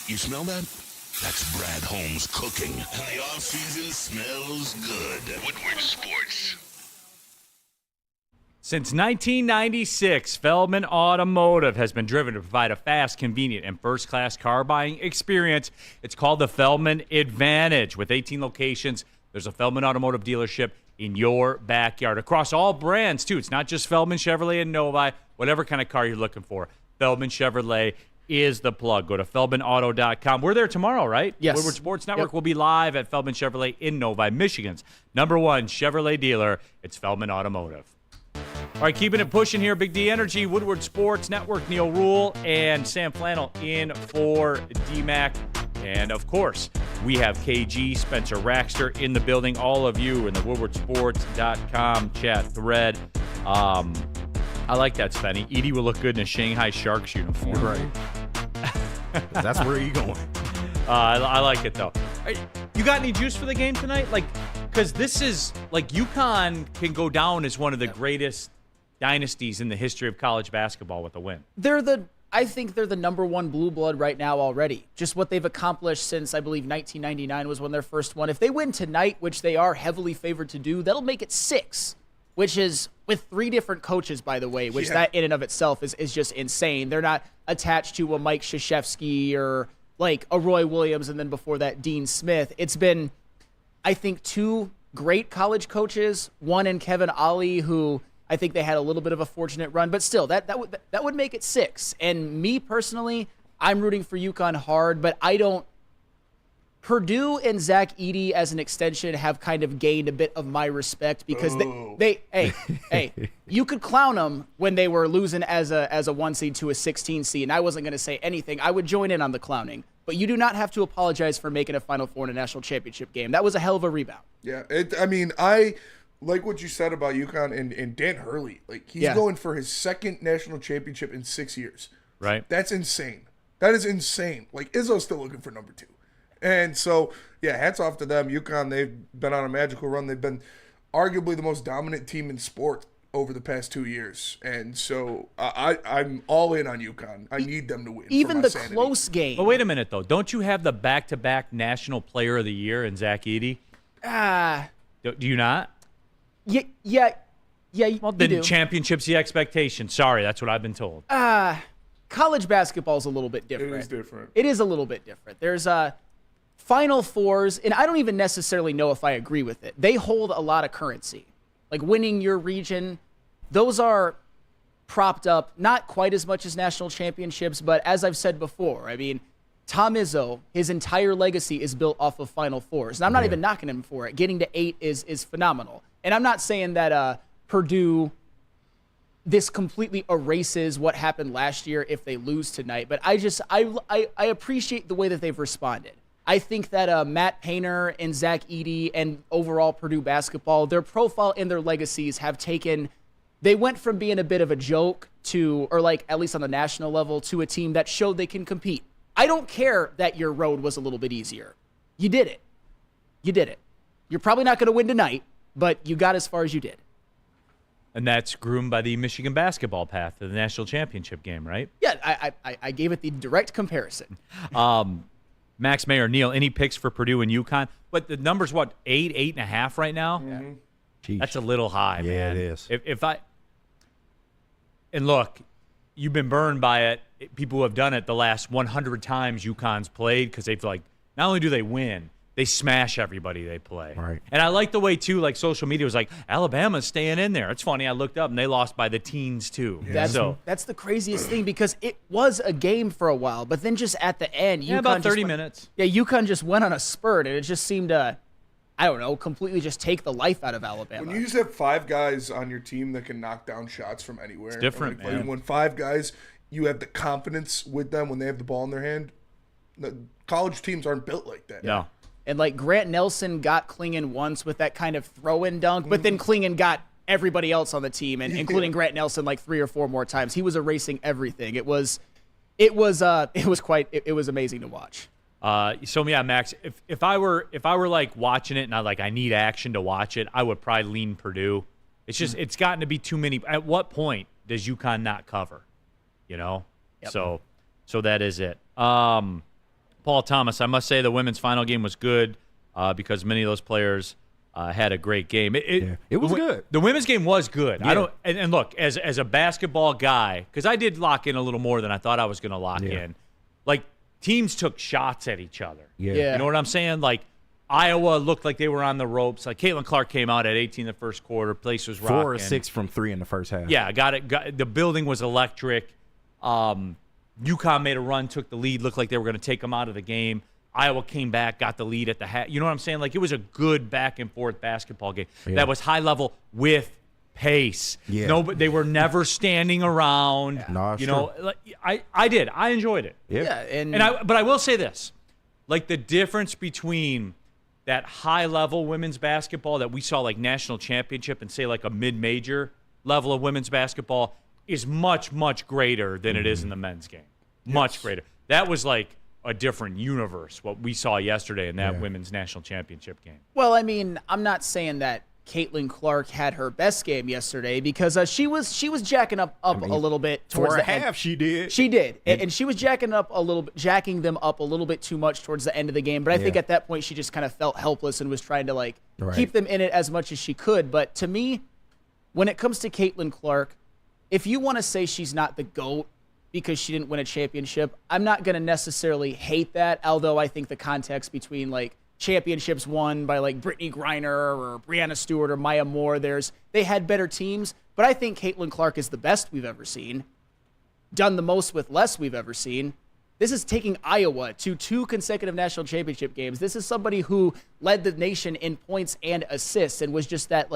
You smell that? That's Brad Holmes cooking, and the off-season smells good. Woodward Sports. Since 1996, Feldman Automotive has been driven to provide a fast, convenient, and first-class car buying experience. It's called the Feldman Advantage. With 18 locations, there's a Feldman Automotive dealership in your backyard. Across all brands, too. It's not just Feldman, Chevrolet, and Novi. Whatever kind of car you're looking for, Feldman Chevrolet is the plug. Go to feldmanauto.com. We're there tomorrow, right? Yes. Woodward Sports Network will be live at Feldman Chevrolet in Novi, Michigan's #1 Chevrolet dealer. It's Feldman Automotive. All right, keeping it pushing here, Big D Energy, Woodward Sports Network, Neal Ruhl, and Sam Flannel in for DMAC. And, of course, we have KG, Spencer Raxter in the building. All of you in the woodwardsports.com chat thread. I like that, Spenny. Edie will look good in a Shanghai Sharks uniform. You're right. That's where you going. I like it, though. You got any juice for the game tonight? Because this is, UConn can go down as one of the greatest dynasties in the history of college basketball with a win. I think they're the #1 blue blood right now already. Just what they've accomplished since, I believe, 1999 was when their first one. If they win tonight, which they are heavily favored to do, that'll make it 6, which is with 3 different coaches, by the way, which that in and of itself is just insane. They're not attached to a Mike Krzyzewski or a Roy Williams, and then before that, Dean Smith. It's been, I think, 2 great college coaches, one in Kevin Ollie, who I think they had a little bit of a fortunate run, but still, that would make it 6. And me personally, I'm rooting for UConn hard, but I don't. Purdue and Zach Edey as an extension have kind of gained a bit of my respect because hey, you could clown them when they were losing as a 1 seed to a 16 seed, and I wasn't going to say anything. I would join in on the clowning, but you do not have to apologize for making a Final Four in a national championship game. That was a hell of a rebound. Yeah, I like what you said about UConn and Dan Hurley. He's going for his 2nd national championship in 6 years. Right. That's insane. That is insane. Izzo's still looking for #2. And so, hats off to them. UConn, they've been on a magical run. They've been arguably the most dominant team in sport over the past 2 years. And so I'm all in on UConn. I need them to win. Even the close game. But wait a minute, though. Don't you have the back-to-back National Player of the Year in Zach Edey? Do you not? Yeah. Well, then championship's the expectation. Sorry, that's what I've been told. College basketball is a little bit different. It is different. It is a little bit different. There's Final Fours, and I don't even necessarily know if I agree with it. They hold a lot of currency. Winning your region, those are propped up, not quite as much as national championships, but as I've said before, Tom Izzo, his entire legacy is built off of Final Fours. And I'm not even knocking him for it. Getting to 8 is phenomenal. And I'm not saying that Purdue, this completely erases what happened last year if they lose tonight. But I appreciate the way that they've responded. I think that Matt Painter and Zach Edey and overall Purdue basketball, their profile and their legacies have taken, they went from being a bit of a joke to, or like at least on the national level, to a team that showed they can compete. I don't care that your road was a little bit easier. You did it. You did it. You're probably not going to win tonight, but you got as far as you did. And that's groomed by the Michigan basketball path to the national championship game, right? Yeah, I gave it the direct comparison. Max Mayer, Neal, any picks for Purdue and UConn? But the number's what, 8.5 right now? Mm-hmm. That's a little high, man. Yeah, it is. And look, you've been burned by it. People who have done it the last 100 times UConn's played, because they've not only do they win, they smash everybody they play. Right. And I like the way, too, like social media was like, Alabama's staying in there. It's funny, I looked up, and they lost by the teens, too. Yeah. That's the craziest thing, because it was a game for a while, but then just at the end, UConn about 30 minutes. Yeah, UConn just went on a spurt, and it just seemed to, I don't know, completely just take the life out of Alabama. When you just have 5 guys on your team that can knock down shots from anywhere. It's different, man. When 5 guys, you have the confidence with them when they have the ball in their hand. The college teams aren't built like that. No. And like Grant Nelson got Klingon once with that kind of throw-in dunk, but then Klingon got everybody else on the team, and including Grant Nelson, like 3 or 4 more times. He was erasing everything. It was amazing to watch. So yeah, Max, if I were like watching it and I need action to watch it, I would probably lean Purdue. It's just it's gotten to be too many. At what point does UConn not cover? You know? Yep. So that is it. Paul Thomas, I must say the women's final game was good because many of those players had a great game. It was good. The women's game was good. Yeah. I don't and look, as a basketball guy, because I did lock in a little more than I thought I was going to lock in. Like teams took shots at each other. Yeah. You know what I'm saying? Like Iowa looked like they were on the ropes. Like Caitlin Clark came out at 18 in the first quarter. Place was rocking. 4 or 6 from 3 in the first half. Yeah, got it. The building was electric. UConn made a run, took the lead, looked like they were going to take them out of the game. Iowa came back, got the lead at the half. You know what I'm saying? Like, it was a good back-and-forth basketball game. Yeah. That was high level with pace. Yeah. No, but they were never standing around. Yeah. No, it's you know, like, I did. I enjoyed it. Yeah. But I will say this. Like, the difference between that high-level women's basketball that we saw, like, national championship and, say, like, a mid-major level of women's basketball is much, much greater than it is in the men's game. Much greater. That was like a different universe, what we saw yesterday in that women's national championship game. Well, I mean, I'm not saying that Caitlin Clark had her best game yesterday because she was jacking up a little bit towards for the a half. end. She did. She did, and she was jacking them up a little bit too much towards the end of the game. But I think at that point she just kind of felt helpless and was trying to keep them in it as much as she could. But to me, when it comes to Caitlin Clark, if you want to say she's not the GOAT because she didn't win a championship, I'm not going to necessarily hate that, although I think the context between, like, championships won by, like, Brittany Griner or Brianna Stewart or Maya Moore, they had better teams, but I think Caitlin Clark is the best we've ever seen, done the most with less we've ever seen. This is taking Iowa to 2 consecutive national championship games. This is somebody who led the nation in points and assists and was just that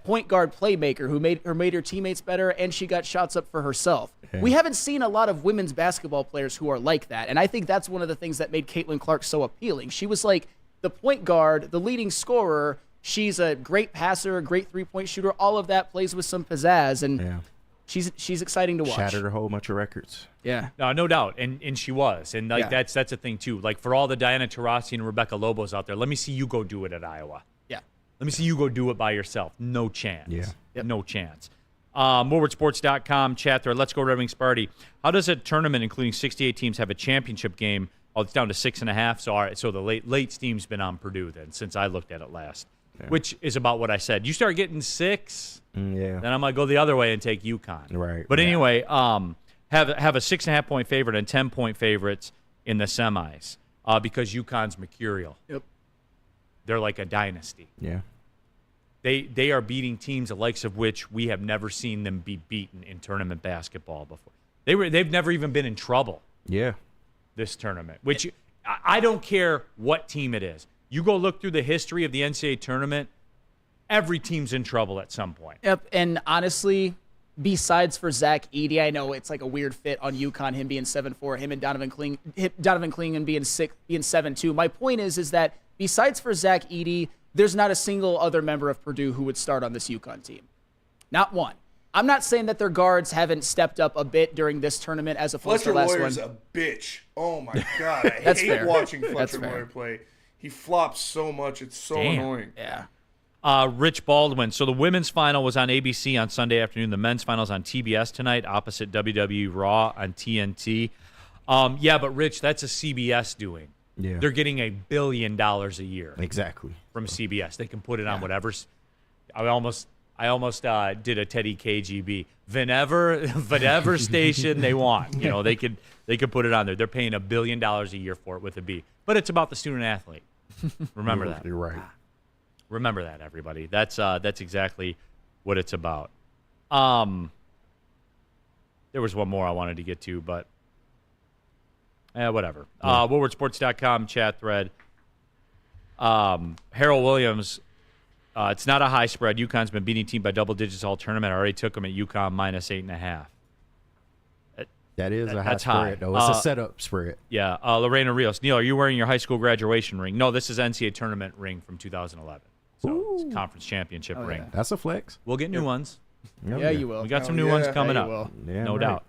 point guard playmaker who made her teammates better, and she got shots up for herself. Yeah. We haven't seen a lot of women's basketball players who are like that, and I think that's one of the things that made Caitlin Clark so appealing. She was like the point guard, the leading scorer. She's a great passer, a great three-point shooter. All of that plays with some pizzazz, and she's exciting to watch. Shattered a whole bunch of records. Yeah, no doubt, and she was, and that's a thing too. Like for all the Diana Taurasi and Rebecca Lobos out there, let me see you go do it at Iowa. Let me see you go do it by yourself. No chance. Yeah. Yep. No chance. Woodwardsports.com, chat thread. Let's go Red Wings Party. How does a tournament including 68 teams have a championship game? Oh, it's down to 6.5. So, all right, so the late steam's been on Purdue then since I looked at it last, which is about what I said. You start getting 6, then I might go the other way and take UConn. Right. But anyway, have a 6.5-point favorite and 10-point favorites in the semis because UConn's mercurial. Yep. They're like a dynasty. Yeah. They are beating teams the likes of which we have never seen them be beaten in tournament basketball before. They've never even been in trouble. Yeah. this tournament, which I don't care what team it is. You go look through the history of the NCAA tournament, every team's in trouble at some point. Yep, and honestly, besides for Zach Edey, I know it's like a weird fit on UConn, him being 7'4", him and Donovan Clingan being 7'2". My point is that besides for Zach Edey, there's not a single other member of Purdue who would start on this UConn team. Not one. I'm not saying that their guards haven't stepped up a bit during this tournament as opposed to Fletcher last Loyer's one. a bitch. Oh, my God. I That's hate fair. watching That's Fletcher fair. Loyer play. He flops so much. It's so annoying. Yeah. Rich Baldwin. So the women's final was on ABC on Sunday afternoon. The men's final's on TBS tonight, opposite WWE Raw on TNT. Yeah, but Rich, that's a CBS doing. Yeah. They're getting $1 billion a year. Exactly. From CBS. They can put it on whatever's. I almost did a Teddy KGB. Whatever station they want. You know, they could put it on there. They're paying $1 billion a year for it with a B. But it's about the student athlete. Remember that. You're right. Remember that, everybody. That's exactly what it's about. There was one more I wanted to get to, but whatever. Woodwardsports.com chat thread. Harold Williams, it's not a high spread. UConn's been beating team by double digits all tournament. I already took them at UConn minus 8.5. That is a high That's spread, high. though. It's a setup spread. Yeah. Lorena Rios. Neal, are you wearing your high school graduation ring? No, this is NCAA tournament ring from 2011. So it's a conference championship ring. Yeah. That's a flex. We'll get new ones. Yeah, you will. We got some new ones coming up. Yeah, no doubt.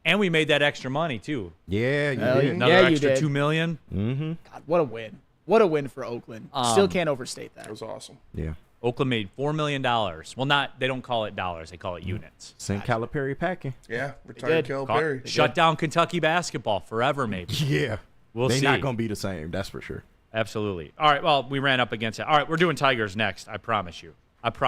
And we made that extra money, too. Yeah, you did. Another extra $2 million. Mm-hmm. God, what a win. What a win for Oakland. Still can't overstate that. That was awesome. Yeah. Oakland made $4 million. Well, they don't call it dollars. They call it units. St. Calipari packing. Yeah, retired Calipari. Shut down Kentucky basketball forever, maybe. Yeah. We'll They're see. not going to be the same, that's for sure. Absolutely. All right, well, we ran up against it. All right, we're doing Tigers next. I promise you. After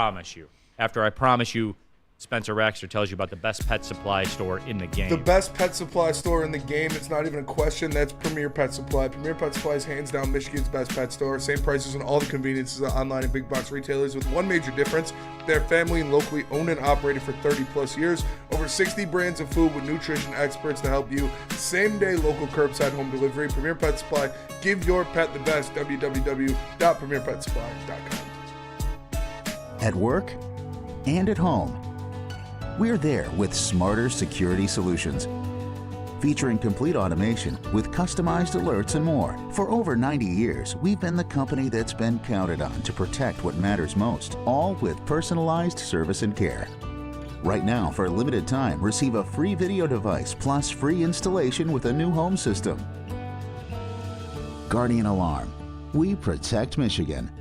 I promise you, Spencer Raxter tells you about the best pet supply store in the game. The best pet supply store in the game. It's not even a question. That's Premier Pet Supply. Premier Pet Supply is hands down Michigan's best pet store. Same prices on all the conveniences online and big box retailers with one major difference. They're family and locally owned and operated for 30 plus years. Over 60 brands of food with nutrition experts to help you. Same day local curbside home delivery. Premier Pet Supply. Give your pet the best. www.premierpetsupply.com. At work and at home. We're there with smarter security solutions, featuring complete automation with customized alerts and more. For over 90 years, we've been the company that's been counted on to protect what matters most, all with personalized service and care. Right now, for a limited time, receive a free video device plus free installation with a new home system. Guardian Alarm. We protect Michigan.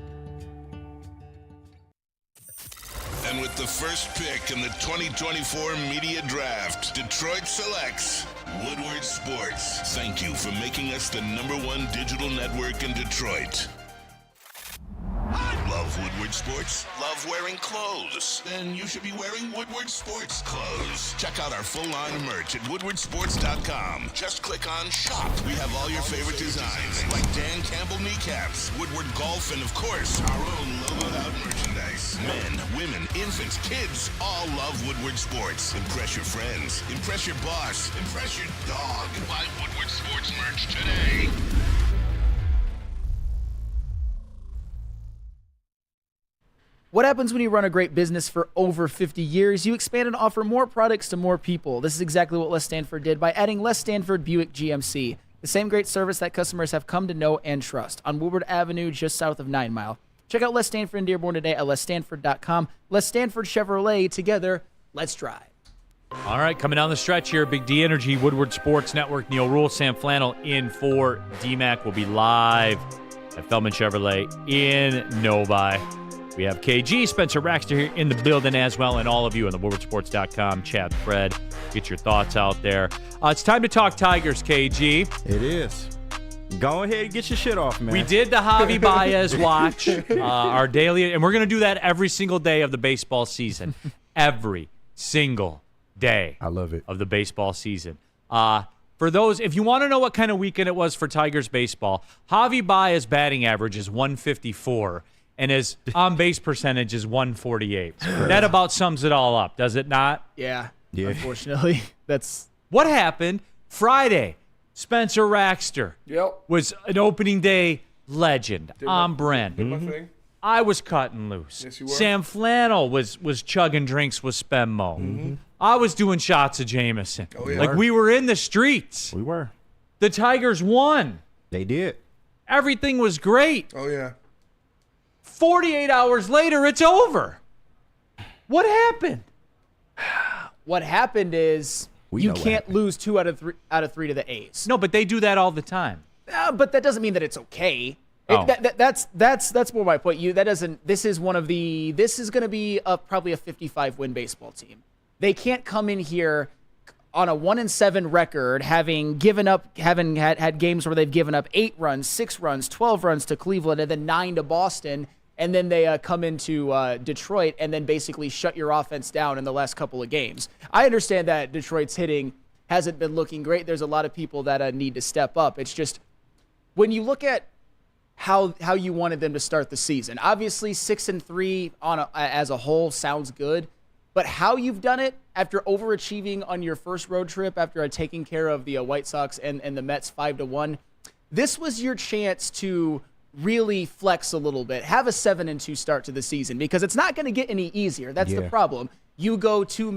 And with the first pick in the 2024 media draft, Detroit selects Woodward Sports. Thank you for making us the #1 digital network in Detroit. Love Woodward Sports? Love wearing clothes? Then you should be wearing Woodward Sports clothes. Check out our full line of merch at woodwardsports.com. Just click on shop. We have all your favorite designs, like Dan Campbell kneecaps, Woodward golf, and of course, our own logoed out merchandise. Men, women, infants, kids, all love Woodward Sports. Impress your friends. Impress your boss. Impress your dog. Buy Woodward Sports merch today. What happens when you run a great business for over 50 years? You expand and offer more products to more people. This is exactly what Les Stanford did by adding Les Stanford Buick GMC, the same great service that customers have come to know and trust on Woodward Avenue just south of 9 Mile. Check out Les Stanford in Dearborn today at lesstanford.com. Les Stanford Chevrolet, together, let's drive. All right, coming down the stretch here, Big D Energy, Woodward Sports Network, Neal Ruhl, Sam Flannel in for DMAC. Will be live at Feldman Chevrolet in Novi. We have KG, Spencer Raxter here in the building as well, and all of you on the woodwardsports.com chat thread. Get your thoughts out there. It's time to talk Tigers, KG. It is. Go ahead and get your shit off, man. We did the Javi Baez watch, our daily, and we're going to do that every single day of the baseball season. Every single day. I love it. Of the baseball season. For those, if you want to know what kind of weekend it was for Tigers baseball, Javi Baez batting average is 154. And his on-base percentage is 148. That about sums it all up, does it not? Yeah. Unfortunately, that's... What happened Friday? Spencer Raxter was an opening day legend. I'm Brent. Did my thing. I was cutting loose. Yes, you were. Sam Flannel was chugging drinks with Spenmo. I was doing shots of Jameson. Oh, yeah. Like, we were in the streets. We were. The Tigers won. They did. Everything was great. Oh, yeah. 48 hours later, it's over. What happened? What happened is you know what can't lose 2 out of 3 to the A's. No, but they do that all the time. But that doesn't mean that it's okay. Oh. That's more my point. This is going to be probably a 55-win baseball team. They can't come in here on a 1-7 record, having had games where they've given up 8 runs, 6 runs, 12 runs to Cleveland, and then 9 to Boston, and then they come into Detroit and then basically shut your offense down in the last couple of games. I understand that Detroit's hitting hasn't been looking great. There's a lot of people that need to step up. It's just when you look at how you wanted them to start the season. Obviously, 6-3 as a whole sounds good, but how you've done it after overachieving on your first road trip, after taking care of the White Sox and the Mets 5-1, this was your chance to really flex a little bit. Have a 7-2 start to the season because it's not going to get any easier. That's the problem. You go to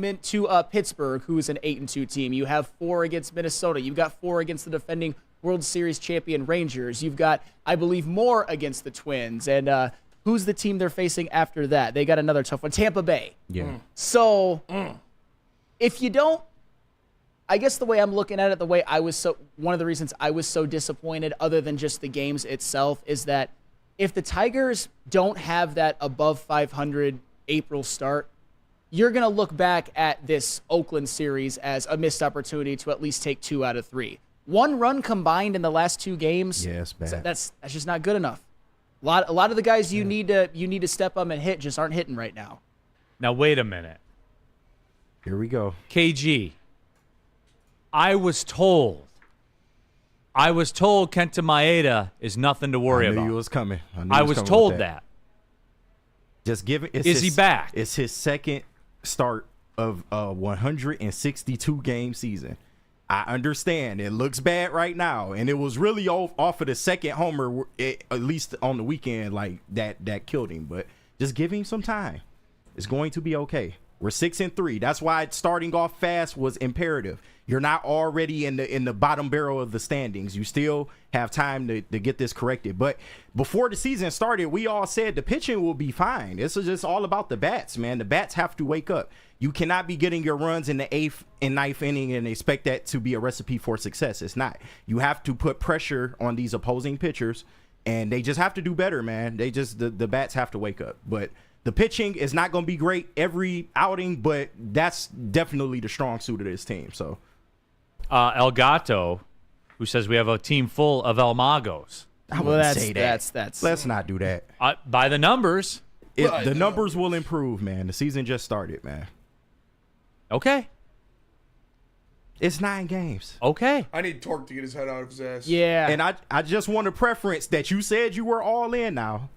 Pittsburgh, who is an 8-2 team. You have 4 against Minnesota. You've got 4 against the defending World Series champion Rangers. You've got, I believe, more against the Twins. And who's the team they're facing after that? They got another tough one, Tampa Bay. Yeah. So if you don't, I guess the way I'm looking at it, one of the reasons I was so disappointed, other than just the games itself, is that if the Tigers don't have that above 500 April start, you're going to look back at this Oakland series as a missed opportunity to at least take 2 out of 3. 1 run combined in the last 2 games. Yeah, it's bad. That's just not good enough. A lot of the guys you need to step up and hit just aren't hitting right now. Now wait a minute. Here we go. KG. I was told Kenta Maeda is nothing to worry about. I knew you was coming. I was told that. Just give it. Is he back? It's his second start of a 162 game season. I understand it looks bad right now, and it was really off of the second homer, at least on the weekend, like that killed him. But just give him some time. It's going to be okay. We're 6-3. That's why starting off fast was imperative. You're not already in the bottom barrel of the standings. You still have time to get this corrected. But before the season started, we all said the pitching will be fine. This is just all about the bats, man. The bats have to wake up. You cannot be getting your runs in the 8th and 9th inning and expect that to be a recipe for success. It's not. You have to put pressure on these opposing pitchers, and they just have to do better, man. The bats have to wake up. But the pitching is not going to be great every outing, but that's definitely the strong suit of this team. So, El Gato, who says we have a team full of El Magos. I wouldn't say that. That's Let's not do that. By the numbers. The numbers will improve, man. The season just started, man. Okay. It's 9 games. Okay. I need Torque to get his head out of his ass. Yeah. And I just want a preference that you said you were all in now.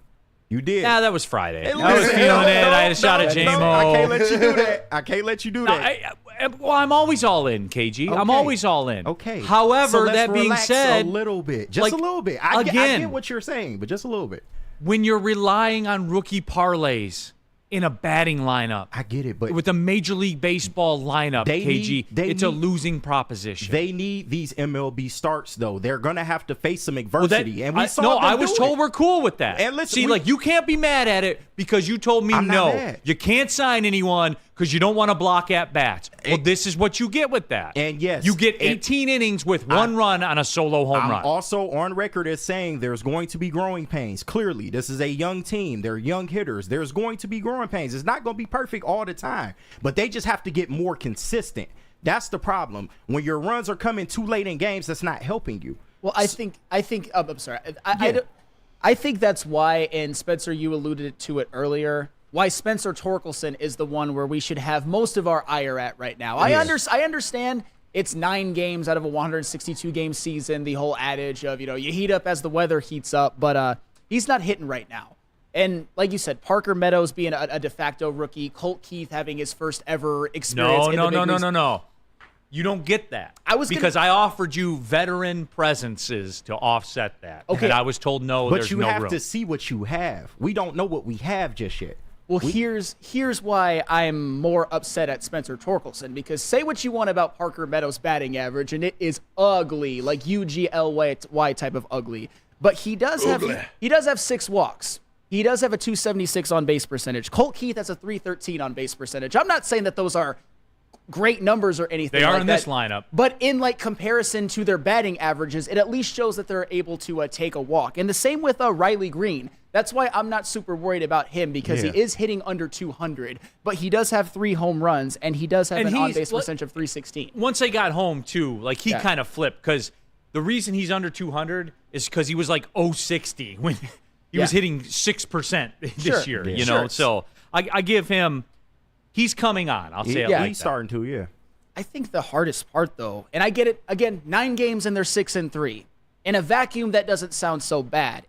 You did. Yeah, that was Friday. Hey, I was feeling it. I had a shot at JMO. I can't let you do that. I can't let you do that. Well, I'm always all in, KG. Okay. I'm always all in. Okay. However, So let's that being relax said, a little bit. Just like, a little bit. I get what you're saying, but just a little bit. when you're relying on rookie parlays in a batting lineup. I get it, but with a Major League Baseball lineup, it's a losing proposition. They need these MLB starts, though. They're going to have to face some adversity. And we saw them I was do told it. we're cool with that. And listen, you can't be mad at it because you told me I'm not no. mad. You can't sign anyone because you don't want to block at bats. Well, this is what you get with that. And yes, you get 18 innings with one run on a solo home run. I'm also on record as saying there's going to be growing pains. Clearly, this is a young team. They're young hitters. There's going to be growing pains. It's not going to be perfect all the time, but they just have to get more consistent. That's the problem. When your runs are coming too late in games, that's not helping you. Well, I think. I'm sorry. I think that's why. And Spencer, you alluded to it earlier. Why Spencer Torkelson is the one where we should have most of our ire at right now. I understand it's 9 games out of a 162 game season. The whole adage of you heat up as the weather heats up, but he's not hitting right now. And like you said, Parker Meadows being a de facto rookie, Colt Keith having his first ever experience. No. You don't get that. Because I offered you veteran presences to offset that. Okay. And I was told no, But there's you no have room. to see what you have. We don't know what we have just yet. Well, here's why I'm more upset at Spencer Torkelson, because say what you want about Parker Meadows' batting average, and it is ugly, like UGLY type of ugly. But he does have 6 walks. He does have a 276 on base percentage. Colt Keith has a 313 on base percentage. I'm not saying that those are great numbers or anything. They are like in that, this lineup. But in like comparison to their batting averages, it at least shows that they're able to take a walk. And the same with Riley Green. That's why I'm not super worried about him, because he is hitting under 200, but he does have 3 home runs, and he does have an on-base percentage of 316. Once they got home, too, like he kind of flipped, because the reason he's under 200 is because he was like 060 when he was hitting 6% this year, you know? So I give him, he's coming on, I'll say it like he's that. starting to, yeah. I think the hardest part, though, and I get it, again, 9 games and they're 6-3. In a vacuum, that doesn't sound so bad.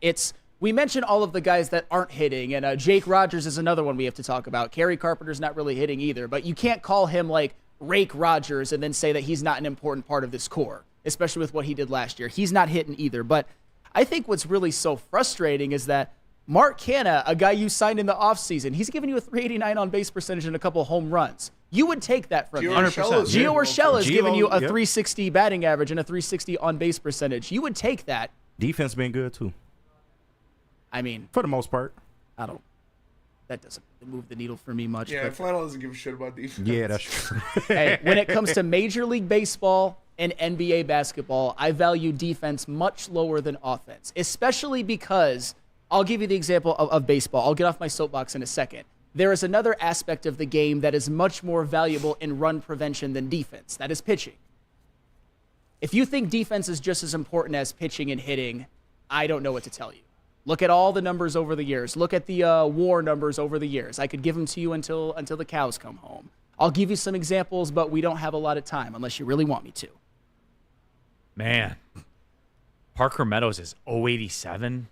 We mentioned all of the guys that aren't hitting, and Jake Rogers is another one we have to talk about. Kerry Carpenter's not really hitting either, but you can't call him like Rake Rogers and then say that he's not an important part of this core, especially with what he did last year. He's not hitting either, but I think what's really so frustrating is that Mark Canha, a guy you signed in the offseason, he's giving you a 389 on base percentage and a couple home runs. You would take that from him. 100%. Gio Urshela is giving you a 360 batting average and a 360 on base percentage. You would take that. Defense been good, too. I mean, for the most part. That doesn't move the needle for me much. Yeah, but Flannel doesn't give a shit about defense. Yeah, that's true. Hey, when it comes to Major League Baseball and NBA basketball, I value defense much lower than offense, especially because I'll give you the example of baseball. I'll get off my soapbox in a second. There is another aspect of the game that is much more valuable in run prevention than defense. That is pitching. If you think defense is just as important as pitching and hitting, I don't know what to tell you. Look at all the numbers over the years. Look at the WAR numbers over the years. I could give them to you until the cows come home. I'll give you some examples, but we don't have a lot of time unless you really want me to. Man, Parker Meadows is 087.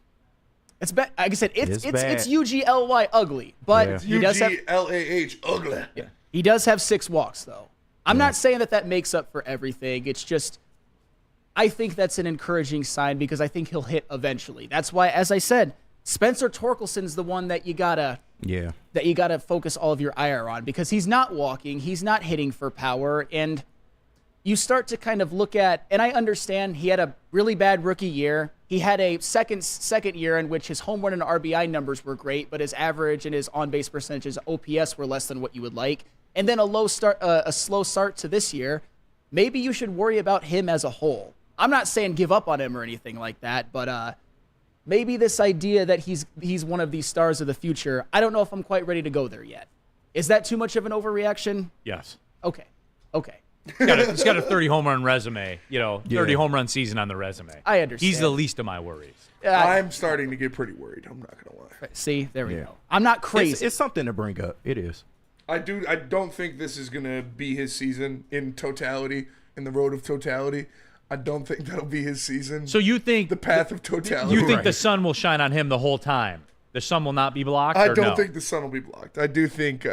It's bad. Like I said, it's bad. UGLY ugly, but he does have UGLAH ugly. Yeah. He does have 6 walks though. I'm not saying that makes up for everything. It's just I think that's an encouraging sign because I think he'll hit eventually. That's why, as I said, Spencer Torkelson's the one that you gotta focus all of your ire on, because he's not walking, he's not hitting for power, and you start to kind of look at, and I understand he had a really bad rookie year. He had a second year in which his home run and RBI numbers were great, but his average and his on-base percentages, OPS, were less than what you would like. And then a slow start to this year. Maybe you should worry about him as a whole. I'm not saying give up on him or anything like that, but maybe this idea that he's one of these stars of the future, I don't know if I'm quite ready to go there yet. Is that too much of an overreaction? Yes. Okay. He's got a 30 home run resume, 30 home run season on the resume. I understand. He's the least of my worries. I'm starting to get pretty worried. I'm not going to lie. See, there we go. I'm not crazy. It's something to bring up. It is. I don't think this is going to be his season in totality, in the road of totality. I don't think that'll be his season. So you think the path of totality? You think the sun will shine on him the whole time? The sun will not be blocked? I don't think the sun will be blocked. I do think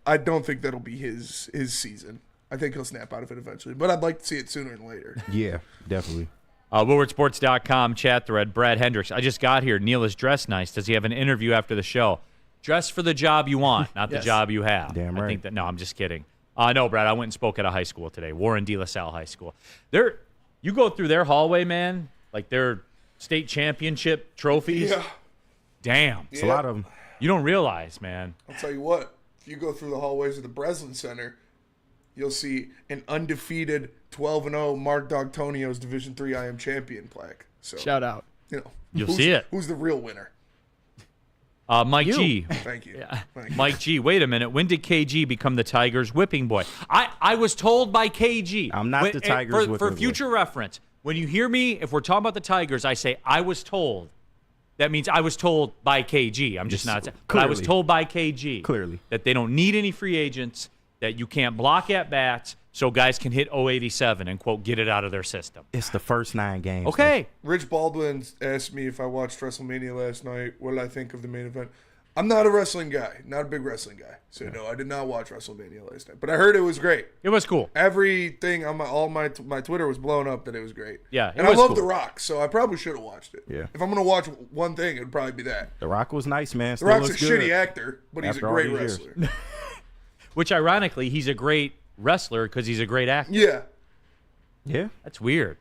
I don't think that'll be his season. I think he'll snap out of it eventually, but I'd like to see it sooner than later. Yeah, definitely. WoodwardSports.com chat thread. Brad Hendricks. I just got here. Neal is dressed nice. Does he have an interview after the show? Dress for the job you want, not the job you have. Damn right. I think no, I'm just kidding. No, Brad, I went and spoke at a high school today, Warren De La Salle High School. You go through their hallway, man, like their state championship trophies. Yeah. Damn. It's a lot of them. You don't realize, man. I'll tell you what. If you go through the hallways of the Breslin Center, you'll see an undefeated 12-0 Mark D'Antonio's Division III I Am Champion plaque. So shout out. You'll see it. Who's the real winner? Mike G. Thank you. Yeah. Thank you. Mike G. Wait a minute. When did KG become the Tigers' whipping boy? I was told by KG. I'm not the Tigers' whipping boy. For future reference, when you hear me, if we're talking about the Tigers, I say I was told. That means I was told by KG. I'm just not saying. But I was told by KG. Clearly. That they don't need any free agents, that you can't block at bats, so guys can hit 087 and, quote, get it out of their system. It's the first 9 games. Okay. Rich Baldwin asked me if I watched WrestleMania last night, what did I think of the main event. I'm not a wrestling guy, not a big wrestling guy. So no, I did not watch WrestleMania last night. But I heard it was great. It was cool. Everything on my Twitter was blown up that it was great. Yeah, and I love The Rock, so I probably should have watched it. Yeah. If I'm gonna watch one thing, it'd probably be that. The Rock was nice, man. The Rock's a shitty actor, but he's a great wrestler. Which, ironically, he's a great wrestler because he's a great actor. Yeah. Yeah. That's weird.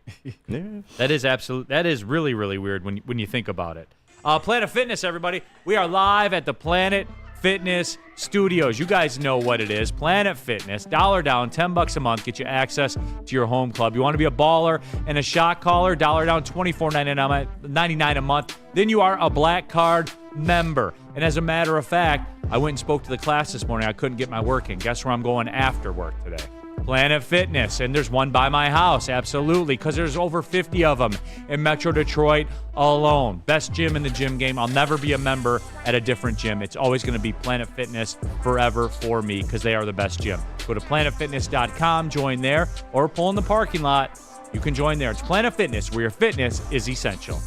Yeah. That is really, really weird when you think about it. Planet Fitness, everybody. We are live at the Planet Fitness Studios. You guys know what it is. Planet Fitness, $1 down, $10 a month, get you access to your home club. You want to be a baller and a shot caller, $1 down, $24.99 a month. Then you are a Black Card member. And as a matter of fact, I went and spoke to the class this morning. I couldn't get my work in. Guess where I'm going after work today? Planet Fitness, and there's one by my house, absolutely, because there's over 50 of them in Metro Detroit alone. Best gym in the gym game. I'll never be a member at a different gym. It's always going to be Planet Fitness forever for me because they are the best gym. Go to planetfitness.com, join there, or pull in the parking lot. You can join there. It's Planet Fitness, where your fitness is essential.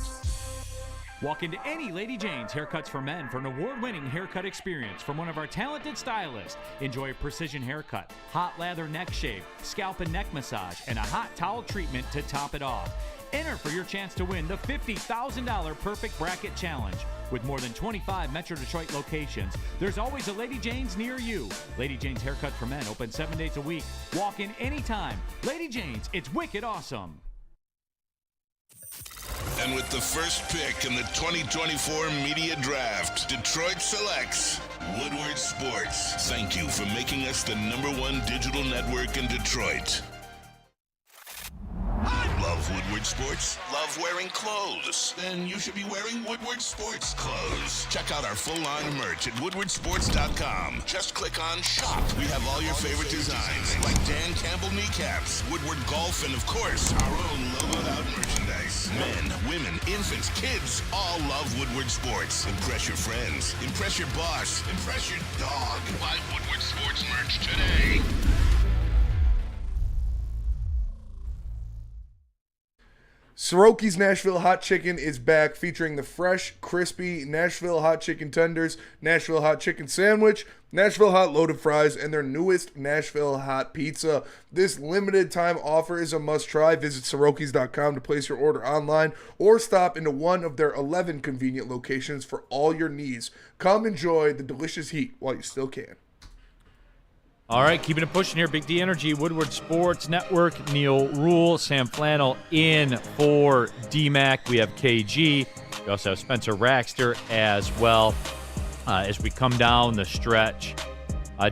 Walk into any Lady Jane's Haircuts for Men for an award-winning haircut experience from one of our talented stylists. Enjoy a precision haircut, hot lather neck shave, scalp and neck massage, and a hot towel treatment to top it off. Enter for your chance to win the $50,000 Perfect Bracket Challenge. With more than 25 Metro Detroit locations, there's always a Lady Jane's near you. Lady Jane's Haircut for Men, open 7 days a week. Walk in anytime. Lady Jane's, it's wicked awesome. And with the first pick in the 2024 Media Draft, Detroit selects Woodward Sports. Thank you for making us the #1 digital network in Detroit. Love Woodward Sports? Love wearing clothes? Then you should be wearing Woodward Sports clothes. Check out our full line of merch at woodwardsports.com. Just click on Shop. We have all your favorite designs, like Dan Campbell kneecaps, Woodward Golf, and of course, our own logoed out merchandise. Men, women, infants, kids all love Woodward Sports. Impress your friends. Impress your boss. Impress your dog. Buy Woodward Sports merch today. Soroki's Nashville Hot Chicken is back, featuring the fresh, crispy Nashville Hot Chicken Tenders, Nashville Hot Chicken Sandwich, Nashville Hot Loaded Fries, and their newest Nashville Hot Pizza. This limited time offer is a must-try. Visit Sorokis.com to place your order online or stop into one of their 11 convenient locations for all your needs. Come enjoy the delicious heat while you still can. All right, keeping it pushing here. Big D Energy, Woodward Sports Network, Neal, Ruhl, Sam Flannel in for DMAC. We have KG. We also have Spencer Raxter as well. As we come down the stretch,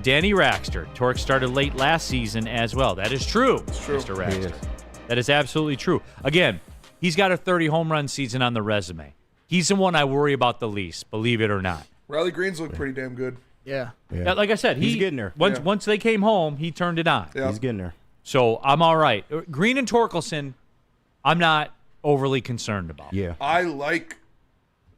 Danny Raxter. Torque started late last season as well. That is true, It's true. Mr. Raxter. That is absolutely true. Again, he's got a 30 home run season on the resume. He's the one I worry about the least, believe it or not. Riley Greens looked pretty damn good. Yeah. Yeah, like I said, he's getting there. Once they came home, he turned it on. Yeah. He's getting there. So I'm all right. Green and Torkelson, I'm not overly concerned about. Yeah. I like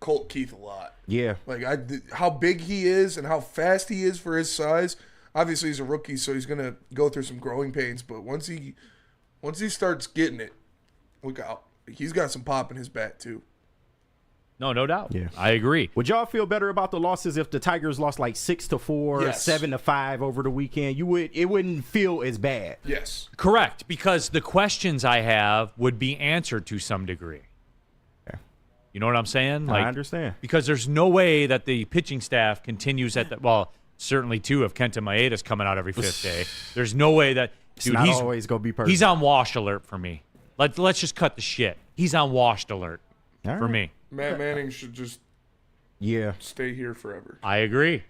Colt Keith a lot. Yeah. Like how big he is and how fast he is for his size. Obviously, he's a rookie, so he's gonna go through some growing pains. But once he starts getting it, look out. He's got some pop in his bat too. No doubt. Yeah. I agree. Would y'all feel better about the losses if the Tigers lost like 6-4, Yes. 7-5 over the weekend? It wouldn't feel as bad. Yes. Correct, because the questions I have would be answered to some degree. Yeah. You know what I'm saying? I understand. Because there's no way that the pitching staff continues at that. Well, certainly too if Kenta Maeda's coming out every fifth day. There's no way that dude. Not He's always gonna be perfect. He's on washed alert for me. Let's just cut the shit. He's on washed alert All for right. me. Matt Manning should just stay here forever. I agree.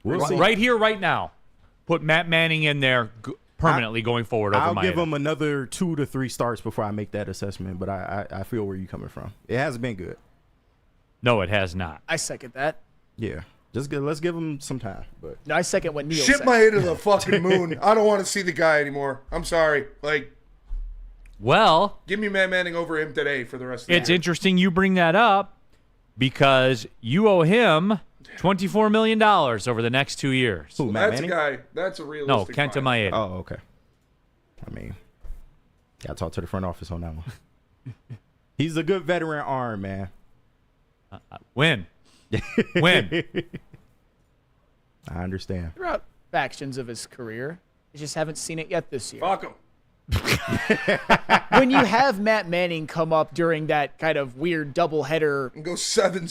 We'll see. Right here, right now. Put Matt Manning in there permanently going forward over I'll Maeda. give him another 2 to 3 starts before I make that assessment, but I feel where you're coming from. It hasn't been good. No, it has not. I second that. Yeah. Let's give him some time. But No, I second what Neal Ship said. my head to the fucking moon. I don't want to see the guy anymore. I'm sorry. Like, Well, give me Matt Manning over him today for the rest of the it's year. interesting you bring that up because you owe him $24 million over the next 2 years. who, Matt That's Manning? a guy. That's a No, realistic Kenta find. Maeda. Oh, okay. I mean, gotta talk to the front office on that one. He's a good veteran arm, man. Win. Win. I understand. Throughout factions of his career, I just haven't seen it yet this year. Fuck him. When you have Matt Manning come up during that kind of weird doubleheader And go 7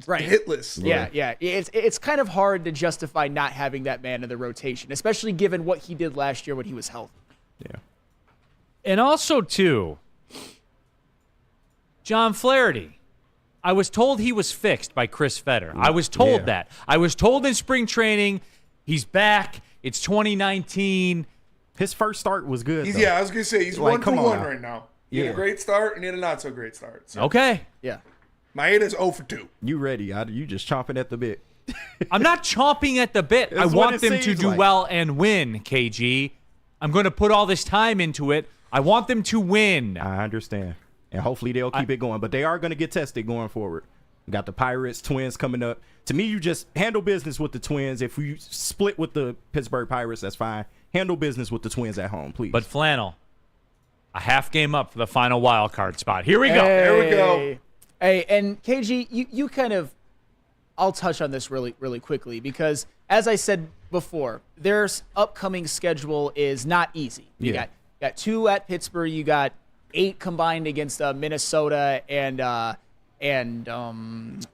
right. hitless. Yeah. It's kind of hard to justify not having that man in the rotation, especially given what he did last year when he was healthy. Yeah. And also, too, John Flaherty. I was told he was fixed by Chris Fetter. I was told that. I was told in spring training he's back. It's 2019. His first start was good. He's, I was going to say, he's Like, 1 for 1 now. right now. He had a great start, and he had a not-so-great start. So. Okay. Yeah. Maeda's 0 for 2. You ready? You just chomping at the bit. I'm not chomping at the bit. I That's what want it them to seems do like. well and win, KG. I'm going to put all this time into it. I want them to win. I understand. And hopefully they'll keep it going. But they are going to get tested going forward. We got the Pirates, Twins coming up. To me, you just handle business with the Twins. If we split with the Pittsburgh Pirates, that's fine. Handle business with the Twins at home, please. But Flannel, a half game up for the final wild card spot. Here we go. There we go. Hey, and KG, you kind of, I'll touch on this really, really quickly because, as I said before, their upcoming schedule is not easy. You got 2 at Pittsburgh. You got 8 combined against Minnesota and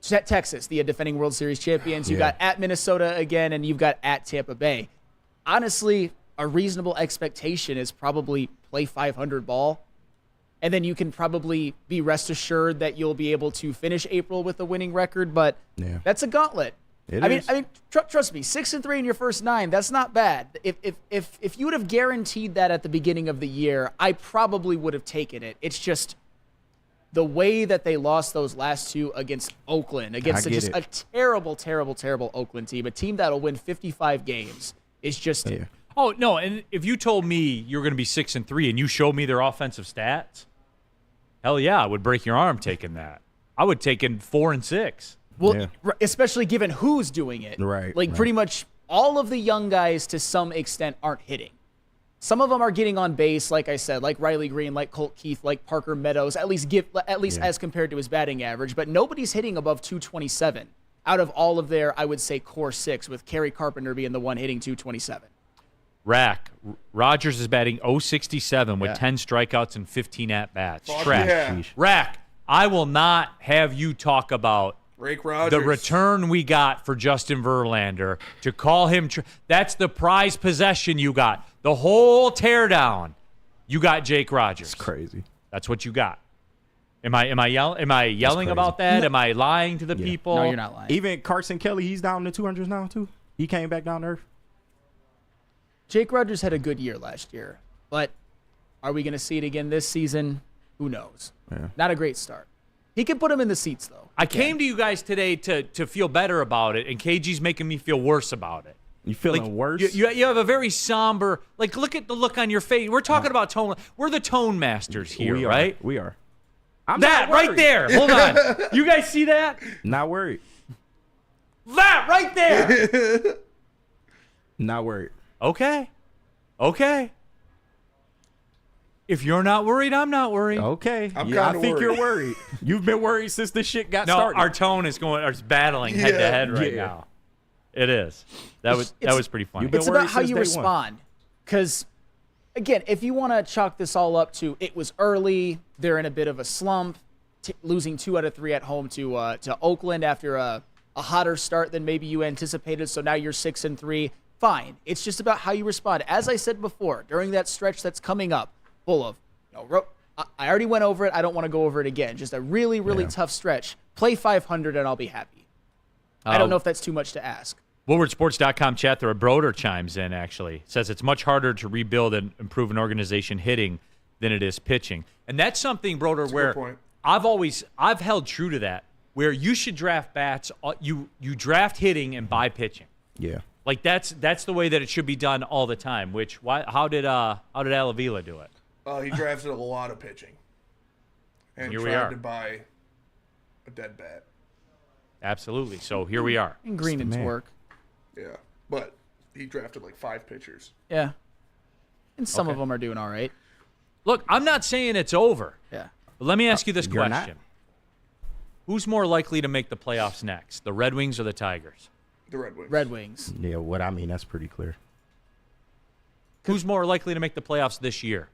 Texas, the defending World Series champions. You got at Minnesota again, and you've got at Tampa Bay. Honestly, a reasonable expectation is probably play 500 ball, and then you can probably be rest assured that you'll be able to finish April with a winning record. But that's a gauntlet. I mean, trust me, 6-3 in your first 9, that's not bad. If you would have guaranteed that at the beginning of the year, I probably would have taken it. It's just the way that they lost those last 2 against Oakland, against a terrible, terrible, terrible Oakland team, a team that'll win 55 games, is just. Yeah. Oh, no, and if you told me you're going to be 6-3 and you showed me their offensive stats, hell yeah, I would break your arm taking that. I would take in 4-6. Well, especially given who's doing it. Right. Like pretty much all of the young guys to some extent aren't hitting. Some of them are getting on base, like I said, like Riley Green, like Colt Keith, like Parker Meadows, at least as compared to his batting average, but nobody's hitting above 227 out of all of their, I would say, core 6, with Kerry Carpenter being the one hitting 227. Rogers is batting .067 with 10 strikeouts and 15 at-bats. Trash. Yeah. Rack, I will not have you talk about Rake Rogers. the return we got for Justin Verlander to call him. That's the prized possession you got. The whole teardown, you got Jake Rogers. It's crazy. That's what you got. Am I yelling about that? No. Am I lying to the people? No, you're not lying. Even Carson Kelly, he's down in the 200s now too. He came back down to earth. Jake Rogers had a good year last year, but are we going to see it again this season? Who knows? Yeah. Not a great start. He can put him in the seats, though. I came to you guys today to feel better about it, and KG's making me feel worse about it. You feeling worse? You have a very somber, look at the look on your face. We're talking about tone. We're the tone masters here, right? We are. I'm that not right worried. there. Hold on. You guys see that? Not worried. That right there. Not worried. Okay. If you're not worried, I'm not worried. Okay. I think you're worried. You've been worried since the shit got started. Our tone is battling head to head right now. It is. That was pretty funny. It's about how you respond. Because, again, if you want to chalk this all up to it was early, they're in a bit of a slump, losing 2 out of 3 at home to Oakland after a hotter start than maybe you anticipated, so now you're 6-3. Fine. It's just about how you respond. As I said before, during that stretch that's coming up, full of, I already went over it. I don't want to go over it again. Just a really, really tough stretch. Play 500 and I'll be happy. I don't know if that's too much to ask. WoodwardSports.com chat there. Broder chimes in, actually. Says it's much harder to rebuild and improve an organization hitting than it is pitching. And that's something, Broder, where I've held true to that, where you should draft bats. You draft hitting and buy pitching. Yeah. Like that's the way that it should be done all the time. How did Alavila do it? He drafted a lot of pitching, and here tried to buy a dead bat. Absolutely. So here we are. And Greenan's work. Yeah, but he drafted like 5 pitchers. Yeah, and some of them are doing all right. Look, I'm not saying it's over. Yeah. But let me ask you this You're question: Who's more likely to make the playoffs next, the Red Wings or the Tigers? The Red Wings. Red Wings. Yeah, that's pretty clear. Who's more likely to make the playoffs this year,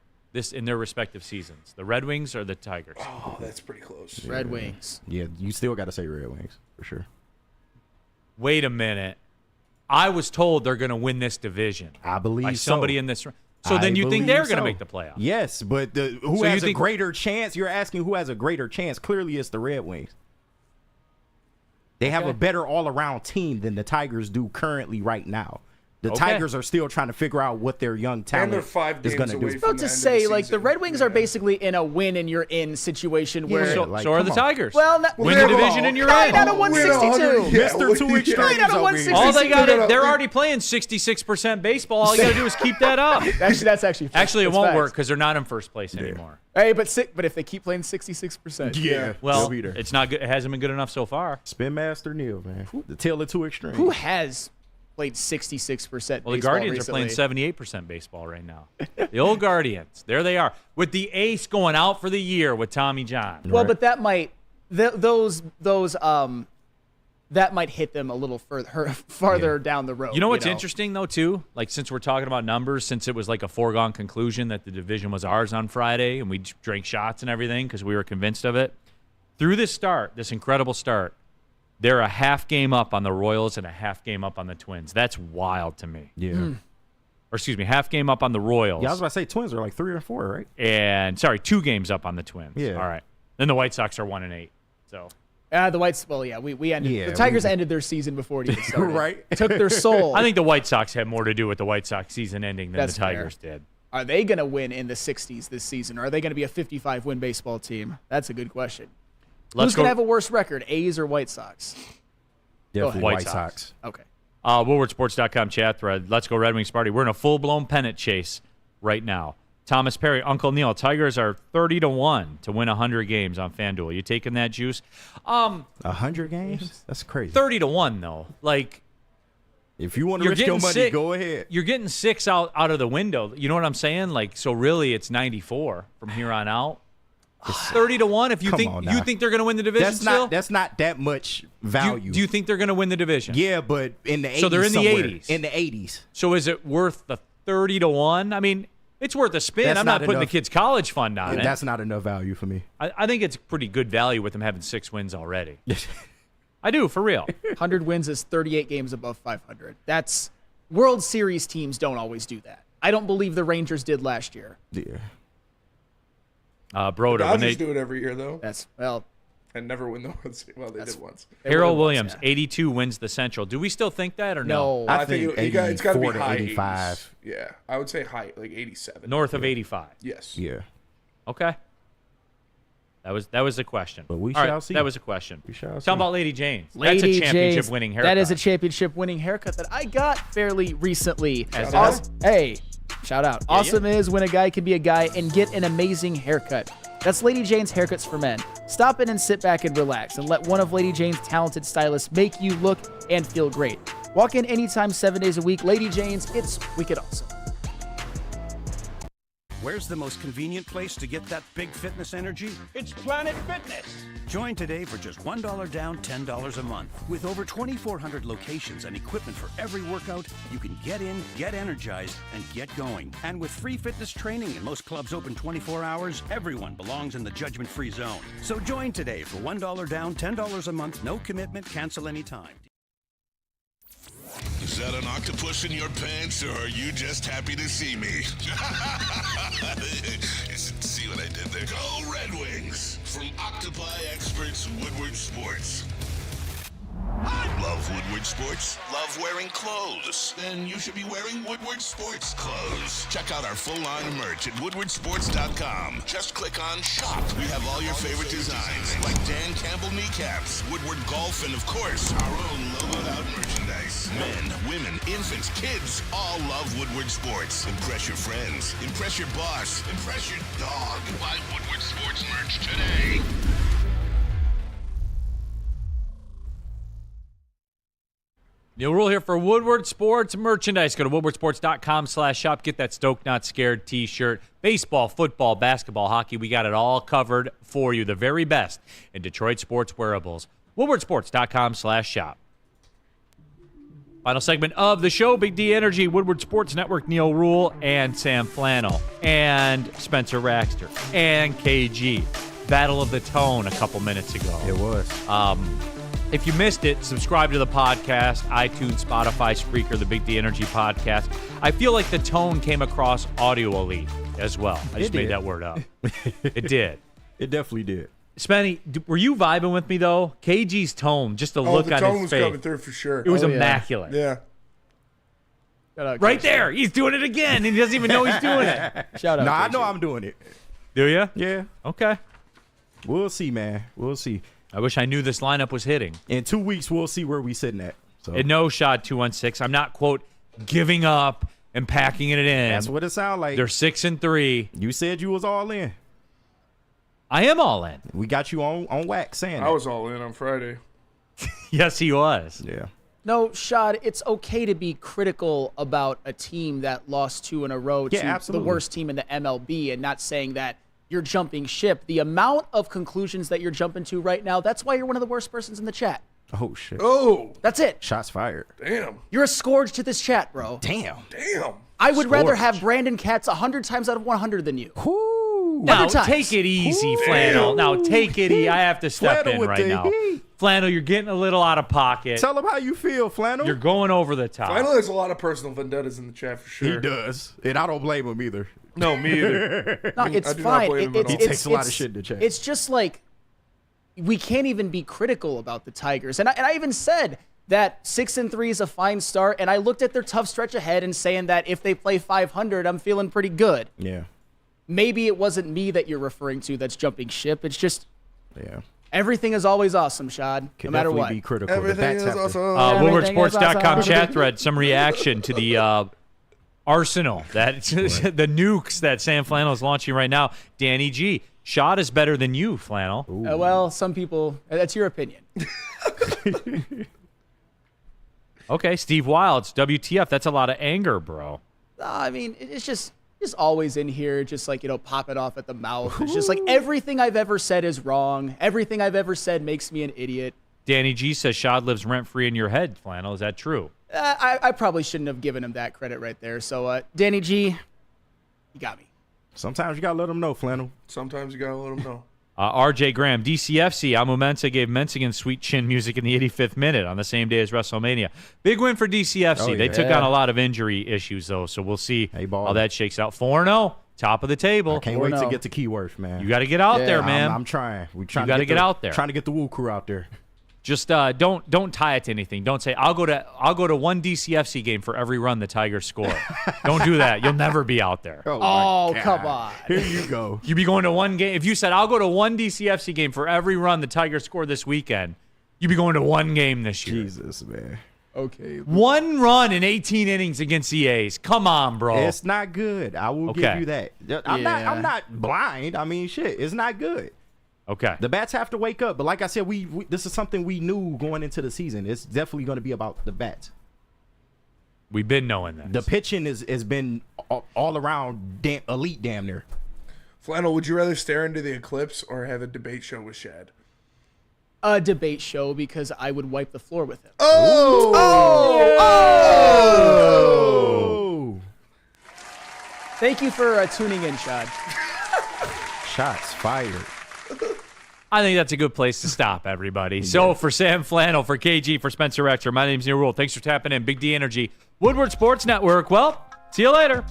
in their respective seasons, the Red Wings or the Tigers? Oh, that's pretty close. Red Wings. Yeah, you still got to say Red Wings for sure. Wait a minute. I was told they're going to win this division. I believe by somebody so. in this. So then you think they're going to make the playoffs? Yes, but who has a greater chance? You're asking who has a greater chance. Clearly, it's the Red Wings. They have a better all-around team than the Tigers do currently right now. The Tigers are still trying to figure out what their young talent is going to do. I was about to say, like, the Red Wings are basically in a win and you're in situation where. So are the Tigers. Well, win the division and you're in. 9 out of 162. Mr. Two Extremes. 9 out of 162. All they got it. They're already playing 66% baseball. All you got to do is keep that up. That's actually. Actually, it won't work because they're not in first place anymore. Hey, but if they keep playing 66%, well, it's not good. It hasn't been good enough so far. Spin Master Neal, man, the tale of two extremes. Who has played 66%? Well, the Guardians are playing 78% baseball right now. The old Guardians, there they are, with the ace going out for the year with Tommy John. Well, but that might that might hit them a little farther down the road. You know what's interesting though too? Like, since we're talking about numbers, since it was like a foregone conclusion that the division was ours on Friday, and we drank shots and everything because we were convinced of it. Through this incredible start, they're a half game up on the Royals and a half game up on the Twins. That's wild to me. Yeah. Or excuse me, half game up on the Royals. Yeah, I was about to say Twins are like 3 or 4, right? And 2 games up on the Twins. Yeah. All right. Then the White Sox are 1-8. So. The Whites. Well, yeah, we ended. Yeah, the Tigers ended their season before it even started. Right. Took their soul. I think the White Sox had more to do with the White Sox season ending than That's the Tigers did. Are they going to win in the 60s this season, or are they going to be a 55-win baseball team? That's a good question. Who's going to have a worse record, A's or White Sox? Definitely White Sox. Okay. WoodwardSports.com chat thread. Let's go Red Wings party. We're in a full-blown pennant chase right now. Thomas Perry, Uncle Neal. Tigers are 30-1 to win 100 games on FanDuel. You taking that juice? 100 games? That's crazy. 30-1 though. Like, if you want to risk your money, go ahead. You're getting 6 out of the window. You know what I'm saying? Like, so really, it's 94 from here on out. 30-1. If you think they're going to win the division, that's not that much value. Do you think they're going to win the division? Yeah, but in the 80s. So they're in the 80s. In the 80s. So is it worth the 30-1? I mean, it's worth a spin. I'm not putting the kids' college fund on it. That's not enough value for me. I think it's pretty good value with them having 6 wins already. I do, for real. 100 wins is 38 games above 500. That's World Series teams don't always do that. I don't believe the Rangers did last year. Yeah. Broder, the Dodgers do it every year though. And never win the World Series. Well, they did once. Harold Williams, 82 wins the Central. Do we still think that or no? I think it's got to be high 85. 80s. Yeah, I would say high, like 87. North of 85. Yes. Yeah. Okay. That was a question. But we shall see. That was a question. We shall see. Talking about Lady Jane's. Lady That's a championship Jane's, winning haircut. That is a championship winning haircut that I got fairly recently. Hey, shout out. Yeah, awesome is when a guy can be a guy and get an amazing haircut. That's Lady Jane's Haircuts for Men. Stop in and sit back and relax and let one of Lady Jane's talented stylists make you look and feel great. Walk in anytime, 7 days a week. Lady Jane's, it's wicked awesome. Where's the most convenient place to get that big fitness energy? It's Planet Fitness. Join today for just $1 down, $10 a month. With over 2,400 locations and equipment for every workout, you can get in, get energized, and get going. And with free fitness training and most clubs open 24 hours, everyone belongs in the judgment-free zone. So join today for $1 down, $10 a month, no commitment, cancel anytime. Is that an octopus in your pants, or are you just happy to see me? See what I did there? Go Red Wings! From Octopi Experts Woodward Sports. Love Woodward Sports? Love wearing clothes? Then you should be wearing Woodward Sports clothes. Check out our full line of merch at woodwardsports.com. Just click on Shop. We have all your favorite designs, like Dan Campbell kneecaps, Woodward Golf, and of course, our own logoed out merchandise. Men, women, infants, kids, all love Woodward Sports. Impress your friends. Impress your boss. Impress your dog. Buy Woodward Sports merch today. Neal Ruhl here for Woodward Sports Merchandise. Go to woodwardsports.com/shop. Get that Stoke Not Scared t-shirt. Baseball, football, basketball, hockey. We got it all covered for you. The very best in Detroit sports wearables. woodwardsports.com/shop. Final segment of the show. Big D Energy, Woodward Sports Network, Neal Ruhl and Sam Flannel and Spencer Raxter and KG. Battle of the Tone a couple minutes ago. It was. If you missed it, subscribe to the podcast, iTunes, Spotify, Spreaker, the Big D Energy podcast. I feel like the tone came across audio elite as well. I just made that word up. It did. It definitely did. Spenny, were you vibing with me, though? KG's tone, just the look on his face. The tone was coming through for sure. It was immaculate. Yeah. Right there. He's doing it again, and he doesn't even know he's doing it. Shout out. No, I know I'm doing it. Do you? Yeah. Okay. We'll see, man. We'll see. I wish I knew this lineup was hitting. In 2 weeks, we'll see where we sitting at. So. And no shot 216. I'm not, quote, giving up and packing it in. That's what it sounds like. They're 6-3. You said you was all in. I am all in. We got you on wax saying I was all in on Friday. Yes, he was. Yeah. No, Shad, it's okay to be critical about a team that lost 2 in a row to absolutely. the worst team in the MLB and not saying that you're jumping ship. The amount of conclusions that you're jumping to right now, that's why you're one of the worst persons in the chat. Oh, shit. Oh. That's it. Shots fired. Damn. You're a scourge to this chat, bro. Damn. I would rather have Brandon Katz 100 times out of 100 than you. Now, take it easy, Flannel. Now, take it easy. I have to step Flannel in with right the now. heat. Flannel, you're getting a little out of pocket. Tell him how you feel, Flannel. You're going over the top. Flannel has a lot of personal vendettas in the chat for sure. He does. And I don't blame him either. No, me either. No, it's I do fine. not blame him at all. He takes a lot of shit in the chat. It's just like we can't even be critical about the Tigers. And I even said that 6-3 is a fine start. And I looked at their tough stretch ahead and saying that if they play 500, I'm feeling pretty good. Yeah. Maybe it wasn't me that you're referring to that's jumping ship. It's just everything is always awesome, Shad, no matter what. Be critical. Everything is awesome. WoodwardSports.com chat thread, some reaction to the arsenal, that the nukes that Sam Flannel is launching right now. Danny G, Shad is better than you, Flannel. Well, some people, that's your opinion. Okay, Steve Wilds, WTF, that's a lot of anger, bro. I mean, it's just always in here, just like, popping off at the mouth. It's just like everything I've ever said is wrong. Everything I've ever said makes me an idiot. Danny G says Shad lives rent-free in your head, Flannel. Is that true? I probably shouldn't have given him that credit right there. So, Danny G, you got me. Sometimes you got to let them know, Flannel. Sometimes you got to let them know. RJ Graham, DCFC, Amu-Mensah gave Mensigan sweet chin music in the 85th minute on the same day as WrestleMania. Big win for DCFC. They took on a lot of injury issues, though, so we'll see how that shakes out. 4-0, top of the table. I can't wait to get to keywords, man. You got to get out there, man. I'm trying. You got to get out there. Trying to get the Woo crew out there. Just don't tie it to anything. Don't say I'll go to one DCFC game for every run the Tigers score. Don't do that. You'll never be out there. Oh come on. Here you go. You'd be going to one game. If you said I'll go to one DCFC game for every run the Tigers score this weekend, you'd be going to one game this year. Jesus, man. Okay. One run in 18 innings against the A's. Come on, bro. It's not good. I will give you that. I'm not blind. I mean, shit. It's not good. Okay. The bats have to wake up. But like I said, we this is something we knew going into the season. It's definitely going to be about the bats. We've been knowing that. The pitching has been all around elite damn near. Flannel, would you rather stare into the eclipse or have a debate show with Shad? A debate show because I would wipe the floor with him. Oh! Thank you for tuning in, Shad. Shots fired. I think that's a good place to stop, everybody. So for Sam Flannel, for KG, for Spencer Rector, my name's Neal Ruhl. Thanks for tapping in. Big D Energy, Woodward Sports Network. Well, see you later.